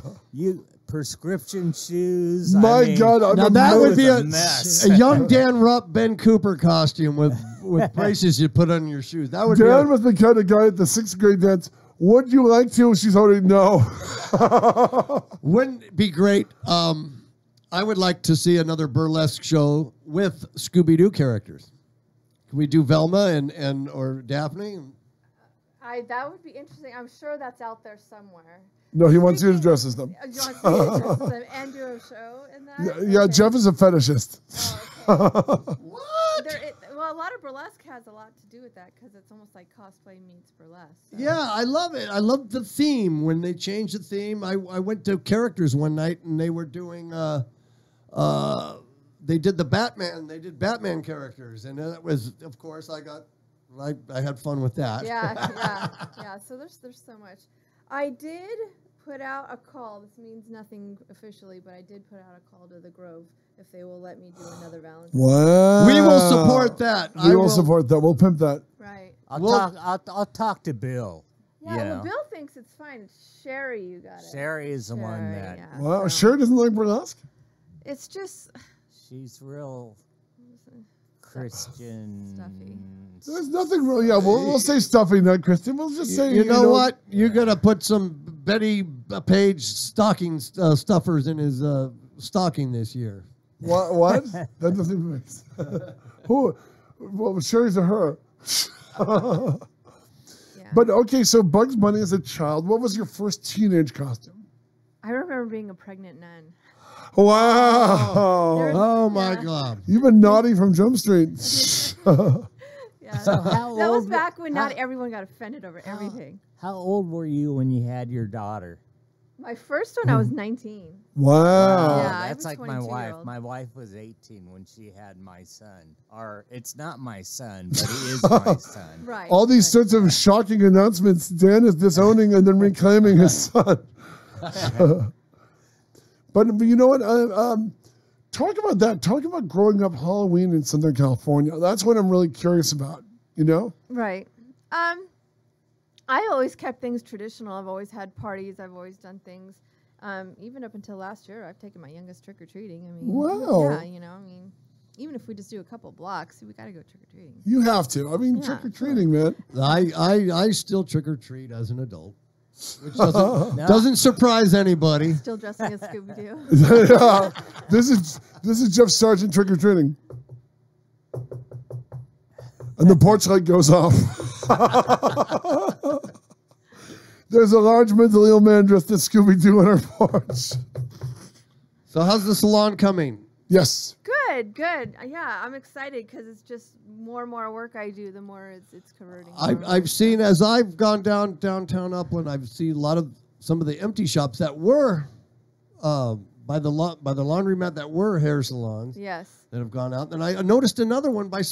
prescription shoes. My I mean, God, I'm Now a that would be a a mess. a young Dan Rupp, Ben Cooper costume with braces you put on your shoes. That would Dan be was the kind of guy at the 6th grade dance. Would you like to? She's already no. wouldn't it be great? I would like to see another burlesque show with Scooby-Doo characters. Can we do Velma and or Daphne? That would be interesting. I'm sure that's out there somewhere. No, he wants you to dress as them. You want to dress them and do a show in that? Yeah, Jeff is a fetishist. What? Well, a lot of burlesque has a lot to do with that because it's almost like cosplay meets burlesque. So. Yeah, I love it. I love the theme. When they changed the theme, I went to Characters one night and they were doing they did the Batman. They did Batman characters, and it was, of course, I had fun with that. Yeah. So there's so much. I did put out a call. This means nothing officially, but I did put out a call to the Grove if they will let me do another Valentine's. Wow. We will support that. We will support that. We'll pimp that. Right. I'll talk to Bill. Yeah, you well, know. Bill thinks it's fine. It's Sherry, you got it. Sherry is the one that Wow, Sherry doesn't like burlesque? It's just she's real Christian. Stuffy. There's nothing wrong. Yeah, we'll say stuffy, not Christian. We'll just say, You know what? You're gonna put some Betty Page stocking stuffers in his stocking this year. What? That doesn't even make sense. Who? Well, Sherry's a her. But okay, so Bugs Bunny as a child, what was your first teenage costume? I remember being a pregnant nun. Wow. Oh my God. You've been naughty from Jump Street. Yeah. So how that was old- back when not everyone got offended over everything. How old were you when you had your daughter? My first one, I was 19. Wow. Yeah, I That's have a like my wife. 22-year-old. My wife was 18 when she had my son. Or it's not my son, but he is my son. Right. All these sorts of shocking announcements. Dan is disowning and then reclaiming his son. But you know what? Talk about that. Talk about growing up Halloween in Southern California. That's what I'm really curious about, you know? Right. I always kept things traditional. I've always had parties. I've always done things. Even up until last year, I've taken my youngest trick-or-treating. I mean, Wow. Yeah, you know, I mean, even if we just do a couple blocks, we got to go trick-or-treating. You have to. I mean, Yeah, trick-or-treating, man. I still trick or treat as an adult, which doesn't surprise anybody. Still dressing as Scooby-Doo. Yeah. This is Jeff Sargent trick-or-treating. And the porch light goes off. There's a large mentally ill man dressed as Scooby-Doo on our porch. So how's the salon coming? Yes. Good. Yeah, I'm excited because it's just more and more work I do, the more it's converting. I've seen, as I've gone downtown Upland, I've seen a lot of some of the empty shops that were by the laundromat that were hair salons. Yes. That have gone out. And I noticed another one by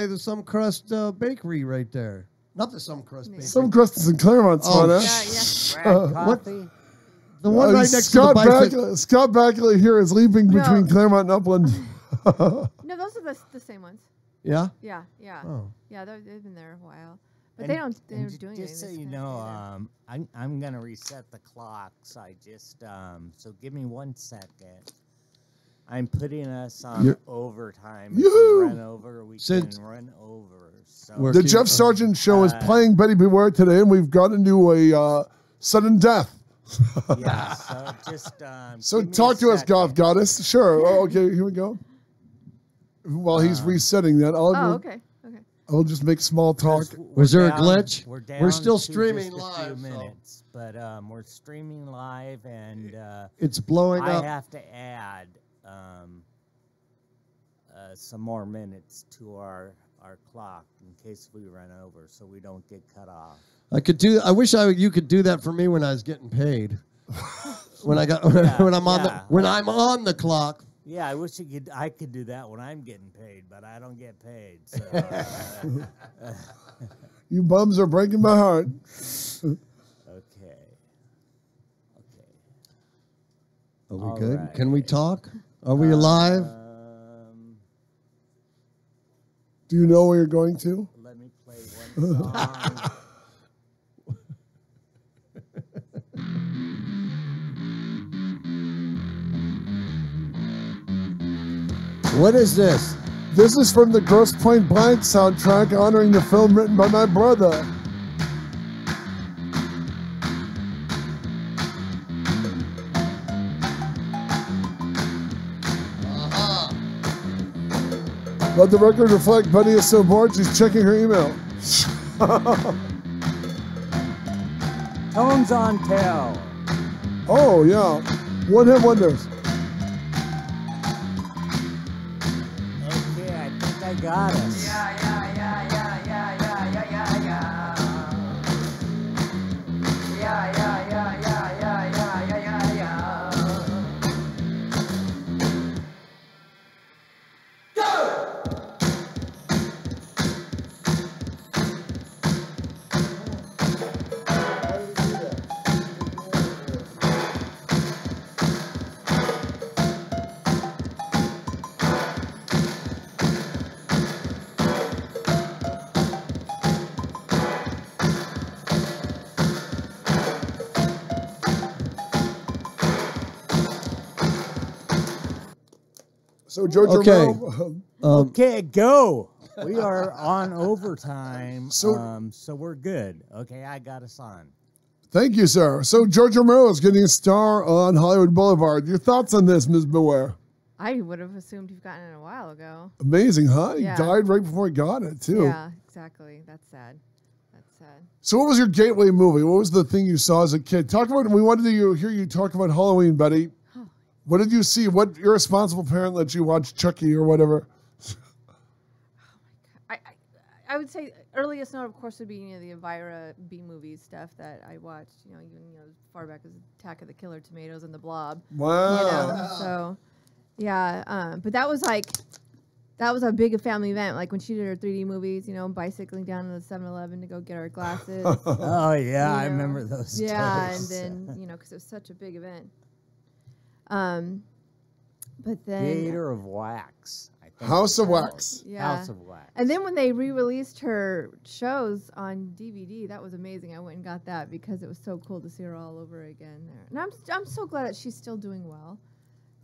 the Some Crust Bakery right there. Not the Some Crust Bakery. Some crust is in Claremont, Yeah. What? The one right next Scott to the bicycle. Scott Backley here is leaping No. between Claremont and Upland. No, those are the same ones. Yeah? Yeah. Oh. Yeah, they've been there a while. But And- they don't they're and doing just so anything. you know, I'm gonna reset the clocks. I just so give me 1 second. I'm putting us on overtime. If Yoo-hoo! we run over, we can run over. So The Jeff Sargent Show is playing Betty Beware today, and we've got into a sudden death. yeah, so just So give me talk a to us, second. Goth Goddess. Sure. Oh, okay, here we go. While he's resetting that, Okay. I'll just make small talk. Was there a down- glitch? We're, We're down still to streaming just a live, few so- minutes, but we're streaming live, and It's blowing I up. have to add some more minutes to our clock in case we run over, so we don't get cut off. I wish you could do that for me when I was getting paid. when I'm on the clock. Yeah, I wish I could do that when I'm getting paid, but I don't get paid. So, You bums are breaking my heart. Okay. Are we All good? right. Can we talk? Are we alive? Do you know where you're going to? Let me play one song. What is this? This is from the Grosse Pointe Blank soundtrack honoring the film written by my brother. Let the record reflect Buddy is so bored she's checking her email. Tones on Tail. Oh, yeah. One-hit wonders. Okay, I think I got it. So, George Okay. Romero, Okay, go. We are on overtime, So- so we're good. Okay, I got us on. thank you, sir. So, George Romero is getting a star on Hollywood Boulevard. Your thoughts on this, Ms. Beware? I would have assumed you've gotten it a while ago. Amazing, huh? He Yeah. died right before he got it, too. Yeah, exactly. That's sad. That's sad. So, what was your gateway movie? What was the thing you saw as a kid? Talk about. We wanted to hear you talk about Halloween, Betty. What did you see? What irresponsible parent let you watch Chucky or whatever? I would say earliest note, of course, would be the Elvira B movie stuff that I watched. Even as far back as Attack of the Killer Tomatoes and The Blob. Wow. So, yeah. But that was a big family event. Like when she did her 3D movies, bicycling down to the 7-Eleven to go get our glasses. Oh yeah, I remember those. Yeah, days. and then because it was such a big event. But then Theater of Wax. I think House of it's called. Wax. Yeah. House of Wax. And then when they re-released her shows on DVD, that was amazing. I went and got that because it was so cool to see her all over again there. And I'm so glad that she's still doing well.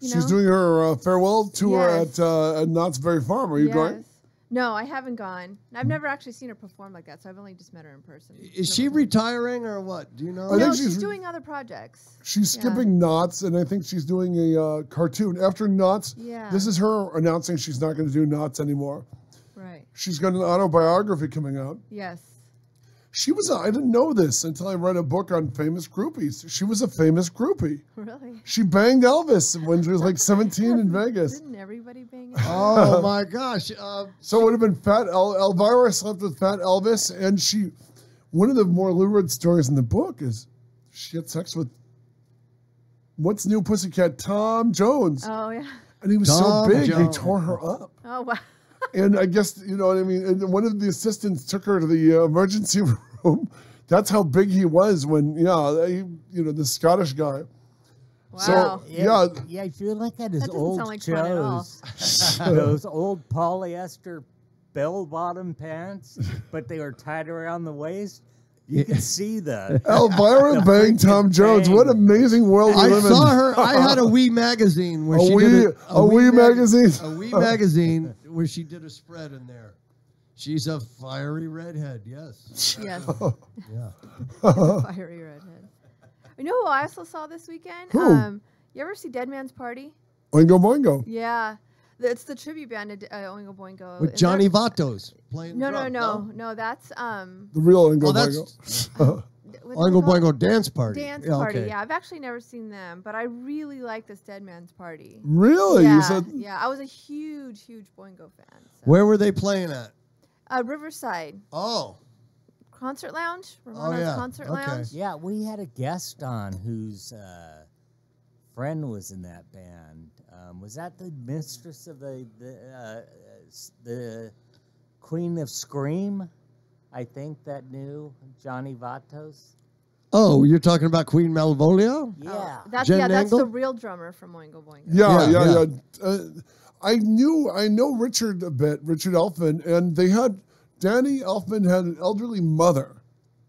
She's doing her farewell tour Yes. at Knott's Berry Farm. Are you going? No, I haven't gone. I've never actually seen her perform like that, so I've only just met her in person. Is she retiring or what? Do you know? I No, think she's she's doing other projects. She's Yeah. skipping Knott's, and I think she's doing a cartoon after Knott's. Yeah. This is her announcing she's not going to do Knott's anymore. Right. She's got an autobiography coming out. Yes. She was. I didn't know this until I read a book on famous groupies. She was a famous groupie. Really? She banged Elvis when she was like 17 in Vegas. Didn't everybody bang it? Oh my gosh! So it would have been Fat Elvira slept with Fat Elvis, and she. One of the more lurid stories in the book is she had sex with what's new Pussycat Tom Jones, Oh yeah. and he was Tom so big Jones. he tore her up. Oh wow. And I guess you know what I mean. And one of the assistants took her to the emergency room. That's how big he was when the Scottish guy. Wow. So Yeah, I feel like at his That doesn't old sound like fun at all. shows, those old polyester bell-bottom pants, but they were tied around the waist. You could see the Elvira banged Tom Jones. What amazing world we I live in. saw her. I had a Wee magazine where A she Wee- did a Wee magazine? A Wee magazine where she did a spread in there. She's a fiery redhead. Yes. Yes. Yeah. Fiery redhead. You know who I also saw this weekend? Who? You ever see Dead Man's Party? Oingo Boingo. Yeah. It's the tribute band to Oingo Boingo. With And Johnny they're- Vatos playing. No, drums, no. That's The real Oingo Oh, that's Boingo. what Oingo is it called? Boingo Dance Party. Dance Yeah, Party. okay. Yeah, I've actually never seen them, but I really like this Dead Man's Party. Really? Yeah, You said yeah. I was a huge Boingo fan. So. Where were they playing at? Riverside Oh. Concert Lounge. Ramona's yeah. Concert Okay. Lounge. Yeah, we had a guest on who's friend was in that band. Was that the mistress of the Queen of Scream? I think that knew Johnny Vatos. Oh, you're talking about Queen Malvolio? Yeah. That's Jen that's the Angle? real drummer from Oingo Boingo. Yeah. I know Richard a bit, Richard Elfman, and Danny Elfman had an elderly mother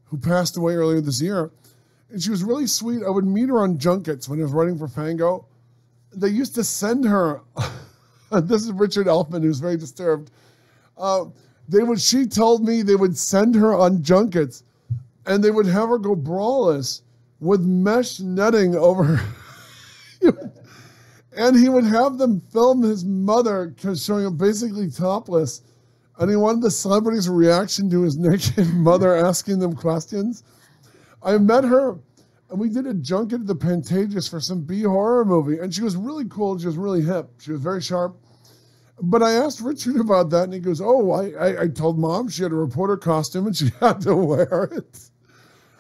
who passed away earlier this year, and she was really sweet. I would meet her on junkets when I was writing for Fango. They used to send her. This is Richard Elfman, who's very disturbed. She told me they would send her on junkets, and they would have her go braless with mesh netting over her. And he would have them film his mother showing him basically topless. And he wanted the celebrities' reaction to his naked mother asking them questions. I met her, and we did a junket at the Pantages for some B-horror movie. And she was really cool. She was really hip. She was very sharp. But I asked Richard about that, and he goes, I told Mom she had a reporter costume, and she had to wear it.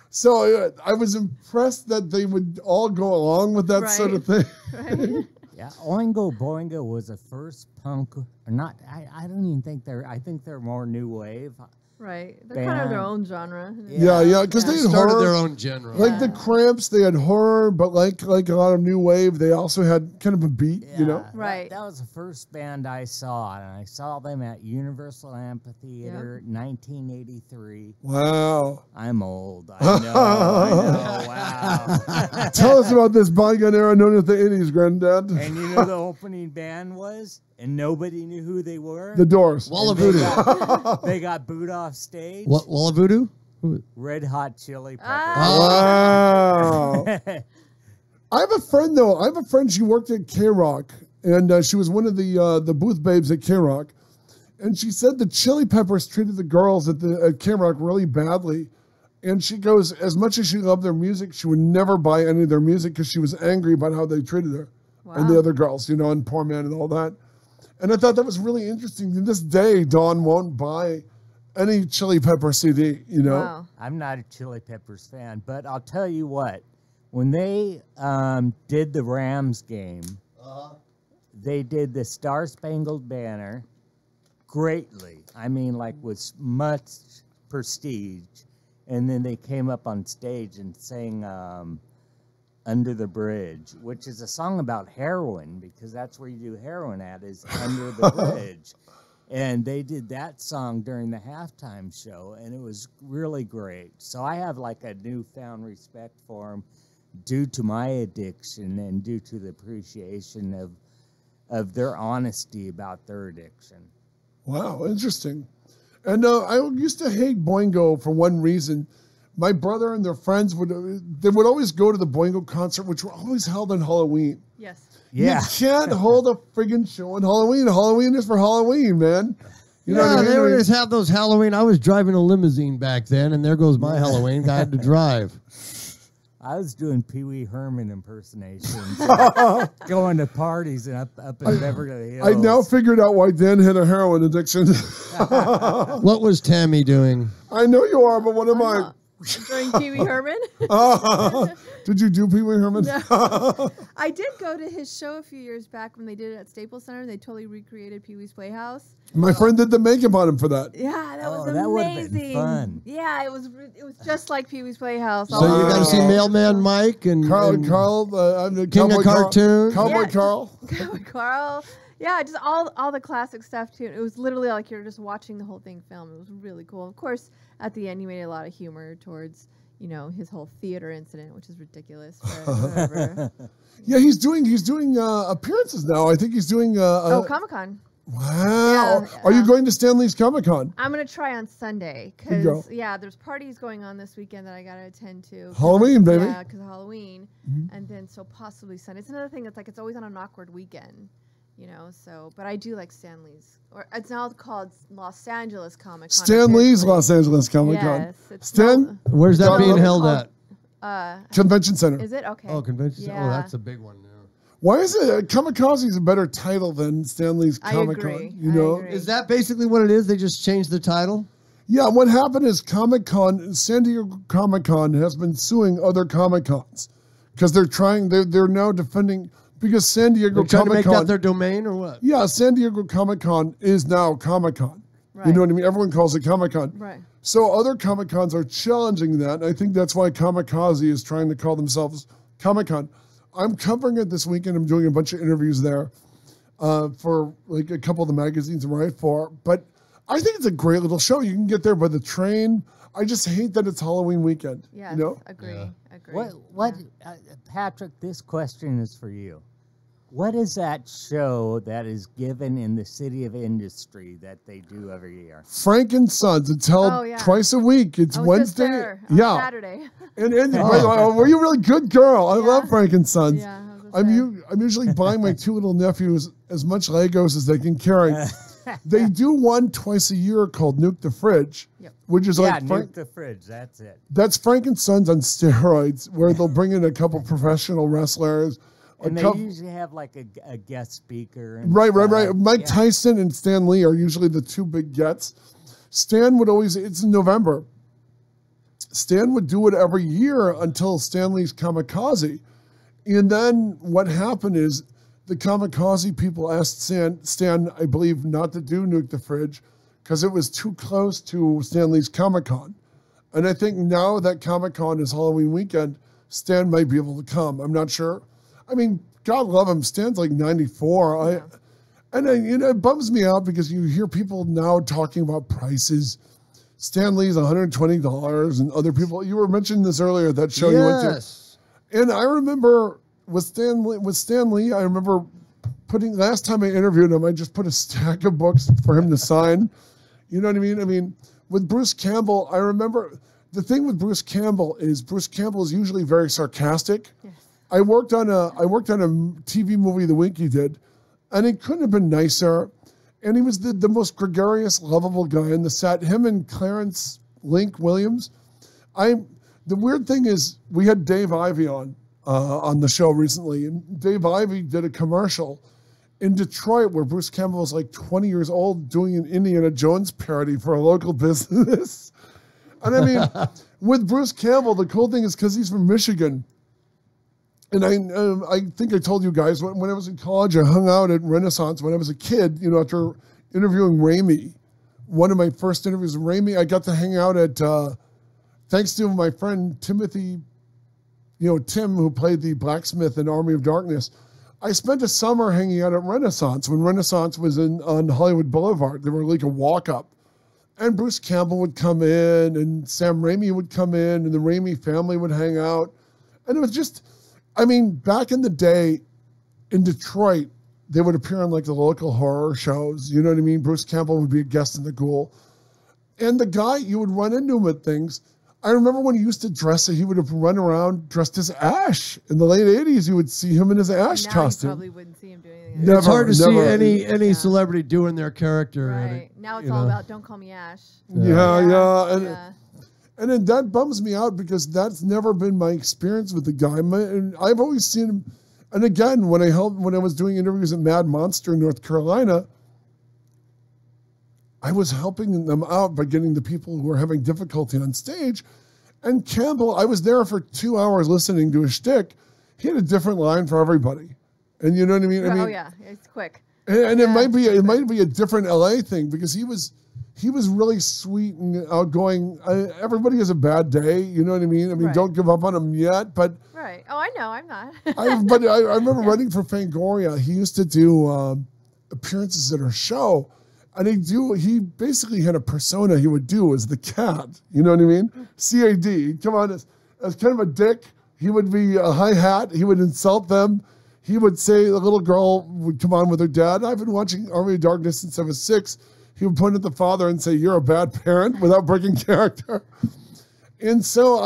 So I was impressed that they would all go along with that sort of thing. Right. Yeah, Oingo Boingo was the first punk, or not, I don't even think I think they're more new wave. Right. They're kind of their own genre. Yeah, because they had started horror. their own genre. Like the Cramps, they had horror, but like a lot of new wave, they also had kind of a beat, you know? Right. That was the first band I saw, and I saw them at Universal Amphitheater 1983. Wow. I'm old. I know, wow. Tell us about this bygone era known as the 80s, Granddad. And you know the opening band was? And nobody knew who they were? The Doors. Wall of Voodoo. They got booed off stage. What, Wall of Voodoo? Red Hot Chili Peppers. Wow. I have a friend, though. I have a friend, she worked at K-Rock, and she was one of the booth babes at K-Rock. And she said the Chili Peppers treated the girls at K-Rock really badly. And she goes, as much as she loved their music, she would never buy any of their music because she was angry about how they treated her. Wow. And the other girls, and Poor Man and all that. And I thought that was really interesting. To this day, Dawn won't buy any Chili Pepper CD, Wow. I'm not a Chili Peppers fan, but I'll tell you what. When they did the Rams game, they did the Star Spangled Banner greatly. I mean, like with much prestige. And then they came up on stage and sang Under the Bridge, which is a song about heroin, because that's where you do heroin at, is Under the Bridge. And they did that song during the halftime show, and it was really great. So I have like a newfound respect for them due to my addiction and due to the appreciation of their honesty about their addiction. Wow, interesting. And I used to hate Boingo for one reason. My brother and their friends would always go to the Boingo concert, which were always held on Halloween. Yes. Yeah. You can't hold a friggin' show on Halloween. Halloween is for Halloween, man. You know what I mean? They would just have those Halloween. I was driving a limousine back then, and there goes my Halloween. I had to drive. I was doing Pee Wee Herman impersonations, going to parties and up in Beverly Hills. I now figured out why Dan had a heroin addiction. What was Tammy doing? I know you are, but what am I? During Pee Wee Herman? Did you do Pee Wee Herman? No. I did go to his show a few years back when they did it at Staples Center. They totally recreated Pee Wee's Playhouse. My friend did the makeup on him for that. Yeah, that was that would've been amazing. fun. Yeah, it was just like Pee Wee's Playhouse. So you got to see Mailman Mike and Carl, and King King of Cartoons. Cowboy Carl. Carl. Yeah, just all the classic stuff too. It was literally like you're just watching the whole thing film. It was really cool. Of course, at the end, you made a lot of humor towards his whole theater incident, which is ridiculous. But whatever. Yeah, he's doing appearances now. I think he's doing. Comic-Con. Wow. Yeah, Are you going to Stanley's Comic-Con? I'm going to try on Sunday There you go. because, there's parties going on this weekend that I got to attend to. Halloween, baby. Yeah, because of Halloween. And then so possibly Sunday. It's another thing that's like it's always on an awkward weekend, but I do like Stanley's. Or it's now called Los Angeles Comic-Con. Stanley's apparently. Los Angeles Comic-Con. Yes. It's Stan? Where's that being held called- at? Convention Center. Is it? Okay. Oh, convention. Yeah. Oh, that's a big one now. Why is it Kamikaze is a better title than Stanley's I Comic-Con? agree. You know? I agree. Is that basically what it is? They just changed the title? Yeah, what happened is Comic-Con, San Diego Comic-Con has been suing other Comic-Cons because they're trying. They're now defending because San Diego They're trying to Comic make that Con. their domain or what? Yeah, San Diego Comic Con is now Comic Con. Right. You know what I mean? Everyone calls it Comic Con. Right. So other Comic Cons are challenging that. And I think that's why Kamikaze is trying to call themselves Comic Con. I'm covering it this weekend. I'm doing a bunch of interviews there for like a couple of the magazines I'm right for. But I think it's a great little show. You can get there by the train. I just hate that it's Halloween weekend. Yes, you know? agree. What, Patrick? This question is for you. What is that show that is given in the City of Industry that they do every year? Frank and Sons. It's held twice a week. It's Wednesday. Saturday. And were you a really good girl? I love Frank and Sons. Yeah, I'm usually buying my two little nephews as much Legos as they can carry. They do one twice a year called Nuke the Fridge, which is like Nuke the Fridge. That's it. That's Frank and Sons on steroids, where they'll bring in a couple professional wrestlers. And they usually have like a guest speaker. And right. Mike Tyson and Stan Lee are usually the two big gets. Stan would always, it's in November. Stan would do it every year until Stan Lee's Kamikaze. And then what happened is the Kamikaze people asked Stan, I believe, not to do Nuke the Fridge because it was too close to Stan Lee's Comic-Con. And I think now that Comic-Con is Halloween weekend, Stan might be able to come. I'm not sure. I mean, God love him. Stan's like 94. It bums me out because you hear people now talking about prices. Stan Lee's $120 and other people. You were mentioning this earlier, that show you went to. And I remember with Stan Lee, I remember last time I interviewed him, I just put a stack of books for him to sign. You know what I mean? I mean, with Bruce Campbell, I remember the thing with Bruce Campbell is usually very sarcastic. Yes. I worked on a TV movie the week he did, and it couldn't have been nicer. And he was the most gregarious, lovable guy in the set. Him and Clarence Link Williams. The weird thing is we had Dave Ivey on the show recently, and Dave Ivey did a commercial in Detroit where Bruce Campbell was like 20 years old doing an Indiana Jones parody for a local business. And I mean, with Bruce Campbell, the cool thing is because he's from Michigan. And I think I told you guys, when I was in college, I hung out at Renaissance when I was a kid, after interviewing Raimi. One of my first interviews with Raimi, I got to hang out at, thanks to my friend Timothy, Tim, who played the blacksmith in Army of Darkness. I spent a summer hanging out at Renaissance when Renaissance was on Hollywood Boulevard. They were like a walk-up. And Bruce Campbell would come in, and Sam Raimi would come in, and the Raimi family would hang out. And it was just... I mean, back in the day in Detroit, they would appear on like the local horror shows. You know what I mean? Bruce Campbell would be a guest in the Ghoul. And the guy, you would run into him at things. I remember when he used to dress, he would have run around dressed as Ash. In the late 80s, you would see him in his Ash costume. You probably wouldn't see him doing anything. It's hard to see any celebrity doing their character. Right. Now it's all about don't call me Ash. Yeah. And then that bums me out because that's never been my experience with the guy. And I've always seen him. And again, when I was doing interviews at Mad Monster in North Carolina, I was helping them out by getting the people who were having difficulty on stage. And Campbell, I was there for 2 hours listening to his shtick. He had a different line for everybody. And you know what I mean? It's quick. And it might be a different LA thing because he was really sweet and outgoing. Everybody has a bad day, you know what I mean? I mean, don't give up on him yet, but... Right. Oh, I know, I'm not. I remember writing for Fangoria. He used to do appearances at our show, and he basically had a persona he would do as the cat, you know what I mean? CAD, he'd come on as kind of a dick. He would be a high hat. He would insult them. He would say the little girl would come on with her dad. I've been watching Army of Darkness since I was 6. He would point at the father and say, "You're a bad parent," without breaking character. And so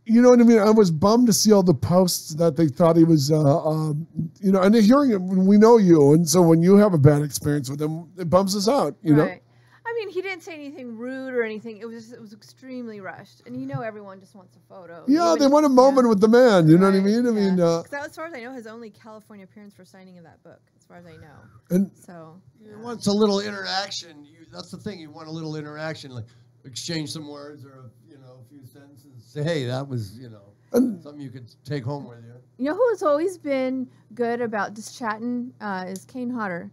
you know what I mean? I was bummed to see all the posts that they thought he was, and they're hearing it when we know you. And so when you have a bad experience with him, it bums us out, you know? I mean, he didn't say anything rude or anything. It was extremely rushed. And everyone just wants a photo. Yeah, they want a moment with the man, you know what I mean? I mean, that, as far as I know, his only California appearance for signing of that book, as far as I know. And so he wants a little interaction. That's the thing. You want a little interaction, like exchange some words or a few sentences. Say, hey, that was Something you could take home with you. You know who's always been good about just chatting is Kane Hodder,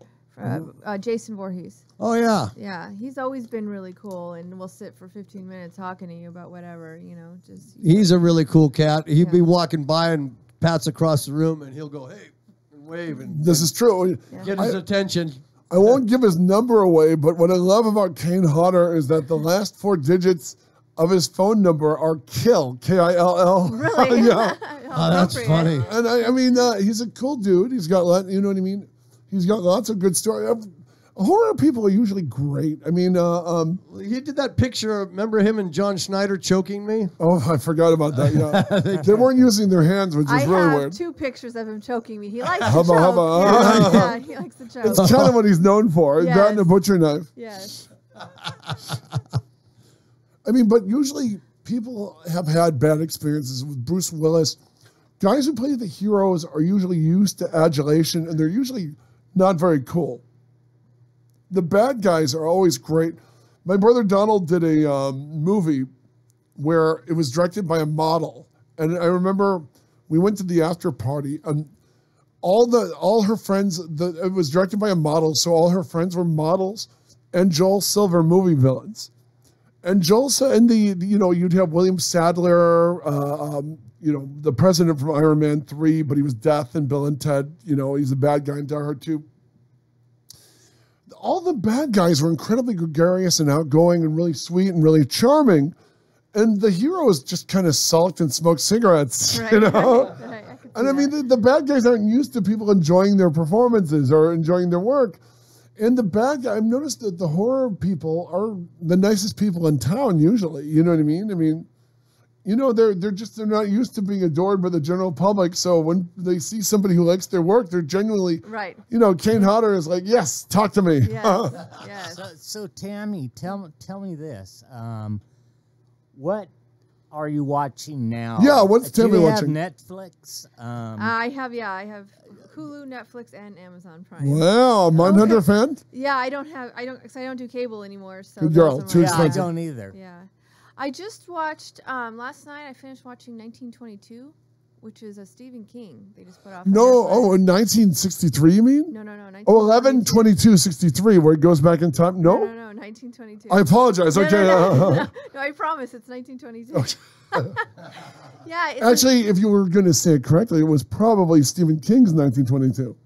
Jason Voorhees. Oh, yeah. Yeah, he's always been really cool, and we'll sit for 15 minutes talking to you about whatever, just... He's a really cool cat. He'd be walking by and pats across the room, and he'll go, hey, and wave. And This is true. get his attention. I won't give his number away, but what I love about Kane Hodder is that the last 4 digits of his phone number are KILL, K-I-L-L. Really? Yeah. Oh, that's funny. And I mean, he's a cool dude. He's got, you know what I mean? He's got lots of good stories. Horror people are usually great. I mean, he did that picture. Remember him and John Schneider choking me? Oh, I forgot about that. Yeah, they weren't using their hands, which is really I have weird. 2 pictures of him choking me. He likes to Hubba, choke. hubba. Yeah, he likes to choke. It's kind of what he's known for. Yes. That and a butcher knife. Yes. I mean, but usually people have had bad experiences with Bruce Willis. Guys who play the heroes are usually used to adulation, and they're usually not very cool. The bad guys are always great. My brother Donald did a movie where it was directed by a model, and I remember we went to the after party, and all her friends. It was directed by a model, so all her friends were models and Joel Silver movie villains. And Joel and you'd have William Sadler, the president from Iron Man 3, but he was Death in Bill and Ted. He's a bad guy in Die Hard 2. All the bad guys were incredibly gregarious and outgoing and really sweet and really charming. And the heroes just kind of sulked and smoked cigarettes, Right, right. And I mean, the bad guys aren't used to people enjoying their performances or enjoying their work. And the bad guy, I've noticed that the horror people are the nicest people in town usually. You know what I mean? I mean, they're not used to being adored by the general public. So when they see somebody who likes their work, they're genuinely, right. Kane Hodder is like, yes, talk to me. Yes. Yes. So Tammy, tell me this. What are you watching now? Yeah, what's Tammy watching? Do you have Netflix? I have Hulu, Netflix, and Amazon Prime. Wow, Mindhunter fan? Yeah, I don't do cable anymore. So Good girl, those are too my- expensive. I don't either. Yeah. I just watched, last night I finished watching 1922, which is a Stephen King. They just put off. No, in 1963 you mean? No. 11/22/63, where it goes back in time? No? No, 1922. I apologize. Okay. No, I promise it's 1922. Yeah. It's Actually, if you were going to say it correctly, it was probably Stephen King's 1922.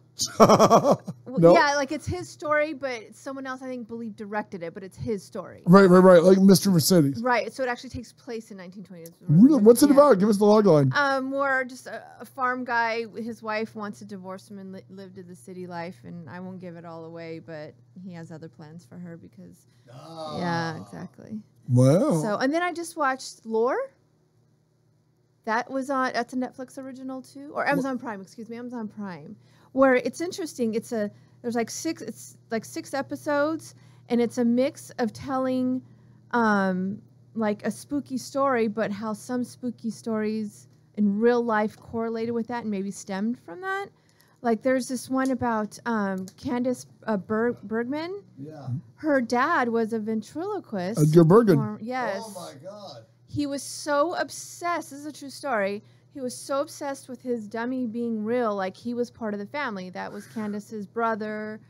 No? Yeah, like it's his story, but someone else I think directed it, but it's his story. Right, like Mr. Mercedes. Right, so it actually takes place in 1920. Really? What's it about? Give us the log line. More just a farm guy. His wife wants to divorce him and lived in the city life, and I won't give it all away, but he has other plans for her because. Yeah, exactly. Wow. So, and then I just watched Lore. That's a Netflix original too, or Amazon Prime. Excuse me, Amazon Prime. Where it's interesting. There's like 6 episodes, and it's a mix of telling like a spooky story, but how some spooky stories in real life correlated with that and maybe stemmed from that. Like there's this one about Candace Bergman. Yeah. Her dad was a ventriloquist. Edgar Bergen. Yes. Oh my God. He was so obsessed. This is a true story. He was so obsessed with his dummy being real, like he was part of the family. That was Candace's brother,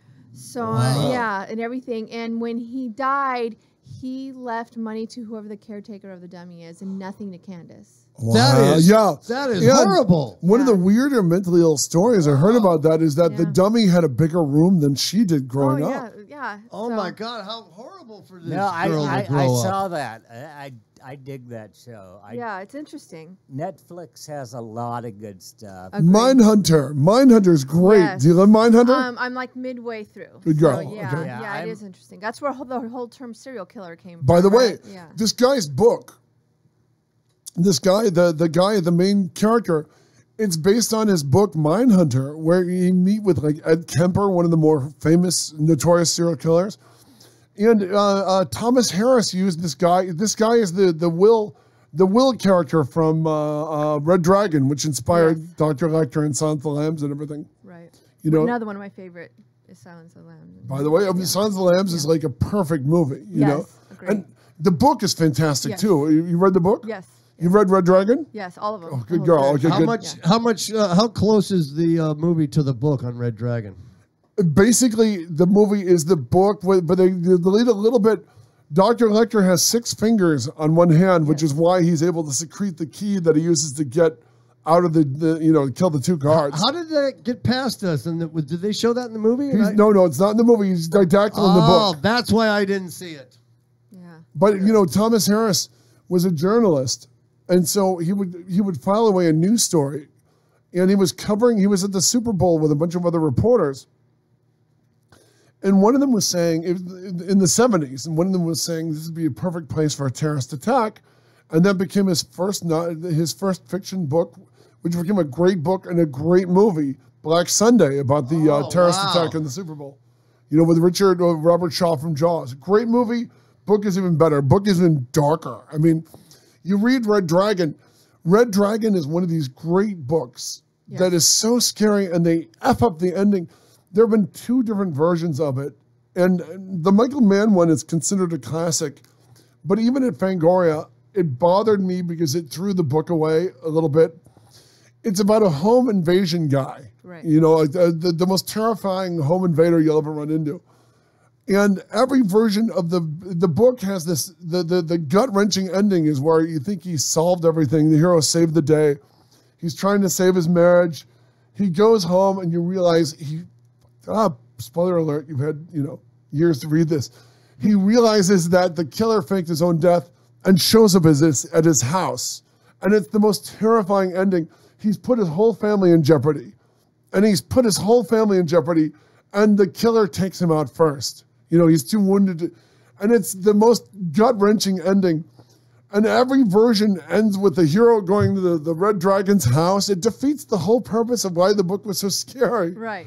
and everything. And when he died, he left money to whoever the caretaker of the dummy is, and nothing to Candace. Wow. That is horrible. One of the weirder mentally ill stories I heard about that is that the dummy had a bigger room than she did growing up. Yeah. Oh my God, how horrible for this No, girl I to grow up. saw that. I dig that show. Yeah, it's interesting. Netflix has a lot of good stuff. Mindhunter's great. Yes. Do you love Mindhunter? I'm like midway through. Good girl. So, yeah, Okay. yeah, it is interesting. That's where the whole term serial killer came from. By the way, Yeah. this guy's book, the main character, it's based on his book Mindhunter, where you meet with like Ed Kemper, one of the more famous, notorious serial killers. And Thomas Harris used this guy. This guy is the Will character from Red Dragon, which inspired Dr. Lecter and Silence of the Lambs and everything. Right. Another one of my favorite is Silence of the Lambs. By the way, Silence of the Lambs is like a perfect movie. You know, agreed. and the book is fantastic too. You read the book? Yes. You've read Red Dragon? Yes, all of them. Oh, good girl. Okay, How good. much? How close is the movie to the book on Red Dragon? Basically, the movie is the book, but they delete a little bit. Dr. Lecter has 6 fingers on one hand, which is why he's able to secrete the key that he uses to get out of the kill the 2 guards. How did that get past us? And did they show that in the movie? No, it's not in the movie. He's didactyl in the book. Oh, that's why I didn't see it. But Thomas Harris was a journalist, and so he would file away a news story, and he was at the Super Bowl with a bunch of other reporters, and one of them was saying in the 70s, and one of them was saying this would be a perfect place for a terrorist attack, and that became his first fiction book, which became a great book and a great movie, Black Sunday, about the terrorist attack in the Super Bowl. With Robert Shaw from Jaws. Great movie. Book is even better. Book is even darker. I mean, you read Red Dragon. Red Dragon is one of these great books that is so scary, and they F up the ending. There have been 2 different versions of it, and the Michael Mann one is considered a classic. But even at Fangoria, it bothered me because it threw the book away a little bit. It's about a home invasion guy. Right. The most terrifying home invader you'll ever run into. And every version of the book has this, the gut-wrenching ending is where you think he solved everything. The hero saved the day. He's trying to save his marriage. He goes home and you realize spoiler alert, you've had, years to read this. He realizes that the killer faked his own death and shows up at his house. And it's the most terrifying ending. He's put his whole family in jeopardy. And the killer takes him out first. He's too wounded. And it's the most gut-wrenching ending. And every version ends with the hero going to the Red Dragon's house. It defeats the whole purpose of why the book was so scary. Right,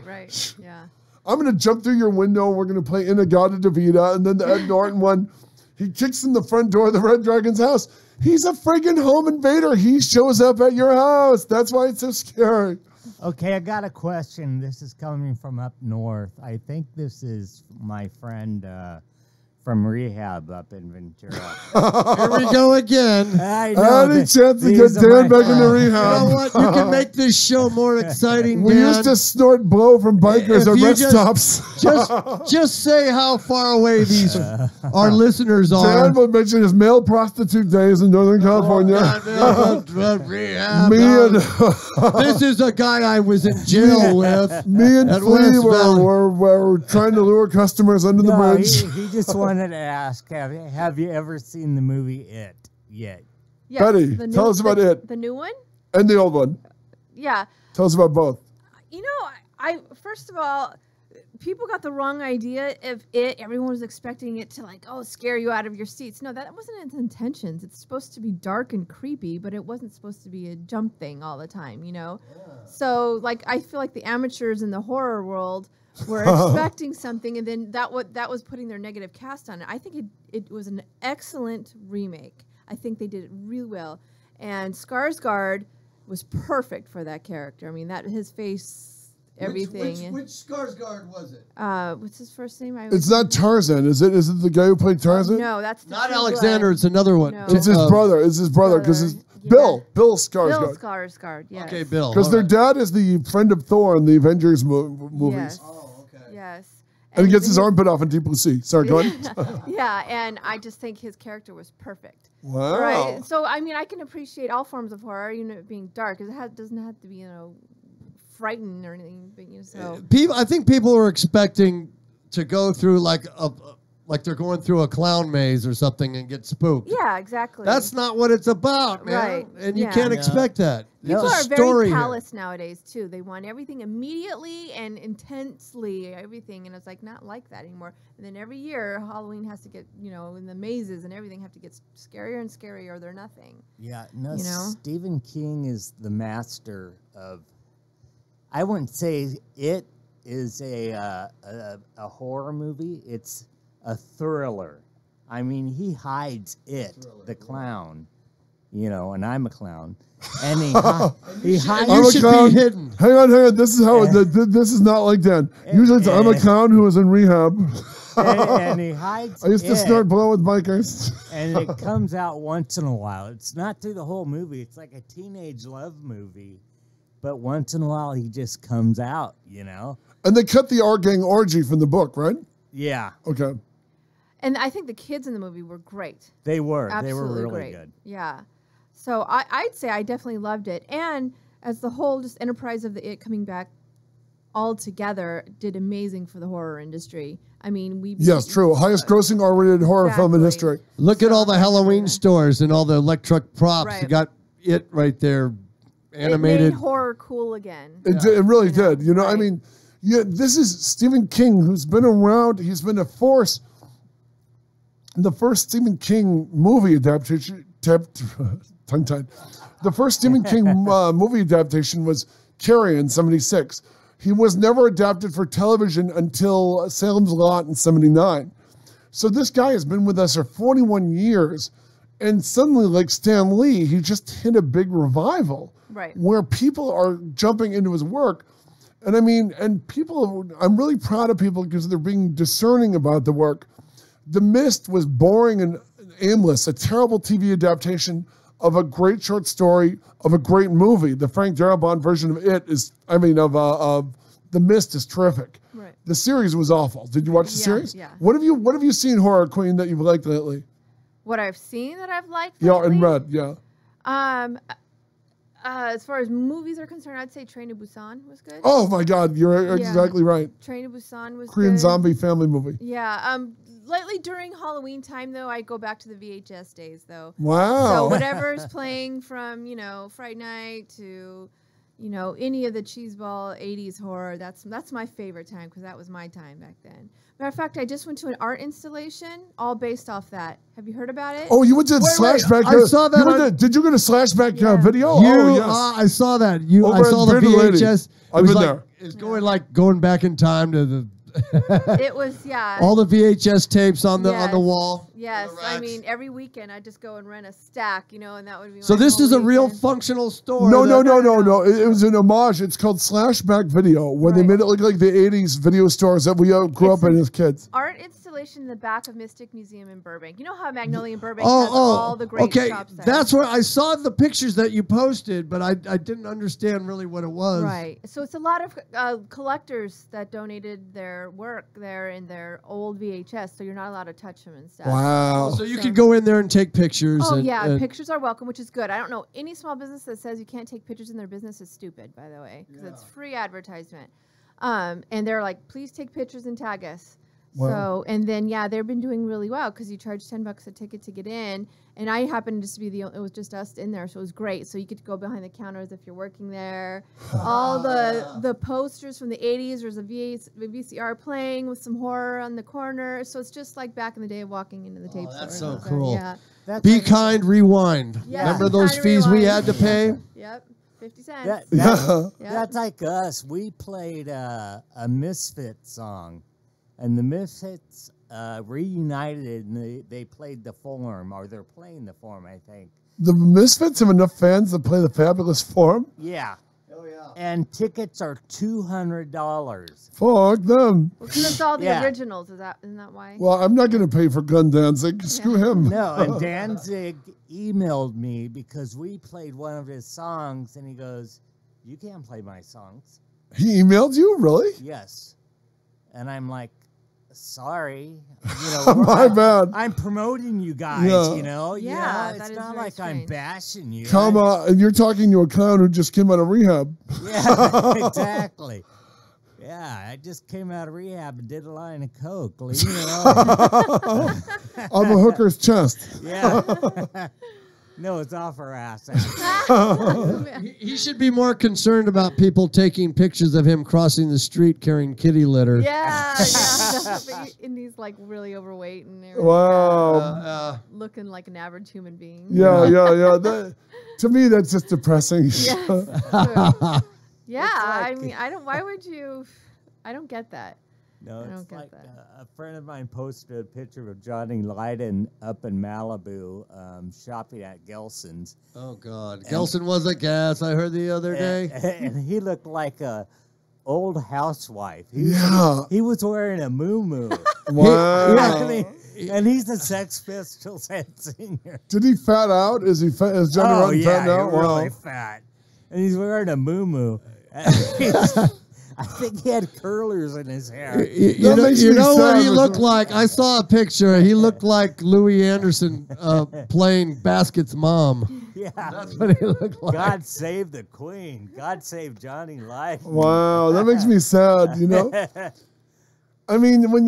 yeah. I'm going to jump through your window. We're going to play Inagata Davida. And then the Ed Norton one, he kicks in the front door of the Red Dragon's house. He's a friggin' home invader. He shows up at your house. That's why it's so scary. Okay, I got a question. This is coming from up north. I think this is my friend from rehab up in Ventura. Here we go again. I know. Any chance to get Dan back into rehab? You know what? You can make this show more exciting, We Dan. used to snort blow from bikers at rest stops. Just say how far away these our listeners are. Dan would mention his male prostitute days in Northern California. Rehab. This is a guy I was in jail with. Me and at Flea West Valley. were trying to lure customers under the bridge. He just wanted to ask, have you ever seen the movie It yet? Yes, Betty, tell us about It. The new one? And the old one. Yeah. Tell us about both. I first of all, people got the wrong idea of It. Everyone was expecting it to scare you out of your seats. No, that wasn't its intentions. It's supposed to be dark and creepy, but it wasn't supposed to be a jump thing all the time, Yeah. So I feel like the amateurs in the horror world were expecting something, and then that was putting their negative cast on it. I think it was an excellent remake. I think they did it really well, and Skarsgård was perfect for that character. I mean, his face, everything. Which Skarsgård was it? What's his first name? It's not Tarzan, is it? Is it the guy who played Tarzan? No, that's not Alexander. It's another one. No. It's his brother. It's his brother because Bill Skarsgård. Bill Skarsgård. Yes. Okay, Bill. Because their dad is the friend of Thor in the Avengers movies. Yes. Yes. And he gets his armpit off in Deep Blue Sea. Sorry, go on. Yeah, and I just think his character was perfect. Wow. Right. So I mean, I can appreciate all forms of horror, it being dark. It doesn't have to be, frightened or anything. But, so I think people are expecting to go through like they're going through a clown maze or something and get spooked. Yeah, exactly. That's not what it's about, man. Right. And you can't expect that. People There's are a story very here. callous nowadays too. They want everything immediately and intensely, everything, and it's not like that anymore. And then every year, Halloween has to get, in the mazes and everything have to get scarier and scarier, or they're nothing. Yeah, no. Stephen King is the master of. I wouldn't say it is a horror movie. It's a thriller. I mean, he hides the clown, and I'm a clown. And he hides. You should be hidden. Hang on. This is how. This is not like that. Usually it's I'm a clown who was in rehab. and he hides I used to it, snort blow with bikers. and it comes out once in a while. It's not through the whole movie. It's like a teenage love movie. But once in a while, he just comes out, you know? And they cut the art gang orgy from the book, right? Yeah. Okay. And I think the kids in the movie were great. They were. Absolutely They were really great. good. Yeah. So I'd say I definitely loved it. And as the whole just enterprise of the It coming back all together did amazing for the horror industry. I mean, Yes, true. Highest grossing R-rated horror film in history. Look at all the Halloween stores and all the electric props. Right. You got it right there, animated. It made horror cool again. It really did. You know, I mean, yeah, this is Stephen King, who's been around. He's been a force. The first Stephen King movie adaptation, tongue-tied. The first Stephen King movie adaptation was Carrie in '76. He was never adapted for television until Salem's Lot in '79. So this guy has been with us for 41 years, and suddenly, like Stan Lee, he just hit a big revival. Right. Where people are jumping into his work. And I mean, and people, I'm really proud of people because they're being discerning about the work. The Mist was boring and aimless, a terrible TV adaptation of a great short story, of a great movie. The Frank Darabont version of it is, of The Mist is terrific. Right. The series was awful. Did you watch the series? Yeah. What have you seen, Horror Queen, that you've liked lately? What I've seen that I've liked Yeah, lately? and read, yeah. As far as movies are concerned, I'd say Train to Busan was good. Oh my God, you're exactly right. Train to Busan was Korean good. zombie family movie. Yeah. Lately during Halloween time, though, I go back to the VHS days, though. Wow. So whatever's playing from, Fright Night to, any of the cheeseball 80s horror, that's my favorite time because that was my time back then. Matter of fact, I just went to an art installation all based off that. Have you heard about it? Oh, you went to Slashback. I saw that. Did you go to Slashback video? I saw that. Over I saw at the Bearded Lady. VHS. I've been there. It's going back in time to the. It was all the VHS tapes on the wall. Yes, I mean every weekend I just go and rent a stack, and that would be. So my this whole is a real weekend. functional store. No. It was an homage. It's called Slashback Video, when they made it look like the '80s video stores that we grew up in as kids. Art installation in the back of Mystic Museum in Burbank. You know how Magnolia in Burbank has all the great shops there? That's where I saw the pictures that you posted, but I didn't understand really what it was. Right. So it's a lot of collectors that donated their work there in their old VHS, so you're not allowed to touch them and stuff. Wow. So you could go in there and take pictures. Oh, and pictures are welcome, which is good. I don't know any small business that says you can't take pictures in their business is stupid, by the way, because it's free advertisement. And they're like, please take pictures and tag us. Wow. So, and then, they've been doing really well because you charge $10 a ticket to get in. And I happened to be it was just us in there, so it was great. So you get to go behind the counters if you're working there. All the posters from the 80s, there's a VCR playing with some horror on the corner. So it's just like back in the day of walking into the tape store. That's so cool. Yeah. Be kind, rewind. Yeah. Remember those fees we had to pay? Yep. 50 cents. That's like us. We played a Misfit song, and the Misfits reunited, and they played the Form, or they're playing the Form, I think. The Misfits have enough fans to play the Fabulous Form? Yeah. Oh, yeah. And tickets are $200. Fuck them. Well, because it's all the originals. Isn't that why? Well, I'm not going to pay for Gun Danzig. Screw him. No, and Danzig emailed me because we played one of his songs, and he goes, "You can't play my songs." He emailed you? Really? Yes. And I'm like, sorry. My bad. I'm promoting you guys, Yeah, it's that is not very like I'm strange. bashing you. Come on. And you're talking to a clown who just came out of rehab. Yeah, exactly. Yeah, I just came out of rehab and did a line of coke. Leave me alone. On the hooker's chest. Yeah. No, it's off her ass. He should be more concerned about people taking pictures of him crossing the street carrying kitty litter. Yeah. And he's like really overweight and everything. Wow. Looking like an average human being. Yeah. To me, that's just depressing. Yes. Yeah, I mean, why would you? I don't get that. No, I don't it's get like that. a friend of mine posted a picture of Johnny Lydon up in Malibu shopping at Gelson's. Oh, God. Gelson was a gas, I heard the other day. And he looked like a old housewife. He was wearing a muumuu. Wow. And he's a Sex Pistols head singer. Did he fat out? Is he fat? Is Johnny Rotten fat now? Really fat. And he's wearing a muumuu. I think he had curlers in his hair. You know what he looked like? I saw a picture. He looked like Louis Anderson playing Basket's mom. Yeah. That's what he looked like. God save the Queen. God save Johnny Life. Wow, that makes me sad, you know? I mean, when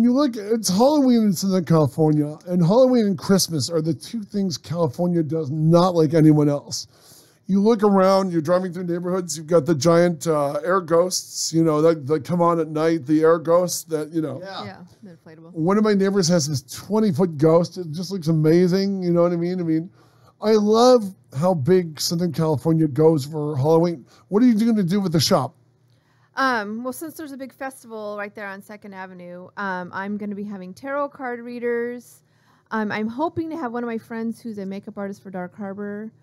you look, it's Halloween in Southern California, and Halloween and Christmas are the two things California does not like anyone else. You look around, you're driving through neighborhoods, you've got the giant air ghosts, you know, that come on at night, the air ghosts that, you know. Yeah, they're inflatable. One of my neighbors has this 20-foot ghost. It just looks amazing, you know what I mean? I love how big Southern California goes for Halloween. What are you going to do with the shop? Well, since there's a big festival right there on 2nd Avenue, I'm going to be having tarot card readers. I'm hoping to have one of my friends who's a makeup artist for Dark Harbor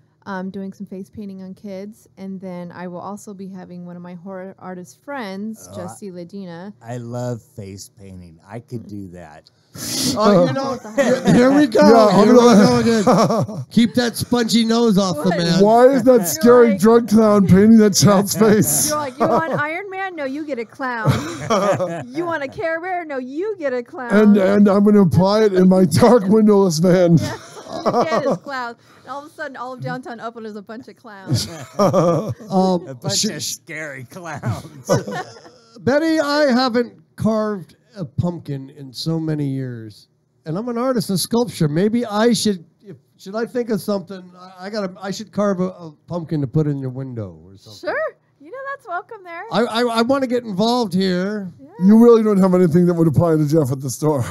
doing some face painting on kids. And then I will also be having one of my horror artist friends, Jessie Ledina. I love face painting. I could do that. Oh, you know, here we go. Yeah, Here we go again. Keep that spongy nose off the man. Why is that scary drug clown painting that child's face? You're like, you want Iron Man? No, you get a clown. You want a Care Bear? No, you get a clown. And I'm going to apply it in my dark windowless van. Get his clowns. And all of a sudden, all of downtown Upland is a bunch of clowns. A bunch of scary clowns. Betty, I haven't carved a pumpkin in so many years, and I'm an artist of sculpture. Maybe I should. Should I think of something? I should carve a pumpkin to put in your window or something. Sure. You know that's welcome there. I want to get involved here. Yeah. You really don't have anything that would apply to Jeff at the store.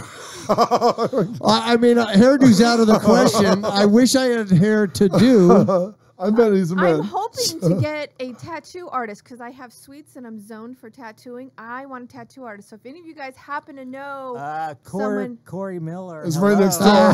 I mean, hairdo's out of the question. I wish I had hair to do. I bet he's a man. I'm hoping to get a tattoo artist because I have sweets and I'm zoned for tattooing. I want a tattoo artist. So if any of you guys happen to know Cory Miller is right next door.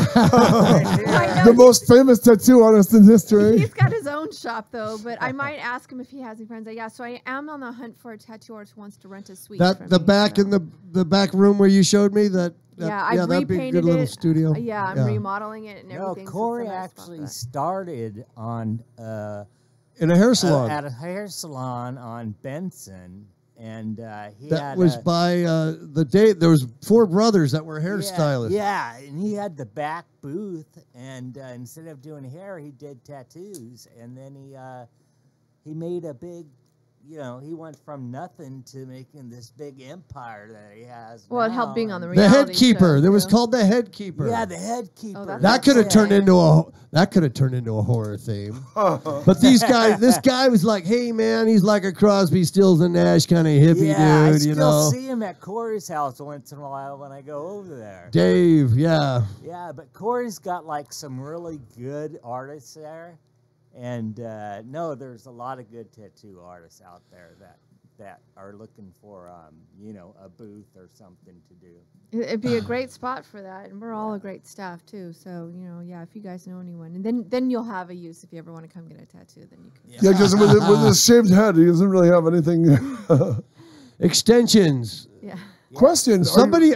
The The most famous tattoo artist in history. He's got his own shop though, but I might ask him if he has any friends. Yeah, so I am on the hunt for a tattoo artist who wants to rent a suite. In the back room where you showed me that. I've that'd be a repainted good little it. studio. I'm remodeling it and everything. Cory actually started on in a hair salon. At a hair salon on Benson, and that was by the day. There was 4 brothers that were hairstylists. Yeah, and he had the back booth, and instead of doing hair, he did tattoos, and then he made a big. You know, he went from nothing to making this big empire that he has. Well, now. it helped being on the reality Head Keeper. show, There was called the Head Keeper. Yeah, the Head Keeper. That could have turned into a horror theme. But this guy was like, hey man, he's like a Crosby, Stills and Nash kind of hippie dude. I you know. see him at Cory's house once in a while when I go over there. Dave, yeah. Yeah, but Cory's got like some really good artists there. And no, there's a lot of good tattoo artists out there that are looking for, a booth or something to do. It'd be a great spot for that, and we're all a great staff too. So if you guys know anyone, and then you'll have a use if you ever want to come get a tattoo. Then you can. Yeah, because with his shaved head, he doesn't really have anything. Extensions. Yeah. Questions. Somebody.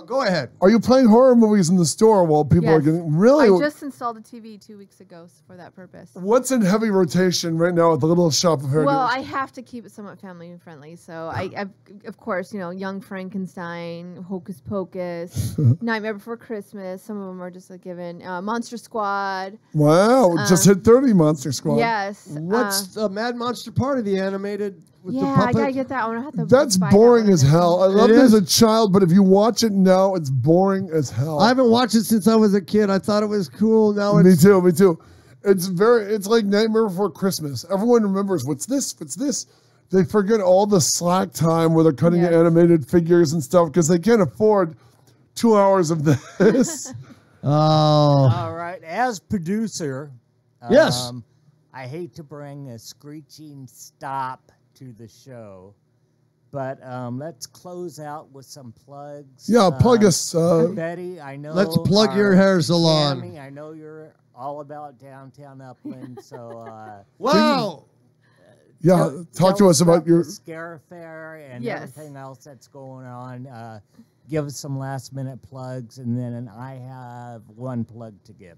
Go ahead. Are you playing horror movies in the store while people are getting really? I just installed a TV 2 weeks ago for that purpose. What's in heavy rotation right now at the little shop of hairdos? Well, I have to keep it somewhat family friendly, so I've of course, Young Frankenstein, Hocus Pocus, Nightmare Before Christmas. Some of them are just a given. Monster Squad. Wow, just hit 30 Monster Squad. Yes. What's the Mad Monster Party? The animated. With the I puppet? gotta get that one. I have to That's buy boring that as hell. I loved it as a child, but if you watch it now, it's boring as hell. I haven't watched it since I was a kid. I thought it was cool. Now Me it's too. It's like Nightmare Before Christmas. Everyone remembers what's this. They forget all the slack time where they're cutting animated figures and stuff because they can't afford 2 hours of this. All right. As producer, yes, I hate to bring a screeching stop to the show, but let's close out with some plugs. Yeah, plug us. Betty, I know. Let's plug your hair salon. Tammy, I know you're all about downtown Upland, so wow. Yeah, talk to us about your Scare Fair and Yes. everything else that's going on. Give us some last minute plugs, and then I have one plug to give.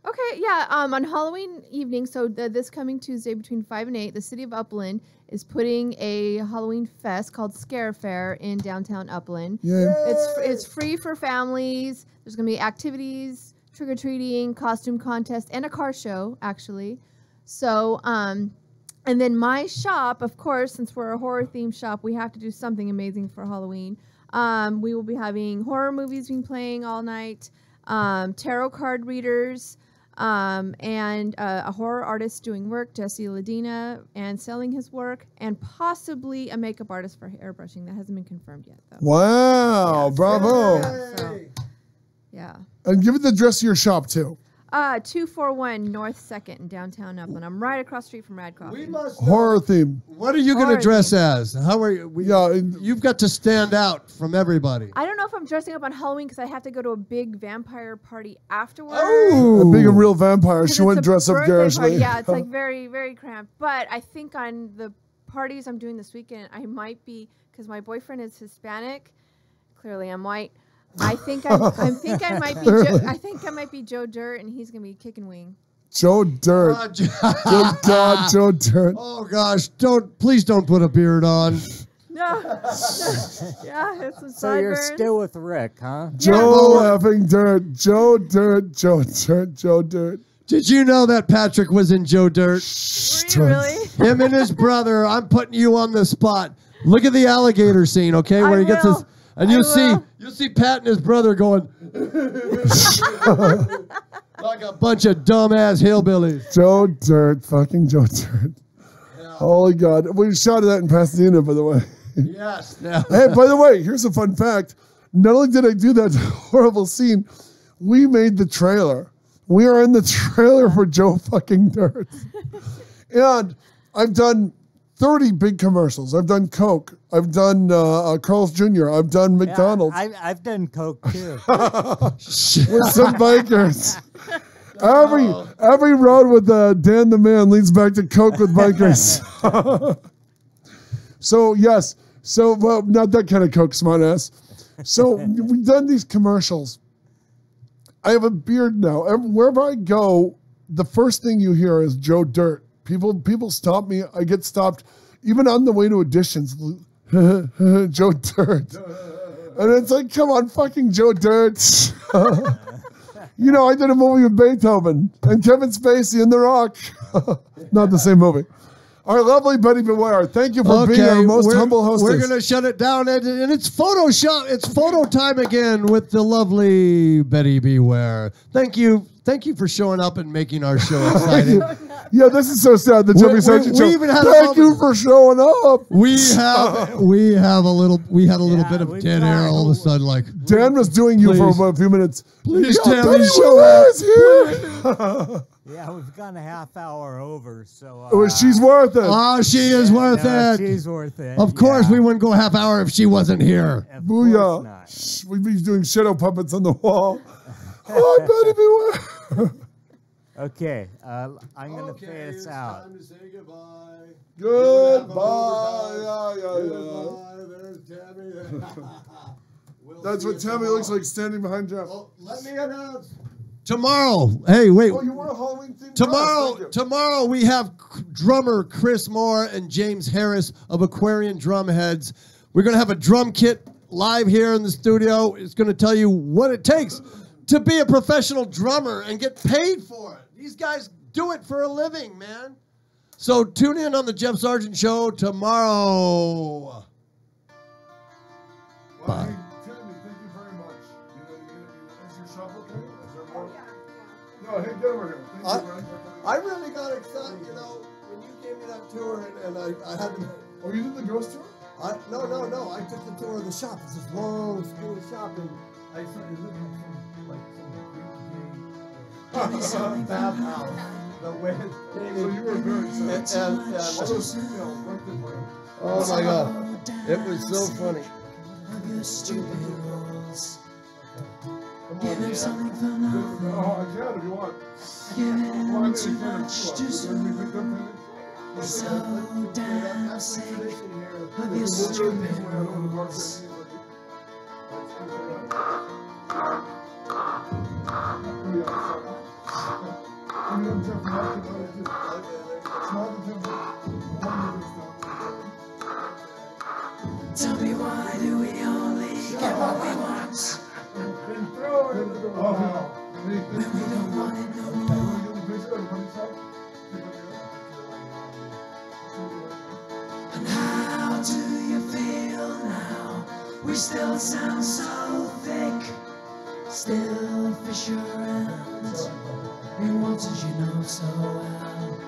Okay, yeah. On Halloween evening, so this coming Tuesday between 5 and 8, the city of Upland is putting a Halloween fest called Scare Fair in downtown Upland. Yeah. It's free for families. There's gonna be activities, trick or treating, costume contest, and a car show actually. So and then my shop, of course, since we're a horror themed shop, we have to do something amazing for Halloween. We will be having horror movies being playing all night, tarot card readers. And a horror artist doing work, Jesse Ladina, and selling his work, and possibly a makeup artist for airbrushing. That hasn't been confirmed yet, though. Wow, bravo. Yeah. And give it the address of your shop, too. 241 North 2nd in downtown Upland. I'm right across the street from Rad Coffee. Horror theme. What are you going to dress as? How are you? You've got to stand out from everybody. I don't know if I'm dressing up on Halloween because I have to go to a big vampire party afterwards. Oh, being a real vampire, she wouldn't dress up garishly. Yeah, it's like very, very cramped. But I think on the parties I'm doing this weekend, I might be, because my boyfriend is Hispanic. Clearly, I'm white. I think I might be. I think I might be Joe Dirt, and he's gonna be kicking wing. Joe Dirt. Good God, Joe Dirt. Oh gosh, please don't put a beard on. No. Yeah, it's some So you're sideburns. still with Rick, huh? Joe effing Dirt. Joe Dirt. Joe Dirt. Joe Dirt. Did you know that Patrick was in Joe Dirt? Were you really? Him and his brother. I'm putting you on the spot. Look at the alligator scene, okay, where he gets his, and you'll see Pat and his brother going like a bunch of dumbass hillbillies. Joe Dirt. Fucking Joe Dirt. Yeah. Holy God. We shot that in Pasadena, by the way. Yes. Yeah. Hey, by the way, here's a fun fact. Not only did I do that horrible scene, we made the trailer. We are in the trailer for Joe fucking Dirt. And I've done 30 big commercials. I've done Coke. I've done Carl's Jr. I've done McDonald's. Yeah, I've done Coke too. With some bikers. Every road with Dan the Man leads back to Coke with bikers. So, yes. So, well, not that kind of Coke, smartass. So, we've done these commercials. I have a beard now. Wherever I go, the first thing you hear is Joe Dirt. People stop me. I get stopped. Even on the way to auditions, Joe Dirt. And it's like, come on, fucking Joe Dirt. You know, I did a movie with Beethoven and Kevin Spacey and The Rock. Not the same movie. Our lovely Betty Beware, thank you for being our most humble hostess. We're going to shut it down, and it's Photoshop. It's photo time again with the lovely Betty Beware. Thank you for showing up and making our show exciting. Yeah, this is so sad. The Jeffrey Sargent show. Thank you for showing up. We had a little bit of dead air all of a sudden. Like Dan was doing you for about a few minutes. Please, Betty Beware is here. Yeah, we've gone a half hour over, so... she's worth it. Oh, she is worth it. She's worth it. Of course, we wouldn't go a half hour if she wasn't here. Booyah. We'd be doing shadow puppets on the wall. Oh, Betty Beware. Okay, I'm going to fade us out. Time to say goodbye. Goodbye. Yeah. There's Tammy. That's what Tammy looks like standing behind Jeff. Oh, let me announce. Tomorrow, hey, wait. Oh, you want a Halloween theme? Tomorrow we have drummer Chris Moore and James Harris of Aquarian Drumheads. We're going to have a drum kit live here in the studio. It's going to tell you what it takes to be a professional drummer and get paid for it. These guys do it for a living, man. So tune in on the Jeff Sargent Show tomorrow. Bye. No, hey, get over here. I really got excited, you know, when you gave me that tour, and I had to... Oh, you did the ghost tour? No. I took the tour of the shop. It's this long school shop, and I started looking at some bathhouse. The way it came in. So you were very excited. All those females worked it for you. Oh, my God. It was so funny. Give him something fun. Oh, I can if you want. Give him too much too soon. So damn sick of your stupid rules. Tell me why do we only get what we want when we don't want it no more? And how do you feel now? We still sound so thick, still fish around in waters you know so well.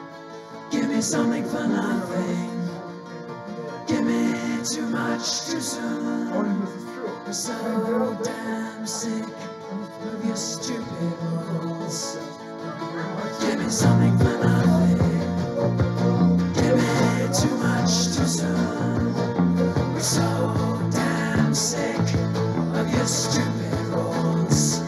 Give me something for nothing. Give me too much too soon. I'm so damn sick of your stupid rules. Give me something for nothing. Give me too much too soon. We're so damn sick of your stupid rules.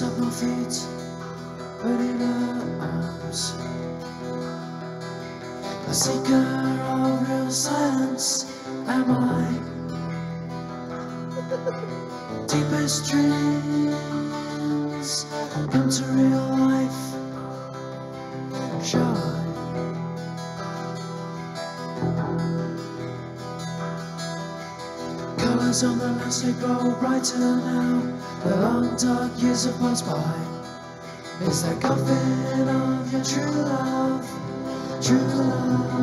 Up no feet, but in her arms, a seeker of real silence am I. Deepest dreams come to real life, shine. Colors on the landscape grow brighter now. The long dark years have passed by. Is the coffin of your true love, true love?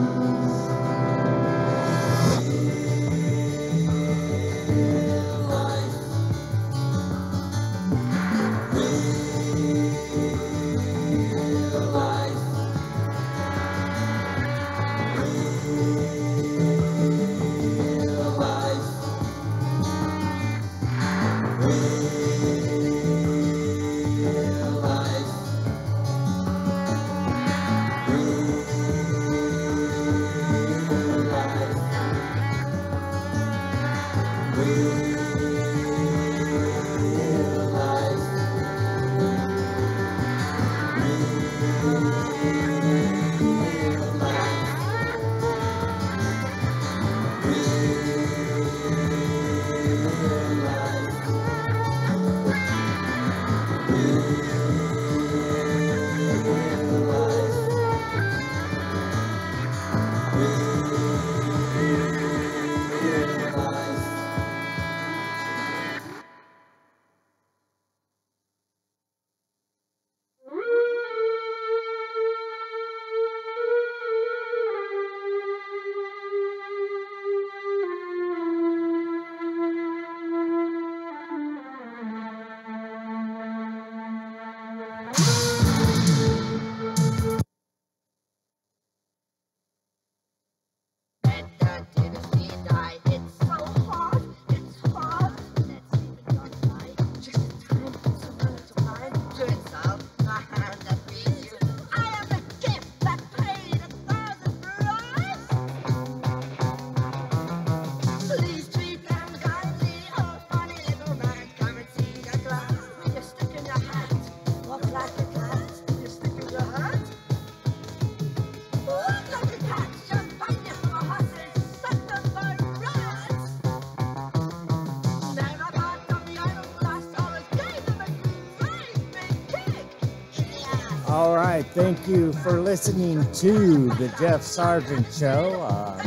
right, thank you for listening to the Jeff Sargent Show.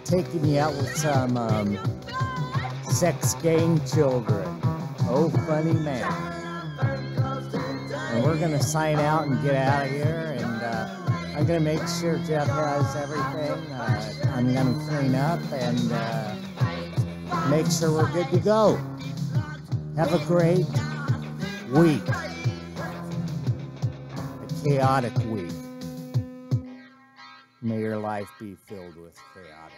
Taking you out with some sex gang children. Oh, funny man. And we're going to sign out and get out of here. And I'm going to make sure Jeff has everything. I'm going to clean up and make sure we're good to go. Have a great week. A chaotic week. May your life be filled with chaotic.